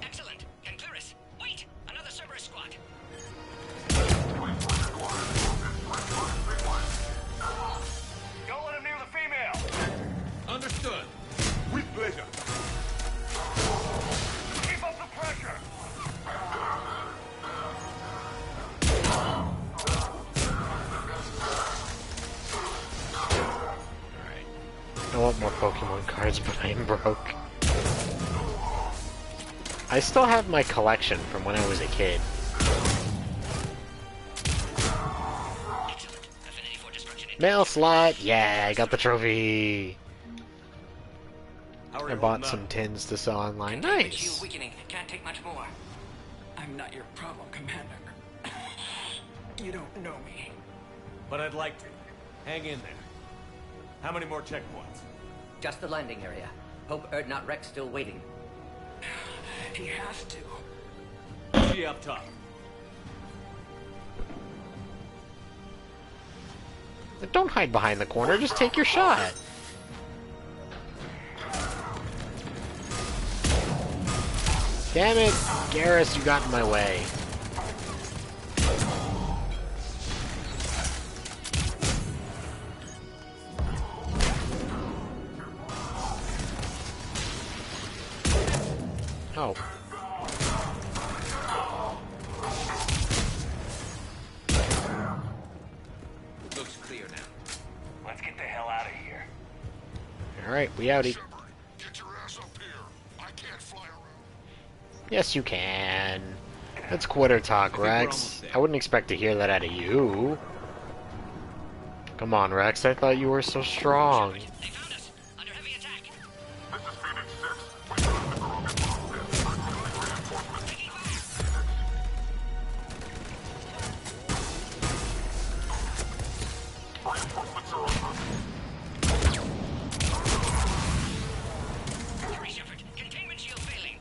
Excellent. And Clearus. Wait! Another Cerberus squad. Don't let him near the female! Understood. With pleasure. Keep up the pressure! I want more Pokemon cards, but I am broke. I still have my collection from when I was a kid. Mail slot! Yeah, I got the trophy! I bought some tins to sell online. Nice! Weakening. Can't take much more. I'm not your problem, Commander. You don't know me. But I'd like to. Hang in there. How many more checkpoints? Just the landing area. Hope Erdnot Rex still waiting. He has to. She up top. Don't hide behind the corner, just take your shot. Damn it, Garrus, you got in my way. Oh. Looks clear now. Let's get the hell out of here. Alright, we outie. Get your ass up here. I can't fly around. Yes, you can. That's quitter talk, Rex. I wouldn't expect to hear that out of you. Come on, Rex. I thought you were so strong. Hurry, Shepard. Containment shield failing.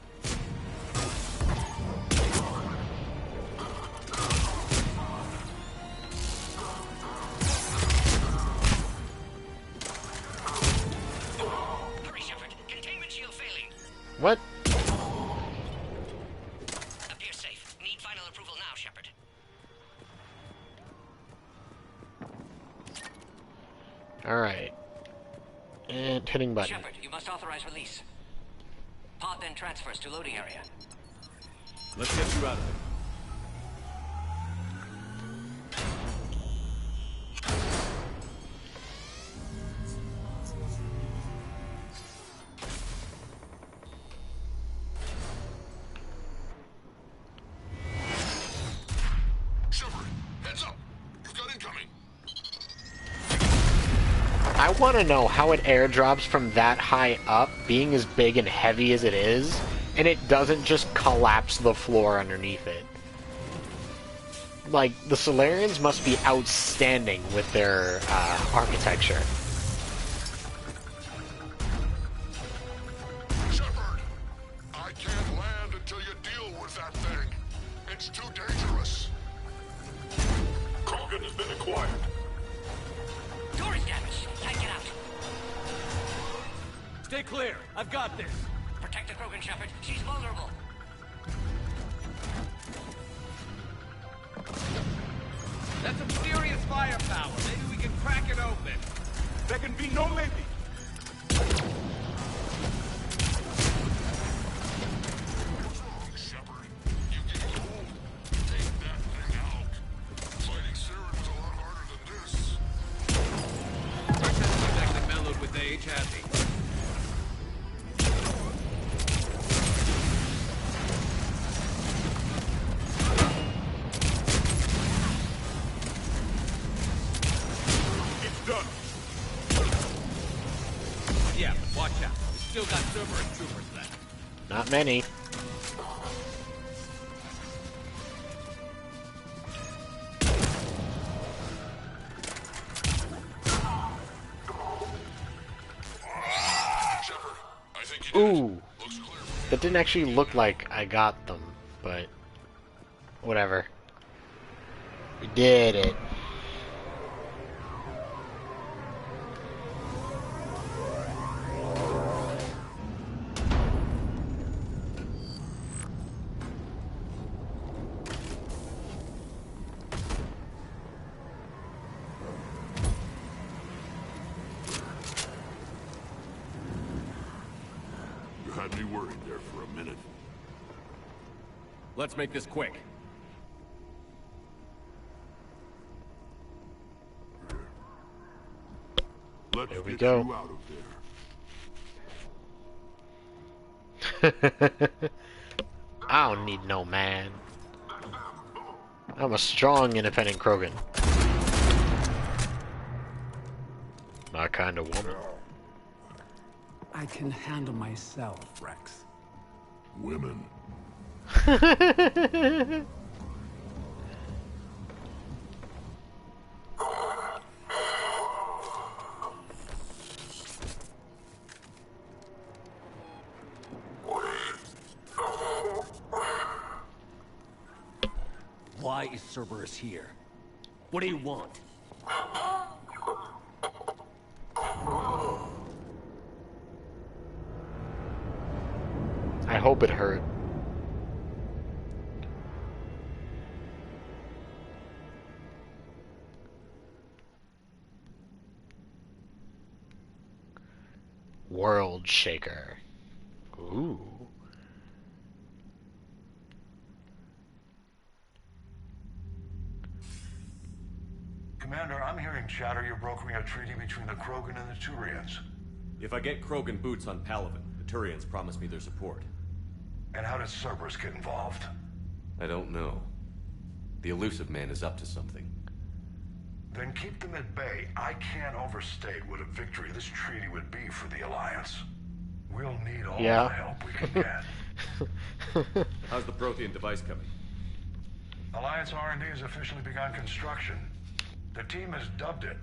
Hurry, Shepard. Containment shield failing. What? Appears safe. Need final approval now, Shepard. Alright. And hitting button. Shepard, you must authorize release. Pod then transfers to loading area. Let's get you out of there. Shepard, heads up. You've got incoming. I want to know how it airdrops from that high up, being as big and heavy as it is, and it doesn't just collapse the floor underneath it. Like, the Solarians must be outstanding with their architecture. Shepard, I can't land until you deal with that thing. It's too dangerous. Krogan has been acquired. Door is damaged. Can't get out. Stay clear. I've got this. Protect the Krogan, Shepard. She's vulnerable. That's some serious firepower. Maybe we can crack it open. There can be no maybe. What's wrong, Shepard? You get cold. Take that thing out. Fighting Saren was a lot harder than this. He's actually mellowed with age, has he? Yeah, but watch out. We still got Cerberus troopers left. Not many. Ooh. That didn't actually look like I got them, but whatever. We did it. You had me worried there for a minute. Let's make this quick. Let's There we get go. you out of there. I don't need no man. I'm a strong, independent Krogan. My kind of woman. I can handle myself, Rex. Women. Why is Cerberus here? What do you want? I hope it hurt. World Shaker. Ooh. Commander, I'm hearing chatter you're brokering a treaty between the Krogan and the Turians. If I get Krogan boots on Palaven, the Turians promise me their support. And how does Cerberus get involved? I don't know. The Elusive Man is up to something. Then keep them at bay. I can't overstate what a victory this treaty would be for the Alliance. We'll need all the help we can get. How's the Prothean device coming? Alliance R&D has officially begun construction. The team has dubbed it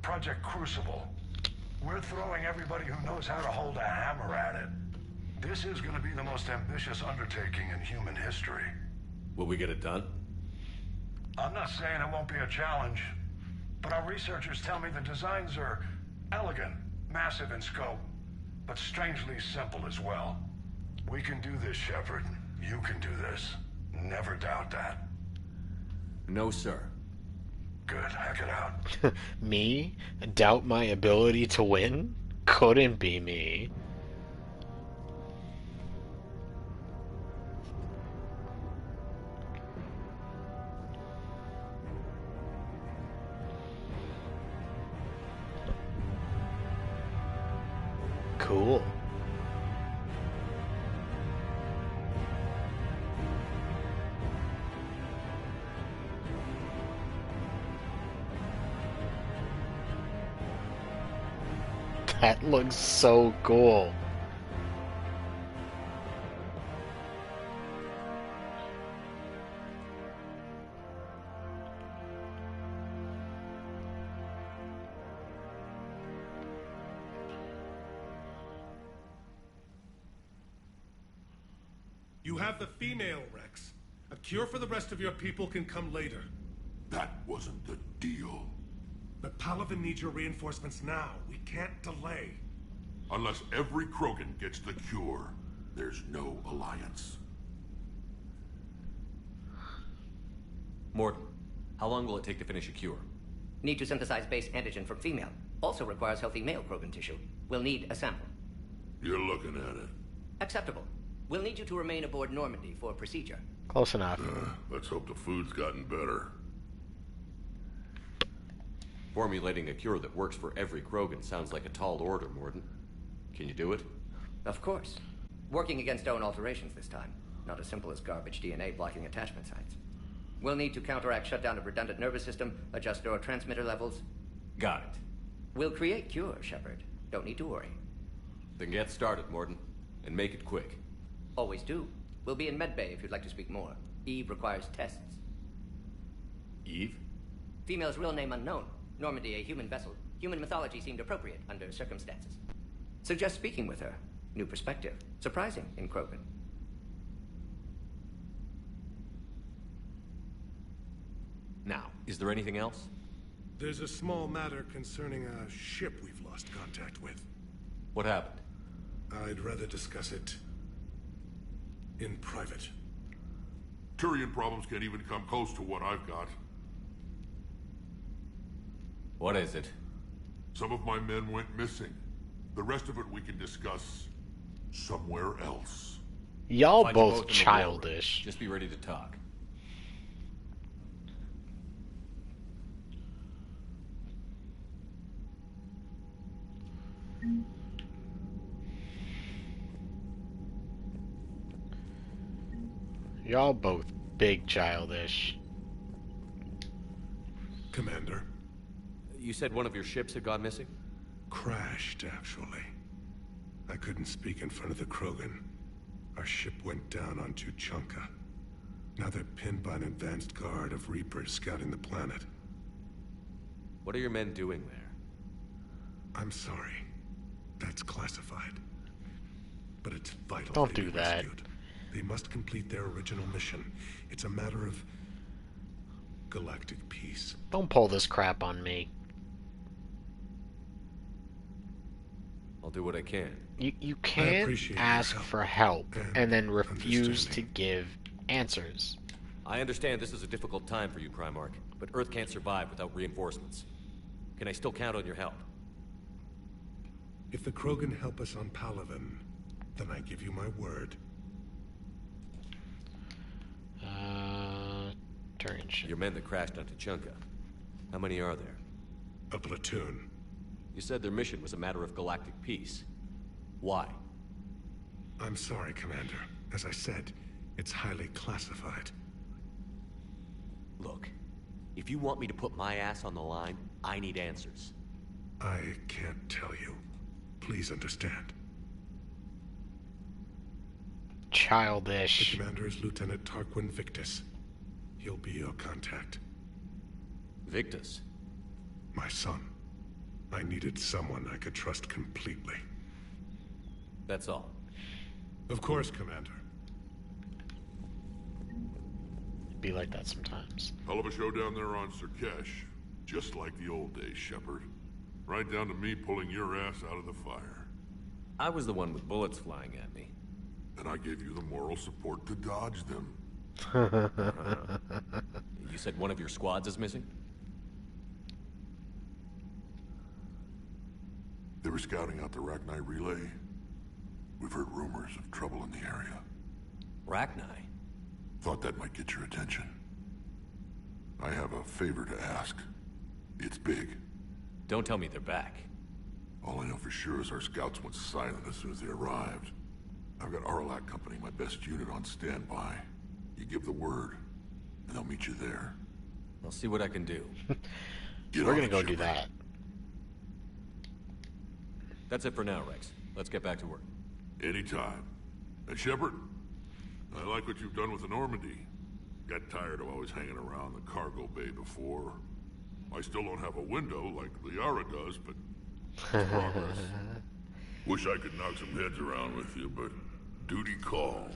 Project Crucible. We're throwing everybody who knows how to hold a hammer at it. This is going to be the most ambitious undertaking in human history. Will we get it done? I'm not saying it won't be a challenge, but our researchers tell me the designs are elegant, massive in scope, but strangely simple as well. We can do this, Shepard. You can do this. Never doubt that. No, sir. Good, hack it out. Me? Doubt my ability to win? Couldn't be me. Cool. That looks so cool. You have the female, Rex. A cure for the rest of your people can come later. That wasn't the deal. But Palaven needs your reinforcements now. We can't delay. Unless every Krogan gets the cure, there's no alliance. Morton, how long will it take to finish a cure? Need to synthesize base antigen from female. Also requires healthy male Krogan tissue. We'll need a sample. You're looking at it. Acceptable. We'll need you to remain aboard Normandy for procedure. Close enough. Let's hope the food's gotten better. Formulating a cure that works for every Krogan sounds like a tall order, Morton. Can you do it? Of course. Working against own alterations this time. Not as simple as garbage DNA blocking attachment sites. We'll need to counteract shutdown of redundant nervous system, adjust neurotransmitter levels. Got it. We'll create cure, Shepard. Don't need to worry. Then get started, Morton. And make it quick. Always do. We'll be in medbay if you'd like to speak more. Eve requires tests. Eve? Female's real name unknown. Normandy a human vessel. Human mythology seemed appropriate under circumstances. Suggest speaking with her. New perspective. Surprising in Krogan. Now, is there anything else? There's a small matter concerning a ship we've lost contact with. What happened? I'd rather discuss it in private. Turian problems can't even come close to what I've got. What is it? Some of my men went missing. The rest of it we can discuss somewhere else. Y'all Find you both in the war room. childish. Just be ready to talk. Y'all both big childish. Commander. You said one of your ships had gone missing? Crashed, actually. I couldn't speak in front of the Krogan. Our ship went down on Tuchanka. Now they're pinned by an advanced guard of Reapers scouting the planet. What are your men doing there? I'm sorry. That's classified. But it's vital. Don't they do be that. rescued. They must complete their original mission. It's a matter of galactic peace. Don't pull this crap on me. I'll do what I can. You can't appreciate your ask help for help and then refuse to understanding. give answers. I understand this is a difficult time for you, Primarch, but Earth can't survive without reinforcements. Can I still count on your help? If the Krogan help us on Palaven, then I give you my word. Turian ship. Your men that crashed on Tuchanka. How many are there? A platoon. You said their mission was a matter of galactic peace. Why? I'm sorry, Commander. As I said, it's highly classified. Look, if you want me to put my ass on the line, I need answers. I can't tell you. Please understand. Childish. The commander is Lieutenant Tarquin Victus. He'll be your contact. Victus? My son. I needed someone I could trust completely. That's all. Of course, Commander. Be like that sometimes. Hell of a show down there on Sirkesh. Just like the old days, Shepard. Right down to me pulling your ass out of the fire. I was the one with bullets flying at me. And I gave you the moral support to dodge them. You said one of your squads is missing? They were scouting out the Rachni relay. We've heard rumors of trouble in the area. Rachni? Thought that might get your attention. I have a favor to ask. It's big. Don't tell me they're back. All I know for sure is our scouts went silent as soon as they arrived. I've got Arlac Company, my best unit, on standby. You give the word, and they'll meet you there. I'll see what I can do. We're gonna go do that. That's it for now, Rex. Let's get back to work. Anytime. And Shepard, I like what you've done with the Normandy. Got tired of always hanging around the cargo bay before. I still don't have a window like Liara does, but it's progress. Wish I could knock some heads around with you, but duty calls.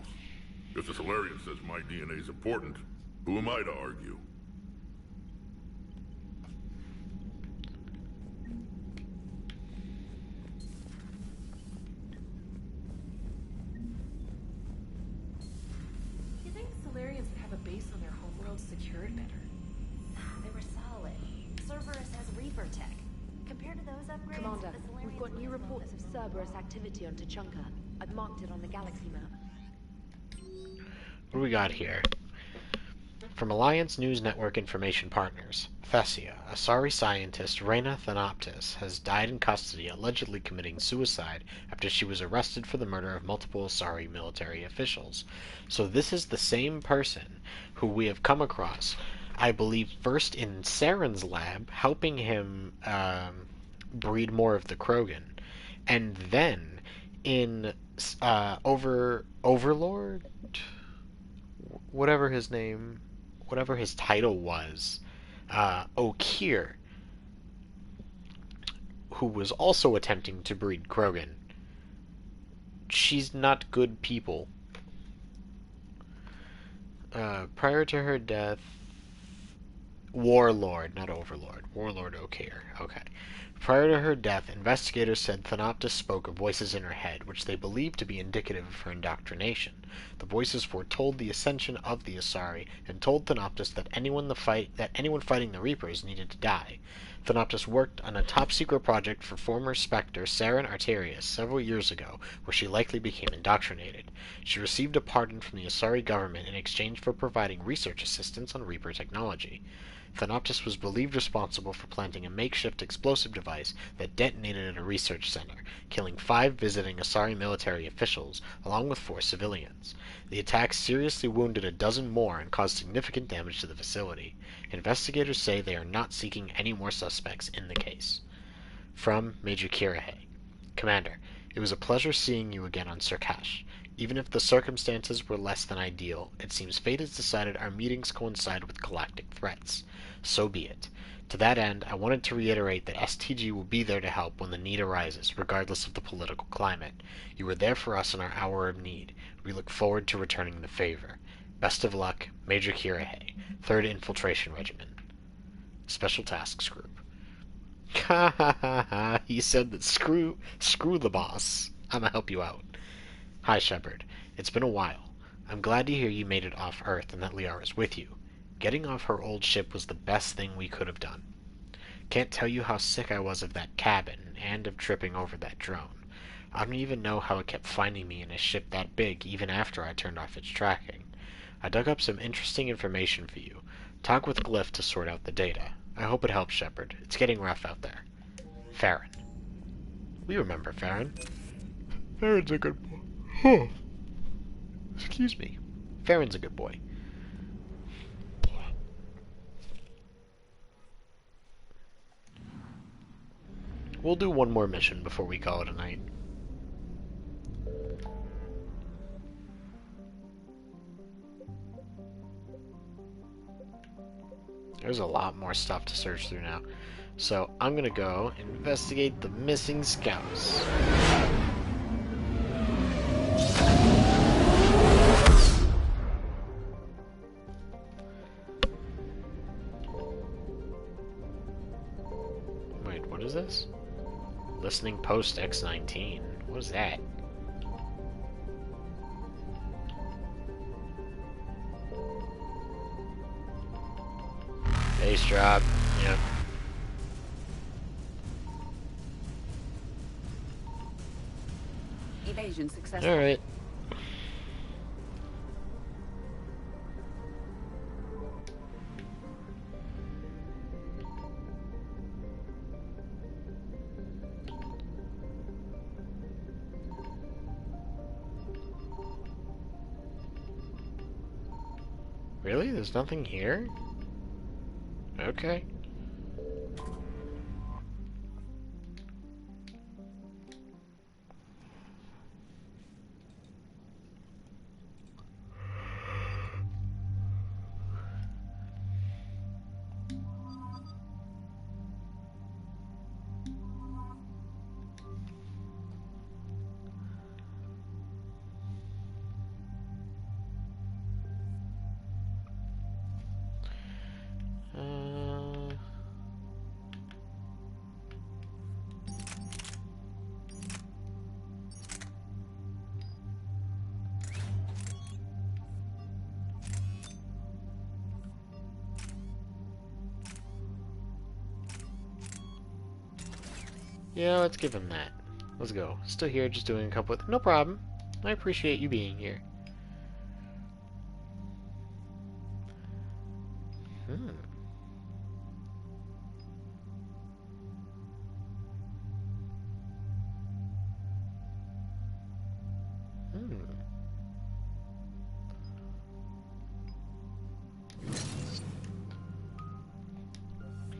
If the Solarian says my DNA's important, who am I to argue? You think Solarians would have a base on their homeworld secured better? They were solid. Cerberus has Reaper tech. Compared to those upgrades, Commander, the Solarians we've got new reports of Cerberus activity on Tuchanka. I've marked it on the galaxy map. What do we got here? From Alliance News Network Information Partners, Thessia, Asari scientist Reyna Thanoptis, has died in custody, allegedly committing suicide after she was arrested for the murder of multiple Asari military officials. So this is the same person who we have come across, I believe, first in Saren's lab, helping him breed more of the Krogan, and then in Overlord? Whatever his name, whatever his title was, Okir, who was also attempting to breed Krogan. She's not good people. Prior to her death, Warlord, not Overlord. Warlord Okir. Okay. Prior to her death, investigators said Thanoptis spoke of voices in her head, which they believed to be indicative of her indoctrination. The voices foretold the ascension of the Asari, and told Thanoptis that anyone fighting the Reapers needed to die. Thanoptis worked on a top-secret project for former Spectre Saren Arterius several years ago, where she likely became indoctrinated. She received a pardon from the Asari government in exchange for providing research assistance on Reaper technology. Thanoptis was believed responsible for planting a makeshift explosive device that detonated at a research center, killing 5 visiting Asari military officials, along with 4 civilians. The attack seriously wounded a dozen more and caused significant damage to the facility. Investigators say they are not seeking any more suspects in the case. From Major Kirahe. Commander, it was a pleasure seeing you again on Surkash. Even if the circumstances were less than ideal, it seems fate has decided our meetings coincide with galactic threats. So be it. To that end, I wanted to reiterate that STG will be there to help when the need arises, regardless of the political climate. You were there for us in our hour of need. We look forward to returning the favor. Best of luck, Major Kirahe, 3rd Infiltration Regiment. Special Tasks Group. Ha ha ha ha, he said that screw the boss. I'ma help you out. Hi, Shepard. It's been a while. I'm glad to hear you made it off Earth and that Liara's with you. Getting off her old ship was the best thing we could have done. Can't tell you how sick I was of that cabin, and of tripping over that drone. I don't even know how it kept finding me in a ship that big even after I turned off its tracking. I dug up some interesting information for you. Talk with Glyph to sort out the data. I hope it helps, Shepard. It's getting rough out there. Farron. We remember Farron. Farron's a good boy. Huh. Excuse me. Farron's a good boy. We'll do one more mission before we call it a night. There's a lot more stuff to search through now. So I'm gonna go investigate the missing scouts. Wait, what is this? Listening post X19. What is that? Base drop. Yep. Evasion successful. All right. Really? There's nothing here? Okay. Yeah, let's give him that. Let's go. Still here, just doing a couple of... No problem. I appreciate you being here. Hmm.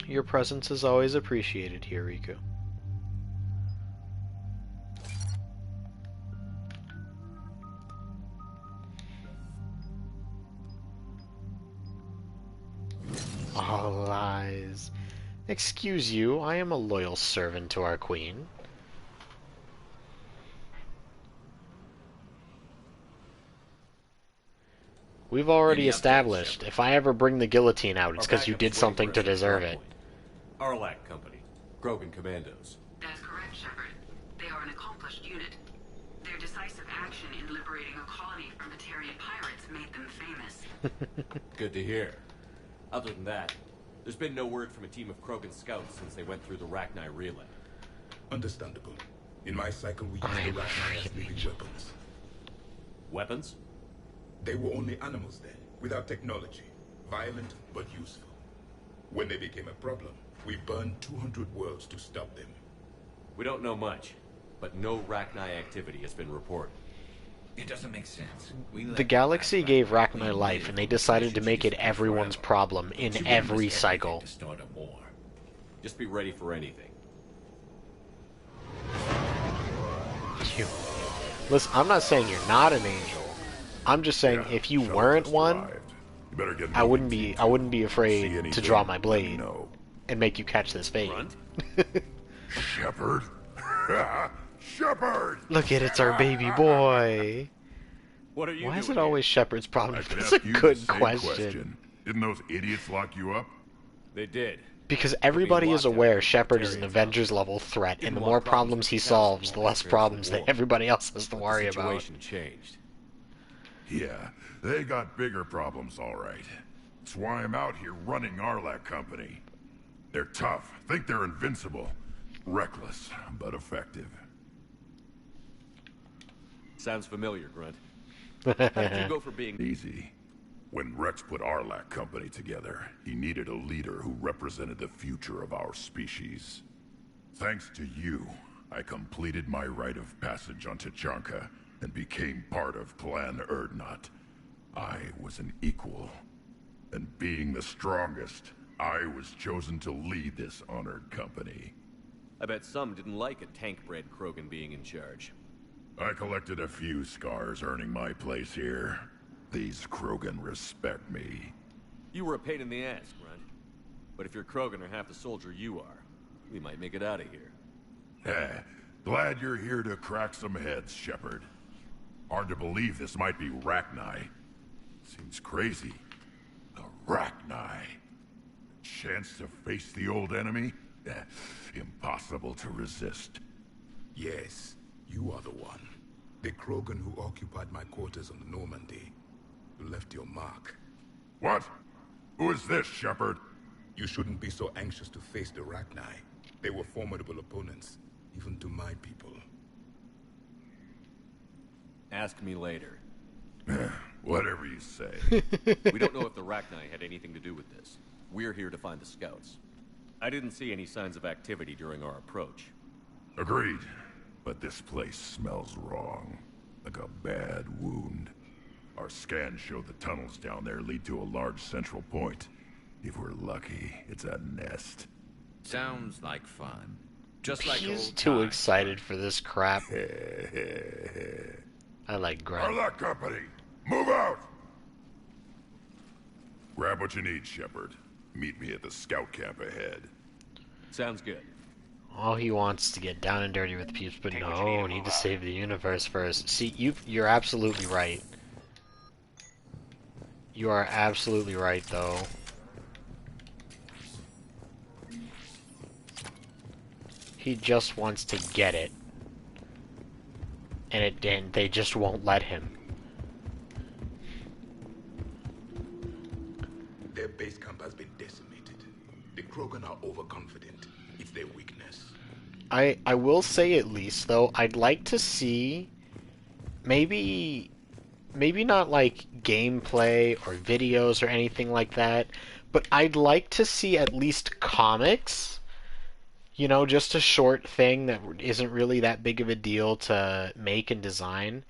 Your presence is always appreciated here, Riku. All lies. Excuse you, I am a loyal servant to our queen. We've already established, if I ever bring the guillotine out, it's because you did something to deserve it. Arlac Company. Krogan Commandos. That's correct, Shepard. They are an accomplished unit. Their decisive action in liberating a colony from Batarian pirates made them famous. Good to hear. Other than that, there's been no word from a team of Krogan scouts since they went through the Rachni relay. Understandable. In my cycle, we used the Rachni as living weapons. Weapons? They were only animals then, without technology. Violent, but useful. When they became a problem, we burned 200 worlds to stop them. We don't know much, but no Rachni activity has been reported. It doesn't make sense. The galaxy gave Rachni life, and they decided to make it everyone's problem in every cycle. Start a war. Just be ready for anything. Listen, I'm not saying you're not an angel. I'm just saying if you weren't one, I wouldn't be afraid to draw my blade and make you catch this fate. Shepard? Shepard! Look at it's our baby boy. What are you Why is doing it always Shepard's problem? That's a Ask you the good same question. Didn't those idiots lock you up? They did. Because everybody is aware Shepard is an Avengers level threat, and the more problems he solves, the less problems that everybody else has to worry about. The situation changed. Yeah, they got bigger problems, all right. That's why I'm out here running Arlac Company. They're tough, think they're invincible. Reckless, but effective. Sounds familiar, Grunt. How did you go for being easy? When Rex put Arlac Company together, he needed a leader who represented the future of our species. Thanks to you, I completed my rite of passage on Tachanka and became part of Clan Erdnot. I was an equal. And being the strongest, I was chosen to lead this honored company. I bet some didn't like a tank-bred Krogan being in charge. I collected a few scars earning my place here. These Krogan respect me. You were a pain in the ass, Grunt. But if your Krogan are half the soldier you are, we might make it out of here. Glad you're here to crack some heads, Shepard. Hard to believe this might be Rachni. Seems crazy. The Rachni. Chance to face the old enemy? Impossible to resist. Yes, you are the one. The Krogan who occupied my quarters on the Normandy. You left your mark. What? Who is this, Shepard? You shouldn't be so anxious to face the Rachni. They were formidable opponents, even to my people. Ask me later. Whatever you say. We don't know if the Rachni had anything to do with this. We're here to find the scouts. I didn't see any signs of activity during our approach. Agreed. But this place smells wrong. Like a bad wound. Our scans show the tunnels down there lead to a large central point. If we're lucky, it's a nest. Sounds like fun. Just like He's old too times. excited for this crap. I like Grunt. Arlac Company, move out! Grab what you need, Shepard. Meet me at the scout camp ahead. Sounds good. All he wants is to get down and dirty with peeps, but no, we need to save the universe first. See, you're absolutely right. You are absolutely right, though. He just wants to get it. And they just won't let him. Their base camp has been decimated. The Krogan are overconfident. It's their weakness. I will say at least, though, I'd like to see maybe not like gameplay or videos or anything like that, but I'd like to see at least comics. You know, just a short thing that isn't really that big of a deal to make and design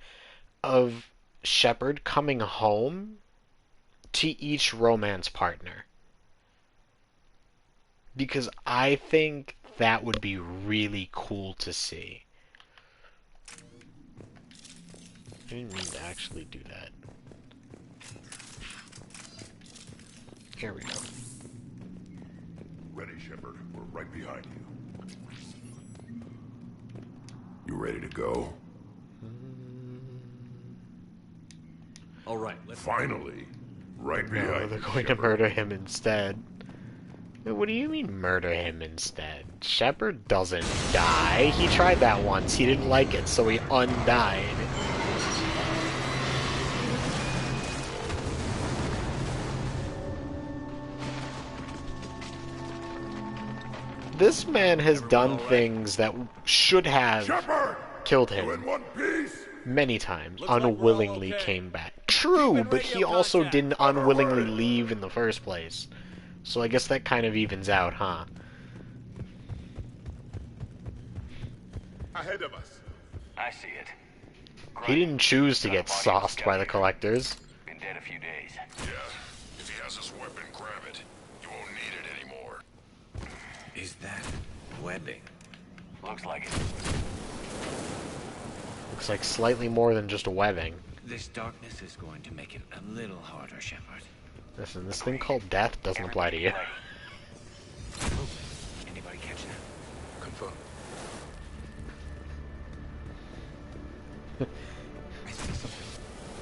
of Shepard coming home to each romance partner. Because I think that would be really cool to see. I didn't mean to actually do that. Here we go. Ready, Shepard. We're right behind you. You ready to go? All right, let's... Finally. Right No, behind they're you, going to Shepard. murder him instead. What do you mean murder him instead? Shepard doesn't die. He tried that once. He didn't like it, so he undied. This man has done things that should have killed him many times. Unwillingly came back. True, but he also didn't unwillingly leave in the first place. So I guess that kind of evens out, huh? Ahead of us. I see it. He didn't choose to get sauced by the collectors. Been dead a few days. Yeah. If he has his weapon, grab it. You won't need it anymore. Is that webbing? Looks like it. Looks like slightly more than just a webbing. This darkness is going to make it a little harder, Shepard. Listen, this thing called death doesn't apply to you. Anybody catch that? Confirm. I see something.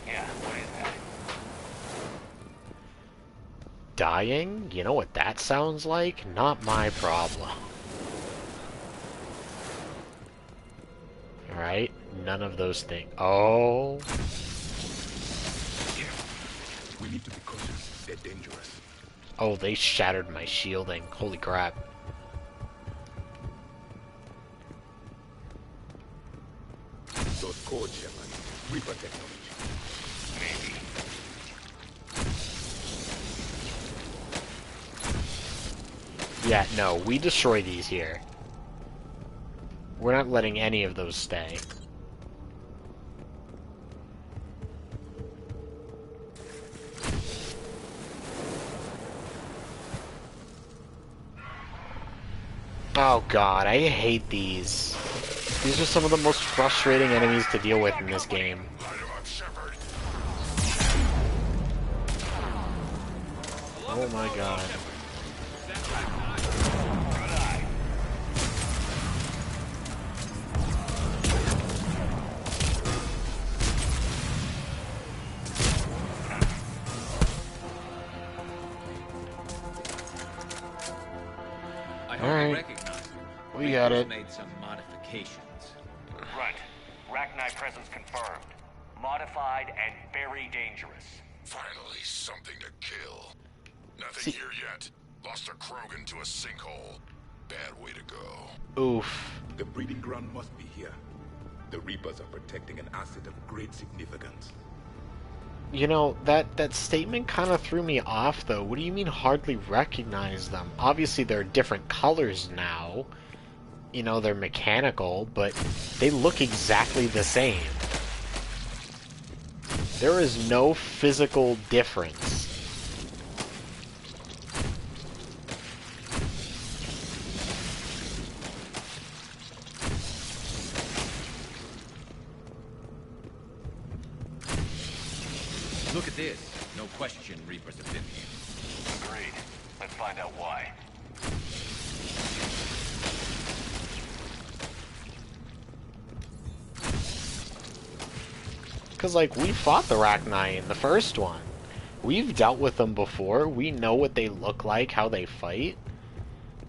Yeah, what is that? Dying? You know what that sounds like? Not my problem. Alright, none of those things. Oh. We need to be cautious. They're dangerous. Oh, they shattered my shielding. Holy crap. Those codes, Shepard. Reaper technology. Maybe. Yeah, no, we destroy these here. We're not letting any of those stay. Oh god, I hate these. These are some of the most frustrating enemies to deal with in this game. Oh my god. I All right. recognize it. We got it. Made some modifications. Right. Rachni presence confirmed. Modified and very dangerous. Finally, something to kill. Nothing here yet. Lost a Krogan to a sinkhole. Bad way to go. Oof. The breeding ground must be here. The Reapers are protecting an asset of great significance. You know, that statement kind of threw me off, though. What do you mean hardly recognize them? Obviously, they're different colors now. You know, they're mechanical, but they look exactly the same. There is no physical difference. Look at this. No question Reapers have been here. Agreed. Let's find out why. Because, like, we fought the Rachni in the first one. We've dealt with them before. We know what they look like, how they fight.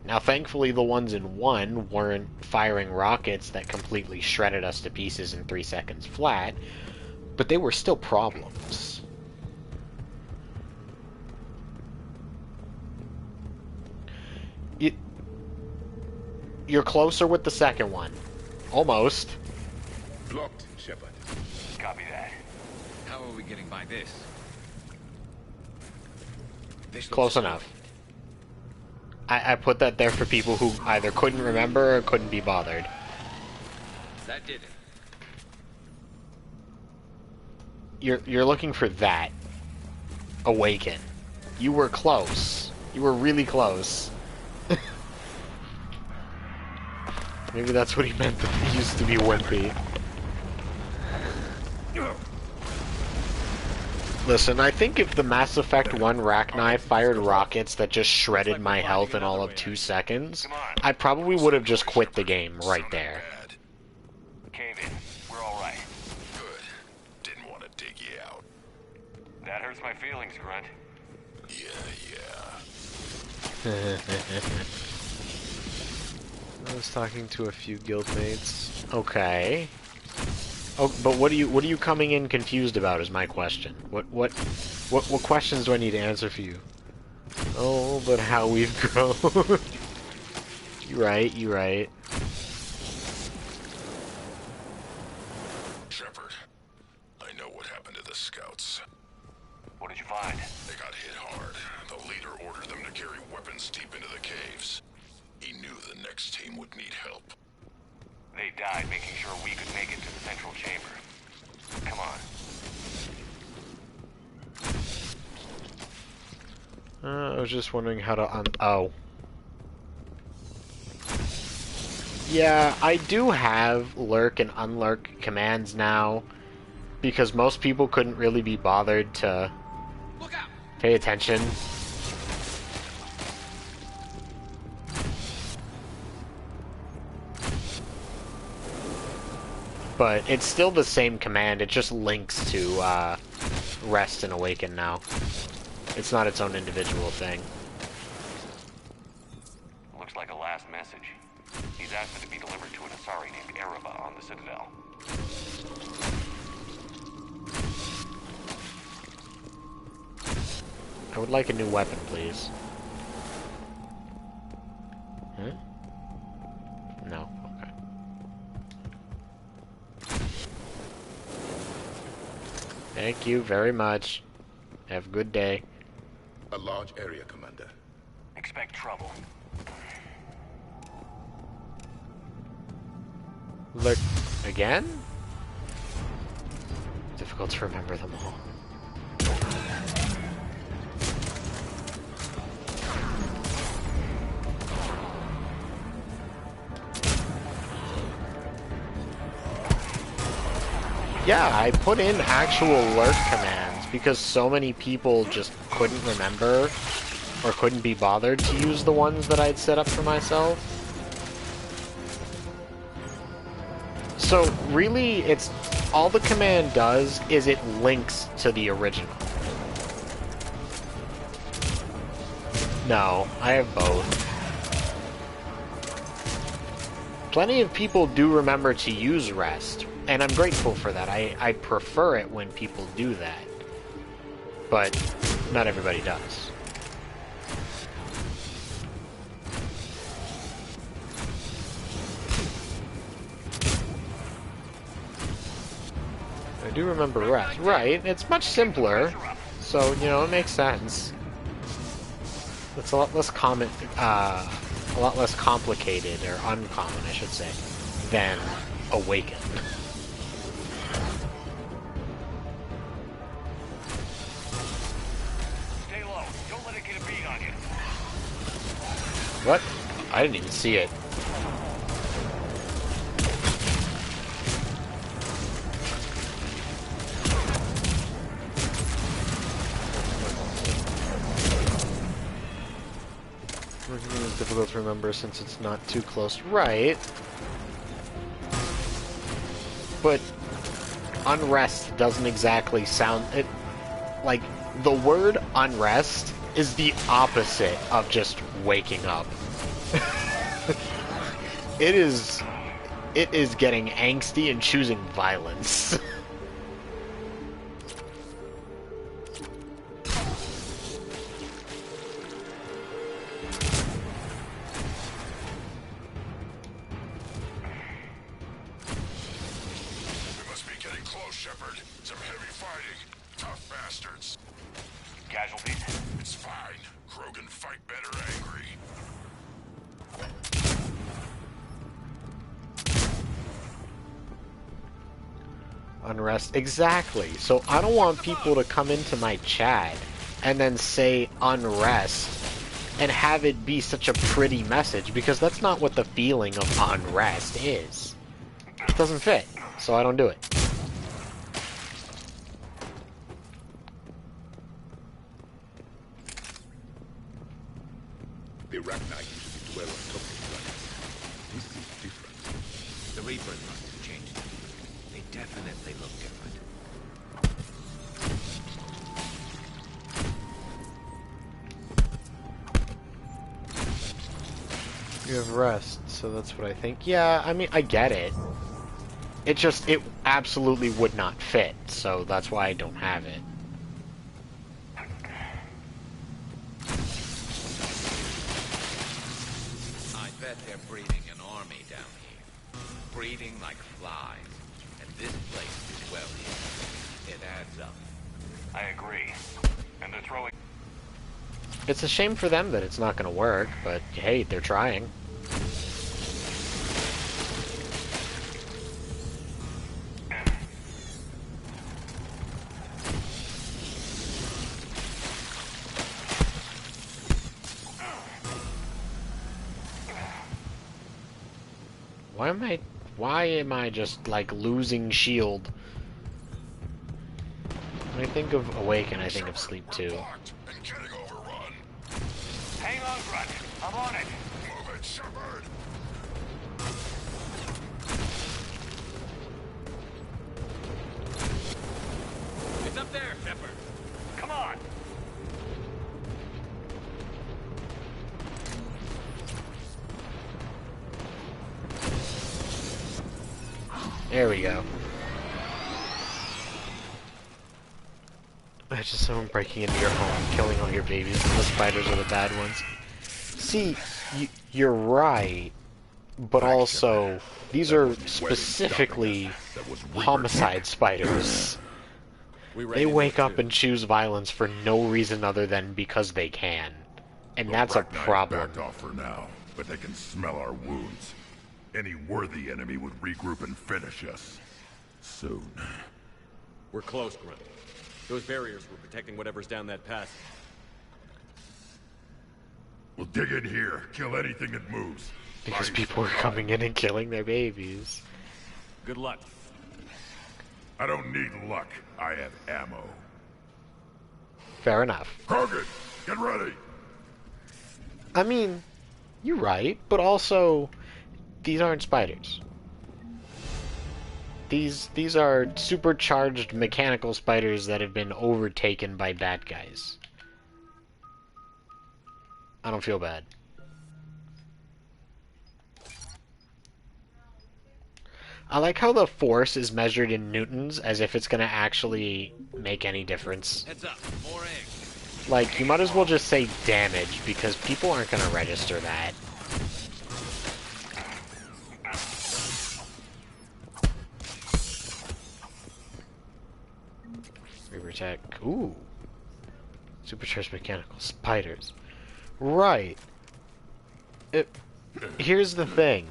Now, thankfully, the ones in 1 weren't firing rockets that completely shredded us to pieces in 3 seconds flat, but they were still problems. You're closer with the second one. Almost. Blocked, Shepard. Copy that. How are we getting by this? Close enough. I put that there for people who either couldn't remember or couldn't be bothered. That did it. You're looking for that. Awaken. You were close. You were really close. Maybe that's what he meant, that he used to be wimpy. Listen, I think if the Mass Effect 1 Rachni fired rockets that just shredded my health in all of 2 seconds, I probably would have just quit the game right there. Cave in. We're all right. Good. Didn't want to dig you out. That hurts my feelings, Grunt. Yeah. I was talking to a few guildmates. Okay. Oh, but what are you coming in confused about is my question. What questions do I need to answer for you? Oh, but how we've grown. You're right. Shepard, I know what happened to the scouts. What did you find? They got hit hard. The leader ordered them to carry weapons deep into the caves. He knew the next team would need help. They died making sure we could make it to the central chamber. Come on. I was just wondering how to oh. Yeah, I do have lurk and unlurk commands now, because most people couldn't really be bothered to pay attention. But it's still the same command, it just links to rest and awaken now. It's not its own individual thing. Looks like a last message. He's asked it to be delivered to an Asari named Ereba on the Citadel. I would like a new weapon, please. Huh? No. Thank you very much. Have a good day. A large area, Commander. Expect trouble. Look, again? Difficult to remember them all. Yeah, I put in actual lurk commands because so many people just couldn't remember or couldn't be bothered to use the ones that I'd set up for myself. So really, it's all the command does is it links to the original. No, I have both. Plenty of people do remember to use rest, and I'm grateful for that. I prefer it when people do that. But not everybody does. I do remember rest. Right, it's much simpler, so, you know, it makes sense. It's a lot less a lot less complicated, or uncommon, I should say, than Awaken. Stay low. Don't let it get a beat on you. What? I didn't even see it. It's difficult to remember since it's not too close. Right. But unrest doesn't exactly sound... it. Like, the word unrest is the opposite of just waking up. It is getting angsty and choosing violence. close, Shepard. Some heavy fighting. Tough bastards. Casualties? It's fine. Krogan fight better angry. Unrest. Exactly. So I don't want people to come into my chat and then say unrest and have it be such a pretty message, because that's not what the feeling of unrest is. It doesn't fit, so I don't do it. The Arachni usually dwell on top of planets. This is different. The Reapers must have changed them. They definitely look different. You have rest, so that's what I think. Yeah, I mean, I get it. It just, it absolutely would not fit, so that's why I don't have it. I bet they're breeding an army down here. Breeding like flies. And this place is well hidden. It adds up. I agree. And they're throwing... It's a shame for them that it's not going to work, but hey, they're trying. Why am I just, like, losing shield? When I think of Awaken, I think of Sleep too. Hang on, Grunt. I'm on it. Move it, Shepard. It's up there, Shepard. Come on. There we go. That's just someone breaking into your home, killing all your babies, and the spiders are the bad ones. See, you're right, but also, these are specifically homicide spiders. They wake up and choose violence for no reason other than because they can. And that's a problem. Backed off for now, but they can smell our wounds. Any worthy enemy would regroup and finish us. Soon. We're close, Grunt. Those barriers were protecting whatever's down that passage. We'll dig in here, kill anything that moves. Because people are coming in and killing their babies. Good luck. I don't need luck. I have ammo. Fair enough. Krogan, get ready! I mean, you're right, but also, these aren't spiders. These are supercharged mechanical spiders that have been overtaken by bad guys. I don't feel bad. I like how the force is measured in newtons, as if it's gonna actually make any difference. Heads up, more eggs. Like, you might as well just say damage, because people aren't gonna register that. Reaper tech. Ooh. Supercharged mechanical spiders. Right. Here's the thing.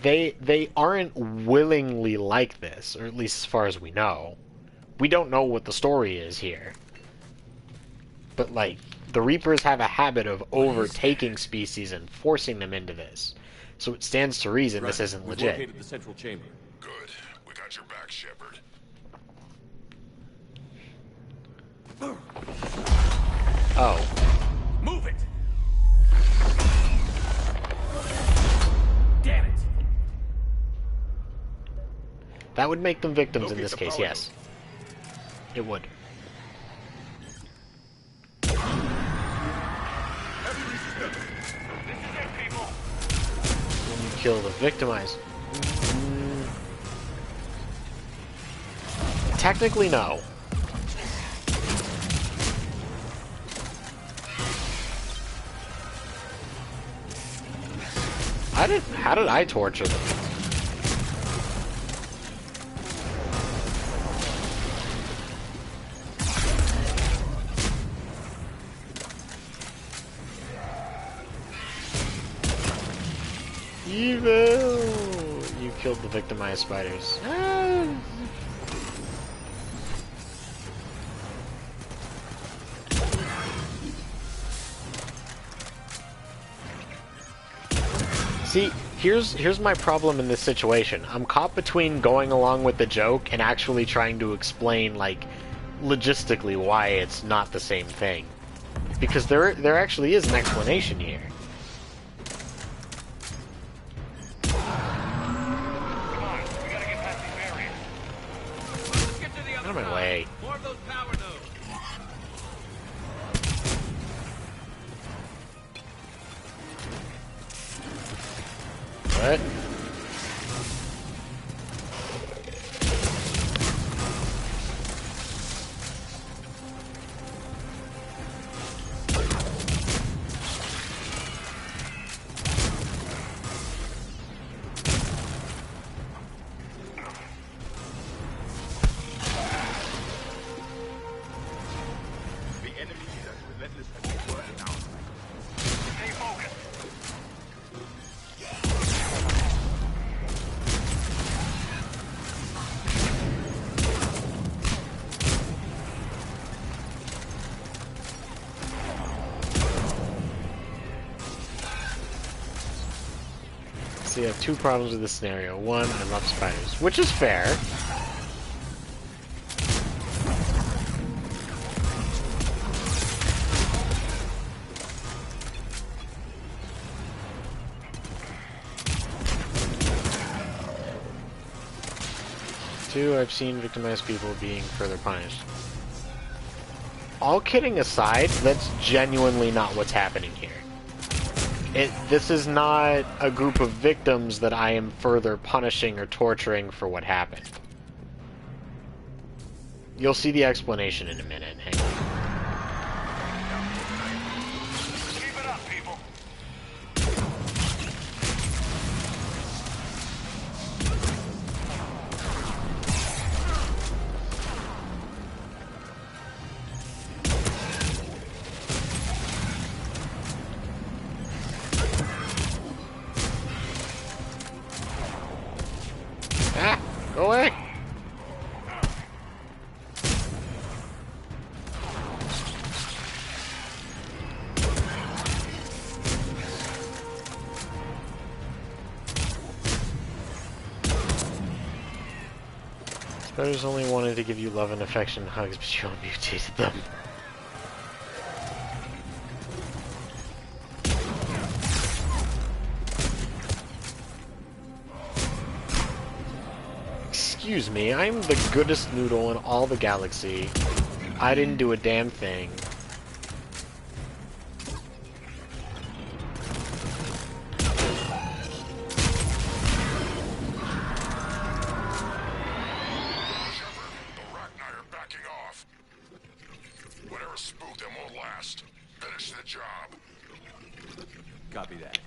They aren't willingly like this, or at least as far as we know. We don't know what the story is here. But, like, the Reapers have a habit of overtaking species and forcing them into this. So it stands to reason this isn't legit. We've located the central chamber. Good. We got your back, Shepard. Oh. Move it! Damn it! That would make them victims in this case, yes. It would. When you kill the victimized. Technically, no. How did I torture them? Evil! You killed the victimized spiders. Ah. See, here's my problem in this situation. I'm caught between going along with the joke and actually trying to explain, like, logistically why it's not the same thing. Because there actually is an explanation here. Out of my way. More of those power nodes. What? So you have two problems with this scenario. One, I love spiders, which is fair. Two, I've seen victimized people being further punished. All kidding aside, that's genuinely not what's happening here. This is not a group of victims that I am further punishing or torturing for what happened. You'll see the explanation in a minute. Hang on. Keep it up, people. Ah! Go away! Spiders only wanted to give you love and affection and hugs, but you mutated them. Excuse me, I'm the goodest noodle in all the galaxy. I didn't do a damn thing. Whatever spooked them won't last. Finish the job. Copy that.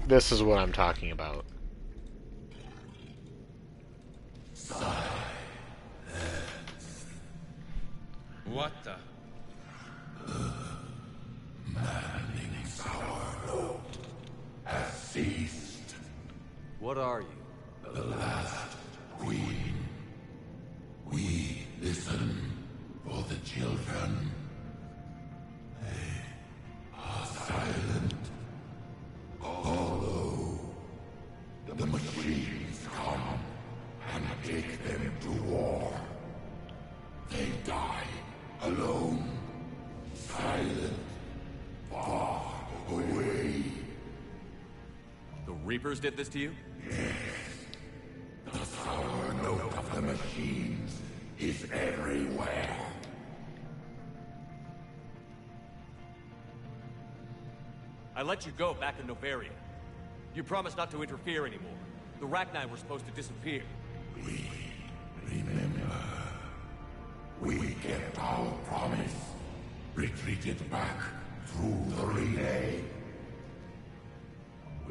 This is what I'm talking about. What the? Maddening sour note has ceased. What are you? The last queen. We listen for the children. They are silent. Although the machines come and take them to war, they die alone, silent, far away. The Reapers did this to you? Yes. The sour note of the machines is everywhere. I let you go back in Novaria. You promised not to interfere anymore. The Rachni were supposed to disappear. Remember, we kept our promise. Retreated back through the relay.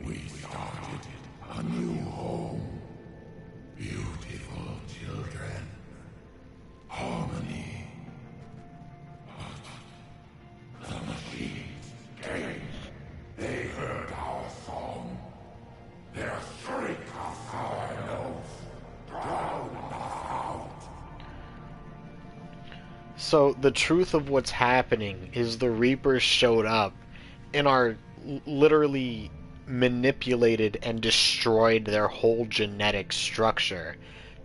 We started a new home. Beautiful children. Harmony. But So the truth of what's happening is the Reapers showed up and are literally manipulated and destroyed their whole genetic structure,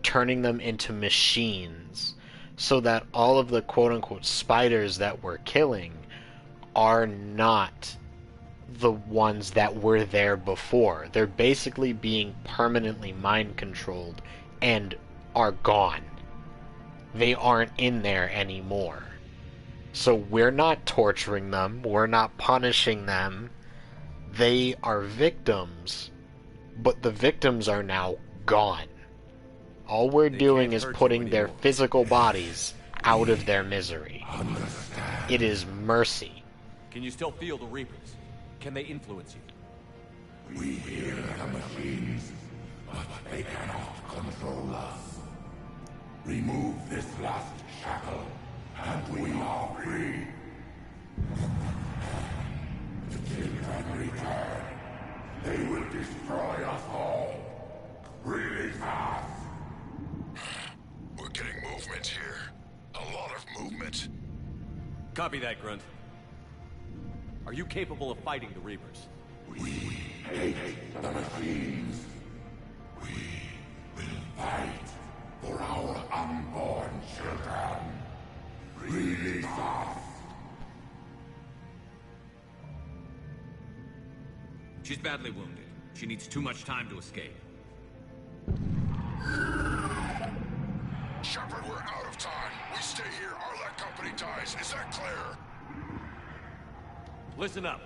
turning them into machines, so that all of the quote-unquote spiders that we're killing are not the ones that were there before. They're basically being permanently mind-controlled and are gone. They aren't in there anymore. So we're not torturing them, we're not punishing them. They are victims, but the victims are now gone. All we're doing is putting their physical bodies out of their misery. It is mercy. Can you still feel the Reapers? Can they influence you? We hear the machines, but they cannot control us. Remove this last shackle, and we are free. The children return. They will destroy us all. Really fast. We're getting movement here. A lot of movement. Copy that, Grunt. Are you capable of fighting the Reapers? We hate the machines. We will fight for our unborn children. Really fast. She's badly wounded. She needs too much time to escape. Shepard, we're out of time. We stay here, Arlec Company dies. Is that clear? Listen up.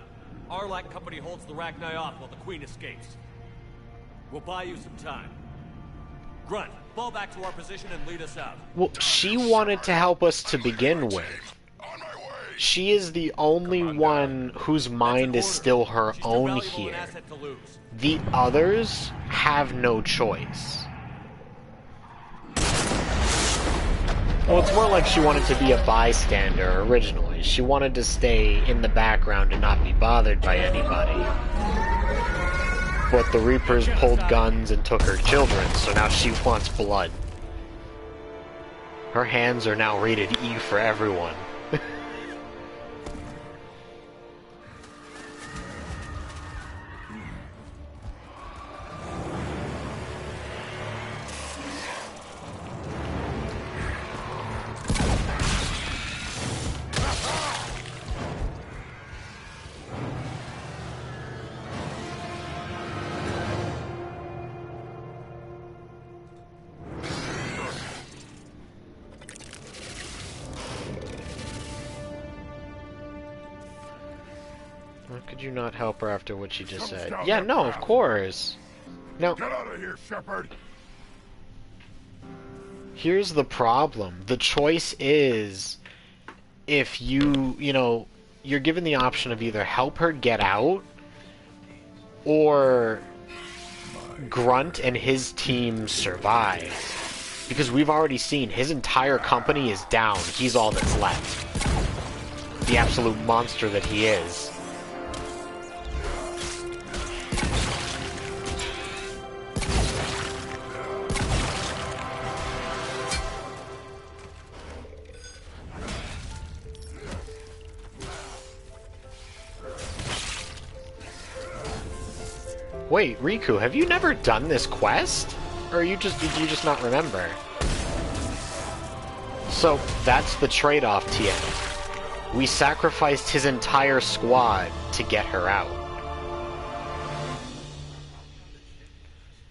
Arlec Company holds the Rachni off while the Queen escapes. We'll buy you some time. Grunt, fall back to our position and lead us out. Well, she wanted to help us to begin with. She is the only one whose mind is still her own here. The others have no choice. Well, it's more like she wanted to be a bystander originally. She wanted to stay in the background and not be bothered by anybody. But the Reapers pulled guns and took her children, so now she wants blood. Her hands are now rated E for everyone. Could you not help her after what she just said? Yeah, no, of course. No. Get out of here, Shepard! Here's the problem. The choice is, if you know, you're given the option of either help her get out, or Grunt and his team survive. Because we've already seen his entire company is down. He's all that's left. The absolute monster that he is. Wait, Riku, have you never done this quest? Or did you just not remember? So, that's the trade-off, Tien. We sacrificed his entire squad to get her out.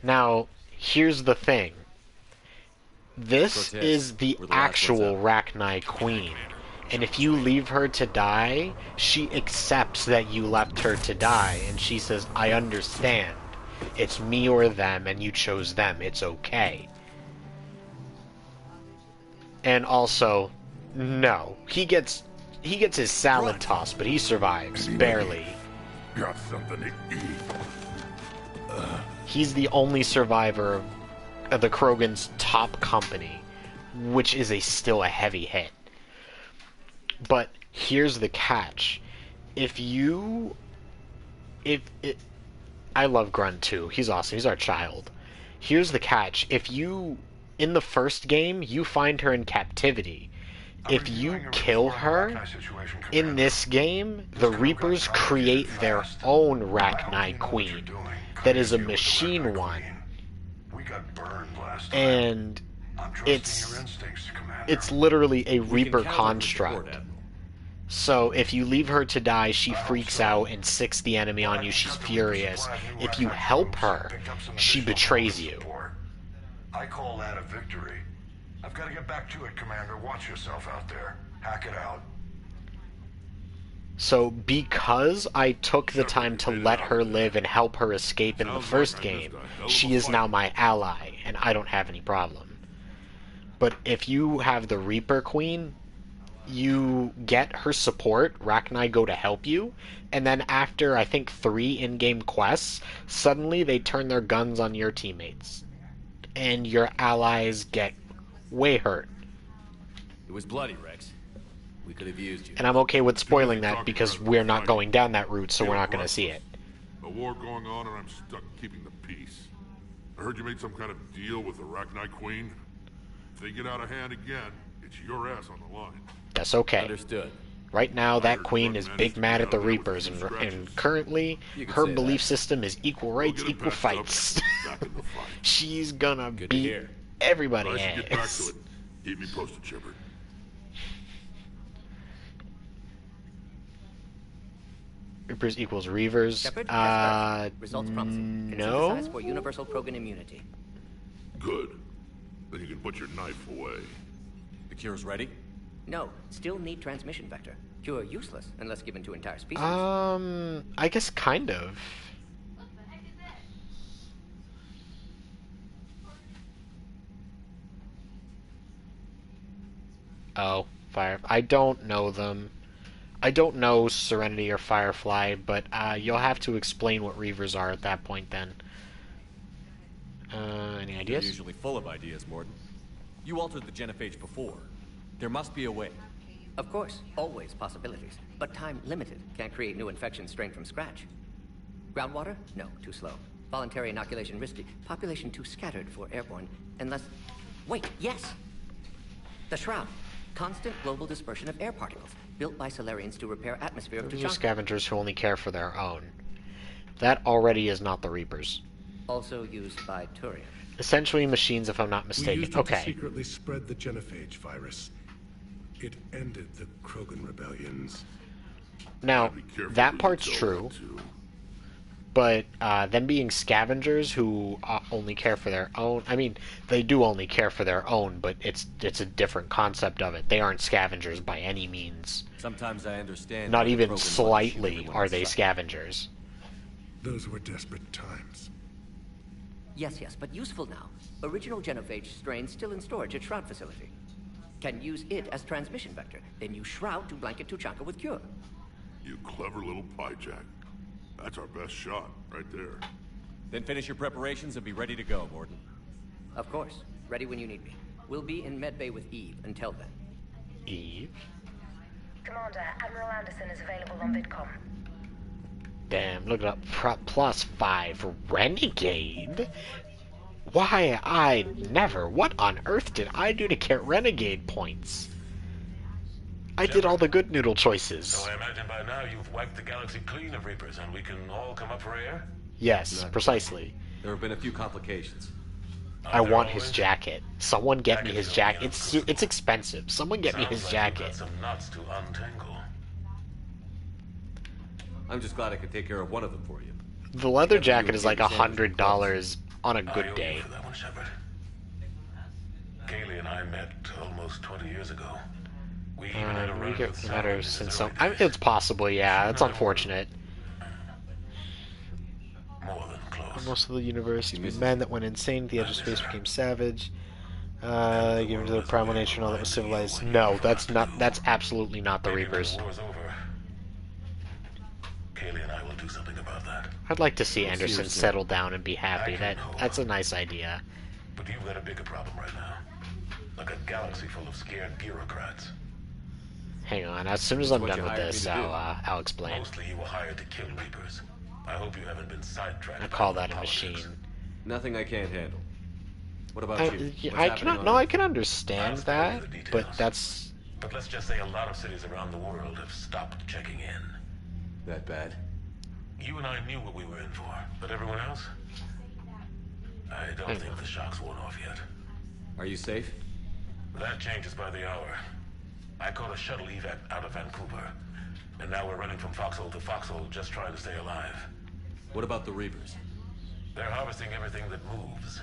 Now, here's the thing. This is the actual Rachni Queen. And if you leave her to die, she accepts that you left her to die, and she says, I understand. It's me or them, and you chose them. It's okay. And also, no. He gets his salad tossed, but he survives. Barely. Got something to eat. He's the only survivor of the Krogan's top company, which is still a heavy hit. But here's the catch. I love Grunt too. He's awesome. He's our child. Here's the catch. If you, in the first game, you find her in captivity, if you kill her in this game, the Reapers create their own Rachni Queen that is a machine one. And it's literally a Reaper construct. So if you leave her to die, she freaks out and sicks the enemy on you. She's furious. If you help her, she betrays you. I call that a victory. I've got to get back to it, Commander. Watch yourself out there. Hack it out. So because I took the time to let her live and help her escape in the first game, she is now my ally, and I don't have any problem. But if you have the Reaper Queen, you get her support, Rachni go to help you, and then after, I think, 3 in-game quests, suddenly they turn their guns on your teammates. And your allies get way hurt. It was bloody, Rex. We could have used you. And I'm okay with spoiling that because we're not going down that route, so we're not going to see it. A war going on and I'm stuck keeping the peace. I heard you made some kind of deal with the Rachni Queen. If they get out of hand again, it's your ass on the line. That's okay. Understood. Right now, that queen is big mad at the Reapers, and currently, her belief system is equal rights, equal fights. She's gonna beat everybody ass. Keep me posted, Shepard. Reapers equals Reavers. Results promising. No. Synthesize for universal Krogan immunity. Good. Then you can put your knife away. The cure's ready? No, still need transmission vector. Cure useless unless given to entire species. I guess kind of. Oh, Fire. I don't know them. I don't know Serenity or Firefly, but you'll have to explain what Reavers are at that point then. Any ideas? You're usually full of ideas, Morden. You altered the genophage before. There must be a way. Of course, always possibilities. But time limited. Can't create new infections strained from scratch. Groundwater? No, too slow. Voluntary inoculation risky. Population too scattered for airborne. Unless... Wait, yes! The Shroud. Constant global dispersion of air particles. Built by Solarians to repair atmosphere of These are Tuchanka. scavengers who only care for their own. That already is not the Reapers. Also used by Turian. Essentially machines, if I'm not mistaken. We used it to Okay. secretly spread the genophage virus. It ended the Krogan rebellions. Now, that part's true. But them being scavengers who only care for their own... I mean, they do only care for their own, but it's a different concept of it. They aren't scavengers by any means. Sometimes I understand. Not even Krogan slightly really are they scavengers. Those were desperate times. Yes, but useful now. Original genophage strain still in storage at Shroud facility. Can use it as transmission vector. Then use Shroud to blanket Tuchanka with cure. You clever little piejack. That's our best shot, right there. Then finish your preparations and be ready to go, Morden. Of course. Ready when you need me. We'll be in medbay with Eve until then. Eve? Commander, Admiral Anderson is available on VidCom. Damn, look it up. +5 Renegade? Why, I never. What on earth did I do to get Renegade points? I did all the good noodle choices. So I imagine by now you've wiped the galaxy clean of Reapers and we can all come up for air? Yes, precisely. There have been a few complications. I want his jacket. Someone get me his jacket. It's expensive. Someone get me his jacket. Some knots to untangle. I'm just glad I could take care of one of them for you. The leather jacket is like $100 on a good day. For that one, Shepard. Kaylee and I met almost 20 years ago. We even had a We run get with better Salvage since as some. a It's possible, yeah. It's unfortunate. more than close. Most of the universe, men that went insane at the edge of space became savage. Given to the primal nature and all that was civilized. No, that's not. That's absolutely not the Reapers. The war's over. Kaylee and I will do something about that. I'd like to see Anderson settle down and be happy. That's a nice idea. But you've got a bigger problem right now. Like a galaxy full of scared bureaucrats. Hang on. As soon as I'm What done you with hired me this, to do. I'll explain. Mostly you were hired to kill Reapers. I hope you haven't been sidetracked. I by call that a politics. machine. Nothing I can't handle. What about you? What's I happening can on Earth? I can understand that, but that's But let's just say a lot of cities around the world have stopped checking in. That bad? You and I knew what we were in for, but everyone else? I don't think the shock's worn off yet. Are you safe? That changes by the hour. I caught a shuttle evac out of Vancouver, and now we're running from foxhole to foxhole just trying to stay alive. What about the Reapers? They're harvesting everything that moves.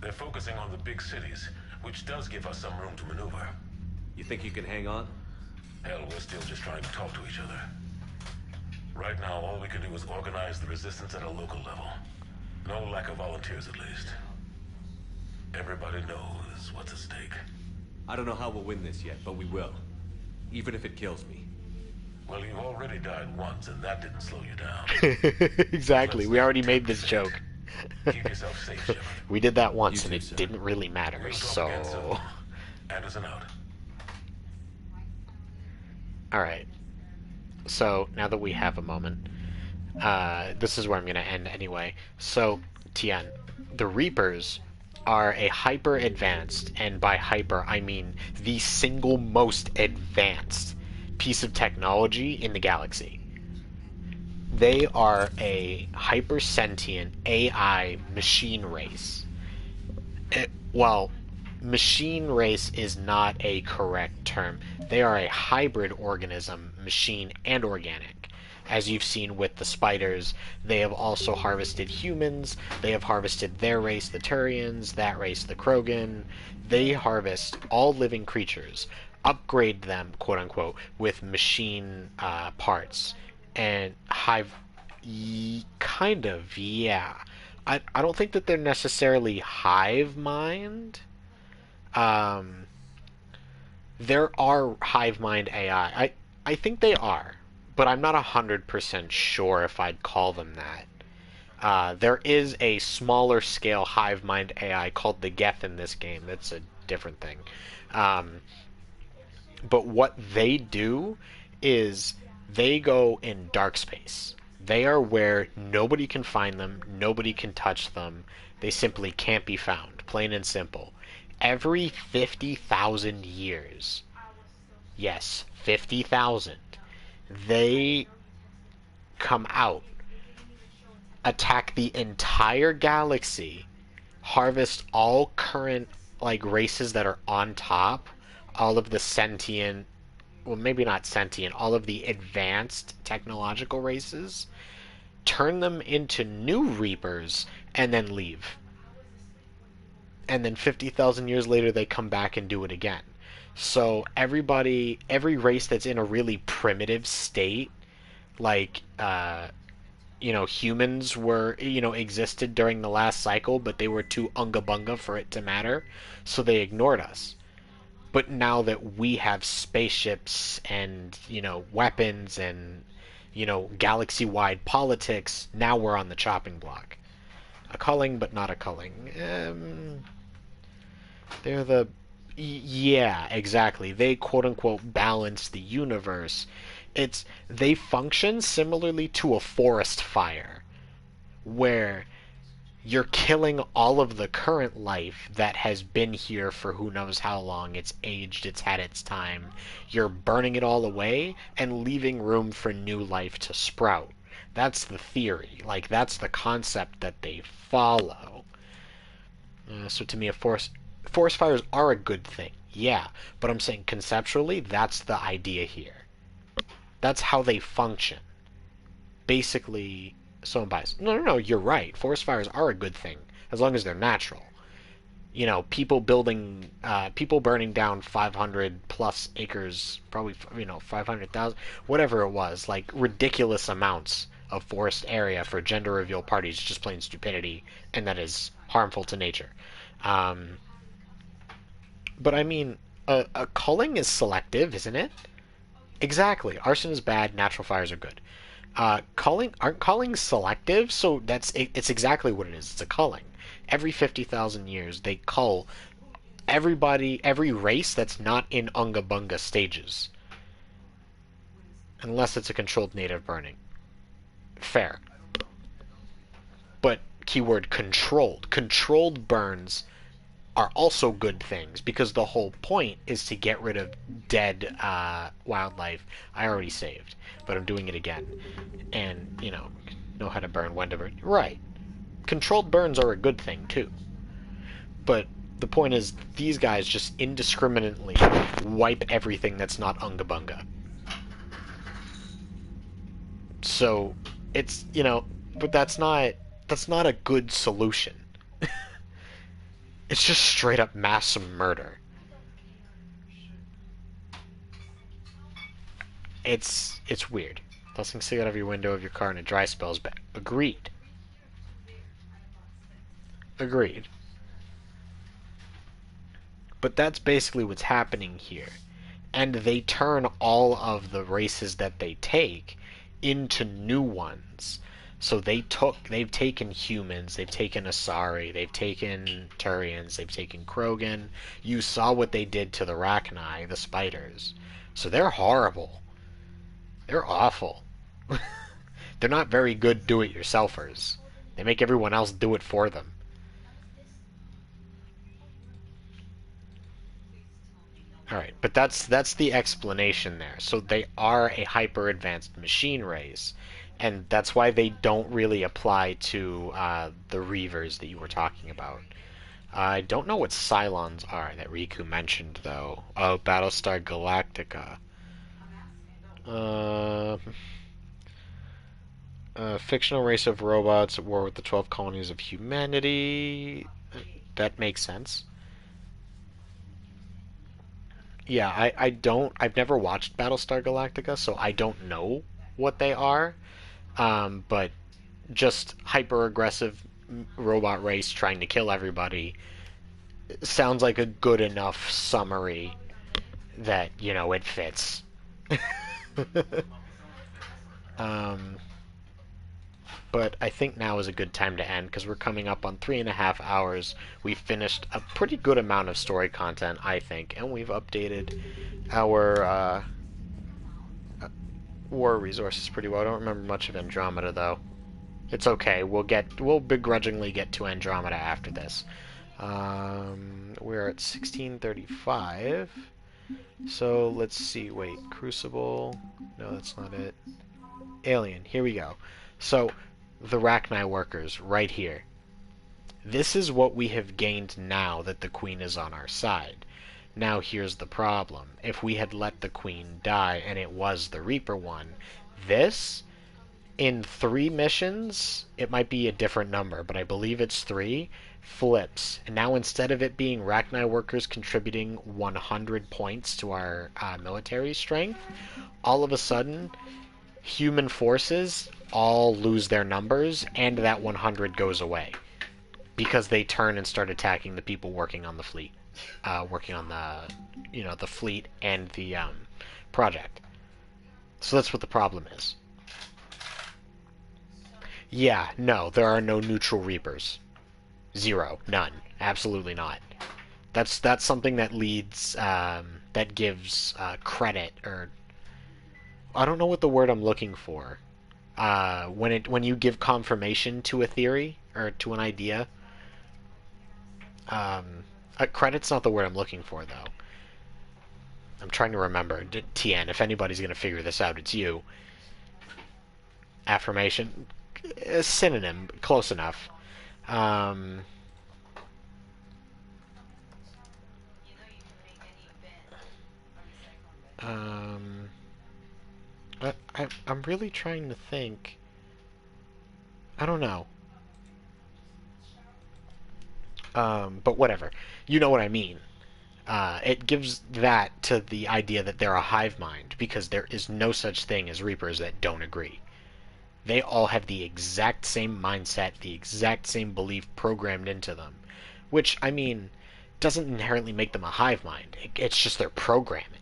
They're focusing on the big cities, which does give us some room to maneuver. You think you can hang on? Hell, we're still just trying to talk to each other. Right now, all we can do is organize the resistance at a local level. No lack of volunteers, at least. Everybody knows what's at stake. I don't know how we'll win this yet, but we will. Even if it kills me. Well, you already died once, and that didn't slow you down. Exactly. We already made this joke. Keep yourself safe, Shepard. We did that once, You and too, it sir. didn't really matter, We'll talk so... again soon. Anderson out. Alright. So, now that we have a moment, this is where I'm going to end anyway. So, Tien, the Reapers are a hyper-advanced, and by hyper I mean the single most advanced piece of technology in the galaxy. They are a hyper-sentient AI machine race. Well, machine race is not a correct term. They are a hybrid organism, machine and organic. As you've seen with the spiders, they have also harvested humans, they have harvested their race, the Turians, that race, the Krogan. They harvest all living creatures, upgrade them, quote-unquote, with machine parts, and kind of, yeah. I don't think that they're necessarily hive mind. There are hive mind AI. I think they are, but I'm not 100% sure if I'd call them that. There is a smaller scale hive mind AI called the Geth in this game. That's a different thing. But what they do is they go in dark space. They are where nobody can find them, nobody can touch them. They simply can't be found, plain and simple. Every 50,000 years, yes, 50,000, they come out, attack the entire galaxy, harvest all current races that are on top, all of the sentient, well, maybe not sentient, all of the advanced technological races, turn them into new Reapers, and then leave. And then 50,000 years later, they come back and do it again. So every race that's in a really primitive state, like, humans were, existed during the last cycle, but they were too unga bunga for it to matter, so they ignored us. But now that we have spaceships and, weapons and, galaxy-wide politics, now we're on the chopping block. A culling, but not a culling. They're the... Yeah, exactly. They, quote-unquote, balance the universe. They function similarly to a forest fire, where you're killing all of the current life that has been here for who knows how long. It's aged, it's had its time. You're burning it all away and leaving room for new life to sprout. That's the theory. That's the concept that they follow. So to me, forest fires are a good thing. Yeah, but I'm saying conceptually, that's the idea here. That's how they function. Basically... So I'm biased. No, you're right. Forest fires are a good thing, as long as they're natural. People burning down 500 plus acres, probably, 500,000, whatever it was, ridiculous amounts of forest area for gender reveal parties, just plain stupidity, and that is harmful to nature. But I mean, a culling is selective, isn't it? Exactly. Arson is bad, natural fires are good. Aren't cullings selective? So it's exactly what it is. It's a culling. Every 50,000 years, they cull every race that's not in Unga Bunga stages. Unless it's a controlled native burning. Fair. But, keyword controlled. Controlled burns are also good things, because the whole point is to get rid of dead wildlife. I already saved, but I'm doing it again. And, know how to burn, when to burn. Right. Controlled burns are a good thing, too. But the point is, these guys just indiscriminately wipe everything that's not Unga Bunga. So, it's, but that's not a good solution. It's just straight up mass murder. It's weird. Tossing cigarette out of your window of your car in a dry spell is bad. Agreed. Agreed. But that's basically what's happening here. And they turn all of the races that they take into new ones. So they've taken humans, they've taken Asari, they've taken Turians, they've taken Krogan. You saw what they did to the Rachni, the spiders. So they're horrible. They're awful. They're not very good do-it-yourselfers. They make everyone else do it for them. Alright, but that's the explanation there. So they are a hyper-advanced machine race, and that's why they don't really apply to the Reavers that you were talking about. I don't know what Cylons are that Riku mentioned, though. Oh, Battlestar Galactica. Fictional race of robots at war with the 12 colonies of humanity. That makes sense. Yeah, I've never watched Battlestar Galactica, so I don't know what they are. But just hyper-aggressive robot race trying to kill everybody sounds like a good enough summary that, it fits. But I think now is a good time to end, because we're coming up on 3.5 hours. We've finished a pretty good amount of story content, I think, and we've updated our war resources pretty well. I don't remember much of Andromeda, though. It's okay. We'll begrudgingly get to Andromeda after this. We're at 1635. So let's see. Wait, Crucible. No, that's not it. Alien. Here we go. So the Rachni workers right here. This is what we have gained now that the Queen is on our side. Now here's the problem. If we had let the Queen die and it was the Reaper one, this, in 3 missions, it might be a different number, but I believe it's 3, flips. And now instead of it being Rachni workers contributing 100 points to our military strength, all of a sudden, human forces all lose their numbers, and that 100 goes away. Because they turn and start attacking the people working on the fleet. Working on the fleet and the project. So that's what the problem is. Yeah, no, there are no neutral Reapers. 0. None. Absolutely not. That's something that leads, that gives credit, or I don't know what the word I'm looking for. When you give confirmation to a theory or to an idea. Credit's not the word I'm looking for, though. I'm trying to remember. TN, if anybody's going to figure this out, it's you. Affirmation. A synonym. Close enough. I'm really trying to think. I don't know. But whatever. You know what I mean. It gives that to the idea that they're a hive mind, because there is no such thing as Reapers that don't agree. They all have the exact same mindset, the exact same belief programmed into them. Which, I mean, doesn't inherently make them a hive mind. It's just their programming.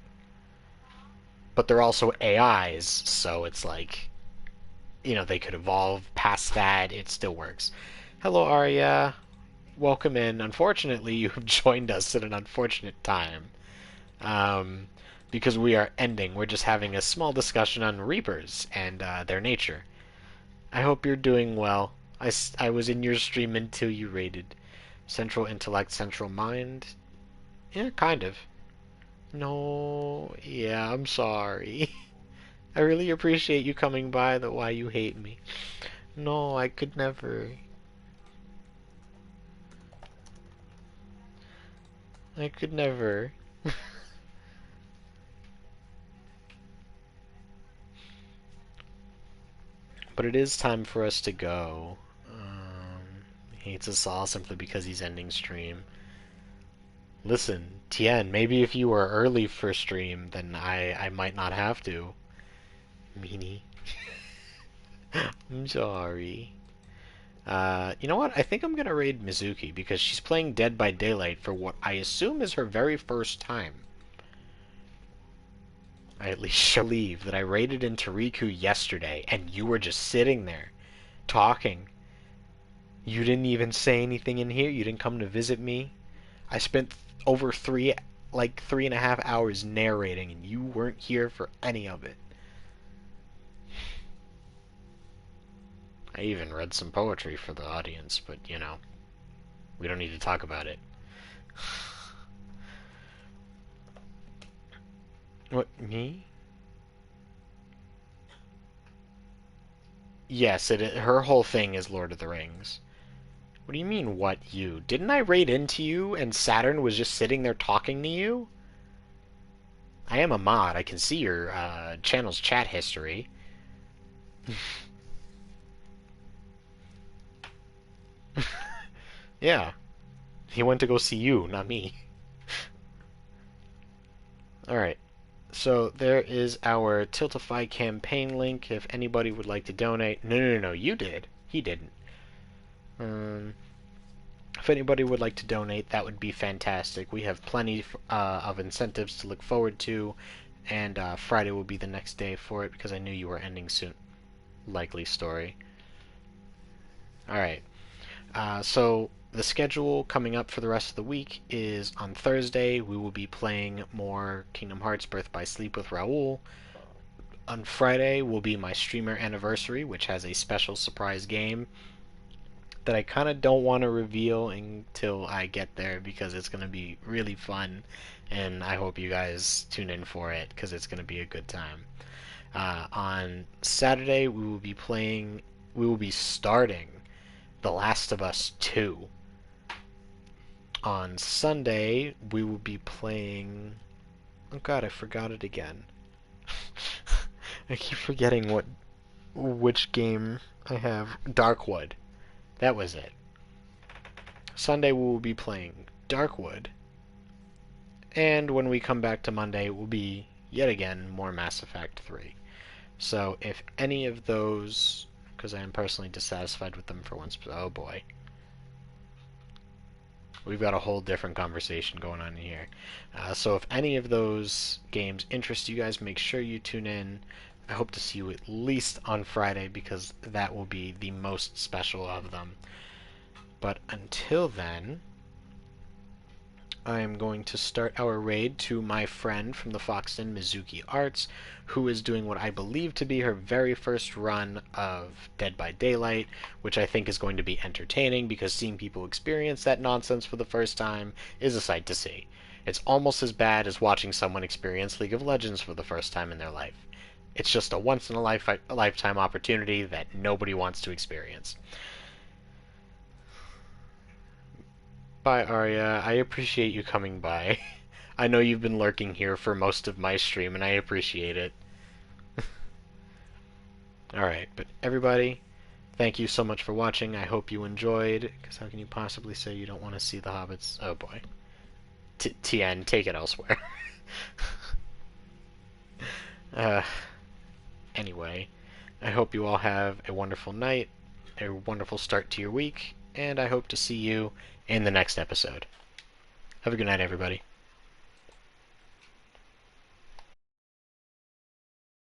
But they're also AIs, so it's like, they could evolve past that. It still works. Hello, Arya. Welcome in. Unfortunately, you have joined us at an unfortunate time. Because we are ending. We're just having a small discussion on Reapers and their nature. I hope you're doing well. I was in your stream until you raided. Central intellect, central mind. Yeah, kind of. No, yeah, I'm sorry. I really appreciate you coming by, though why you hate me. No, I could never. I could never. But it is time for us to go. He hates us all simply because he's ending stream. Listen, Tien, maybe if you were early for stream, then I might not have to. Meanie. I'm sorry. You know what? I think I'm gonna raid Mizuki because she's playing Dead by Daylight for what I assume is her very first time. I at least believe that I raided in Tariku yesterday and you were just sitting there talking. You didn't even say anything in here. You didn't come to visit me. I spent over 3.5 hours narrating, and you weren't here for any of it. I even read some poetry for the audience, but, you know, we don't need to talk about it. What, me? Yes, her whole thing is Lord of the Rings. What do you mean, what you? Didn't I raid into you and Saturn was just sitting there talking to you? I am a mod. I can see your channel's chat history. Yeah. He went to go see you, not me. Alright. So there is our Tiltify campaign link if anybody would like to donate. No, you did. He didn't. If anybody would like to donate, that would be fantastic. We have plenty of incentives to look forward to, and Friday will be the next day for it because I knew you were ending soon. Likely story. Alright. So the schedule coming up for the rest of the week is on Thursday, we will be playing more Kingdom Hearts Birth by Sleep with Raoul. On Friday will be my streamer anniversary, which has a special surprise game that I kind of don't want to reveal until I get there because it's going to be really fun, and I hope you guys tune in for it because it's going to be a good time. On Saturday, we will be starting The Last of Us 2. On Sunday, we will be playing... Oh god, I forgot it again. I keep forgetting which game I have. Darkwood. That was it. Sunday we will be playing Darkwood. And when we come back to Monday, it will be, yet again, more Mass Effect 3. So if any of those... Because I am personally dissatisfied with them for once. Oh boy. We've got a whole different conversation going on here. So if any of those games interest you guys, make sure you tune in. I hope to see you at least on Friday because that will be the most special of them. But until then, I am going to start our raid to my friend from the Foxton, Mizuki Arts, who is doing what I believe to be her very first run of Dead by Daylight, which I think is going to be entertaining because seeing people experience that nonsense for the first time is a sight to see. It's almost as bad as watching someone experience League of Legends for the first time in their life. It's just a once-in-a-lifetime opportunity that nobody wants to experience. Bye, Arya. I appreciate you coming by. I know you've been lurking here for most of my stream, and I appreciate it. Alright, but everybody, thank you so much for watching. I hope you enjoyed, because how can you possibly say you don't want to see the Hobbits? Oh boy. Tien, take it elsewhere. Anyway, I hope you all have a wonderful night, a wonderful start to your week, and I hope to see you in the next episode. Have a good night, everybody.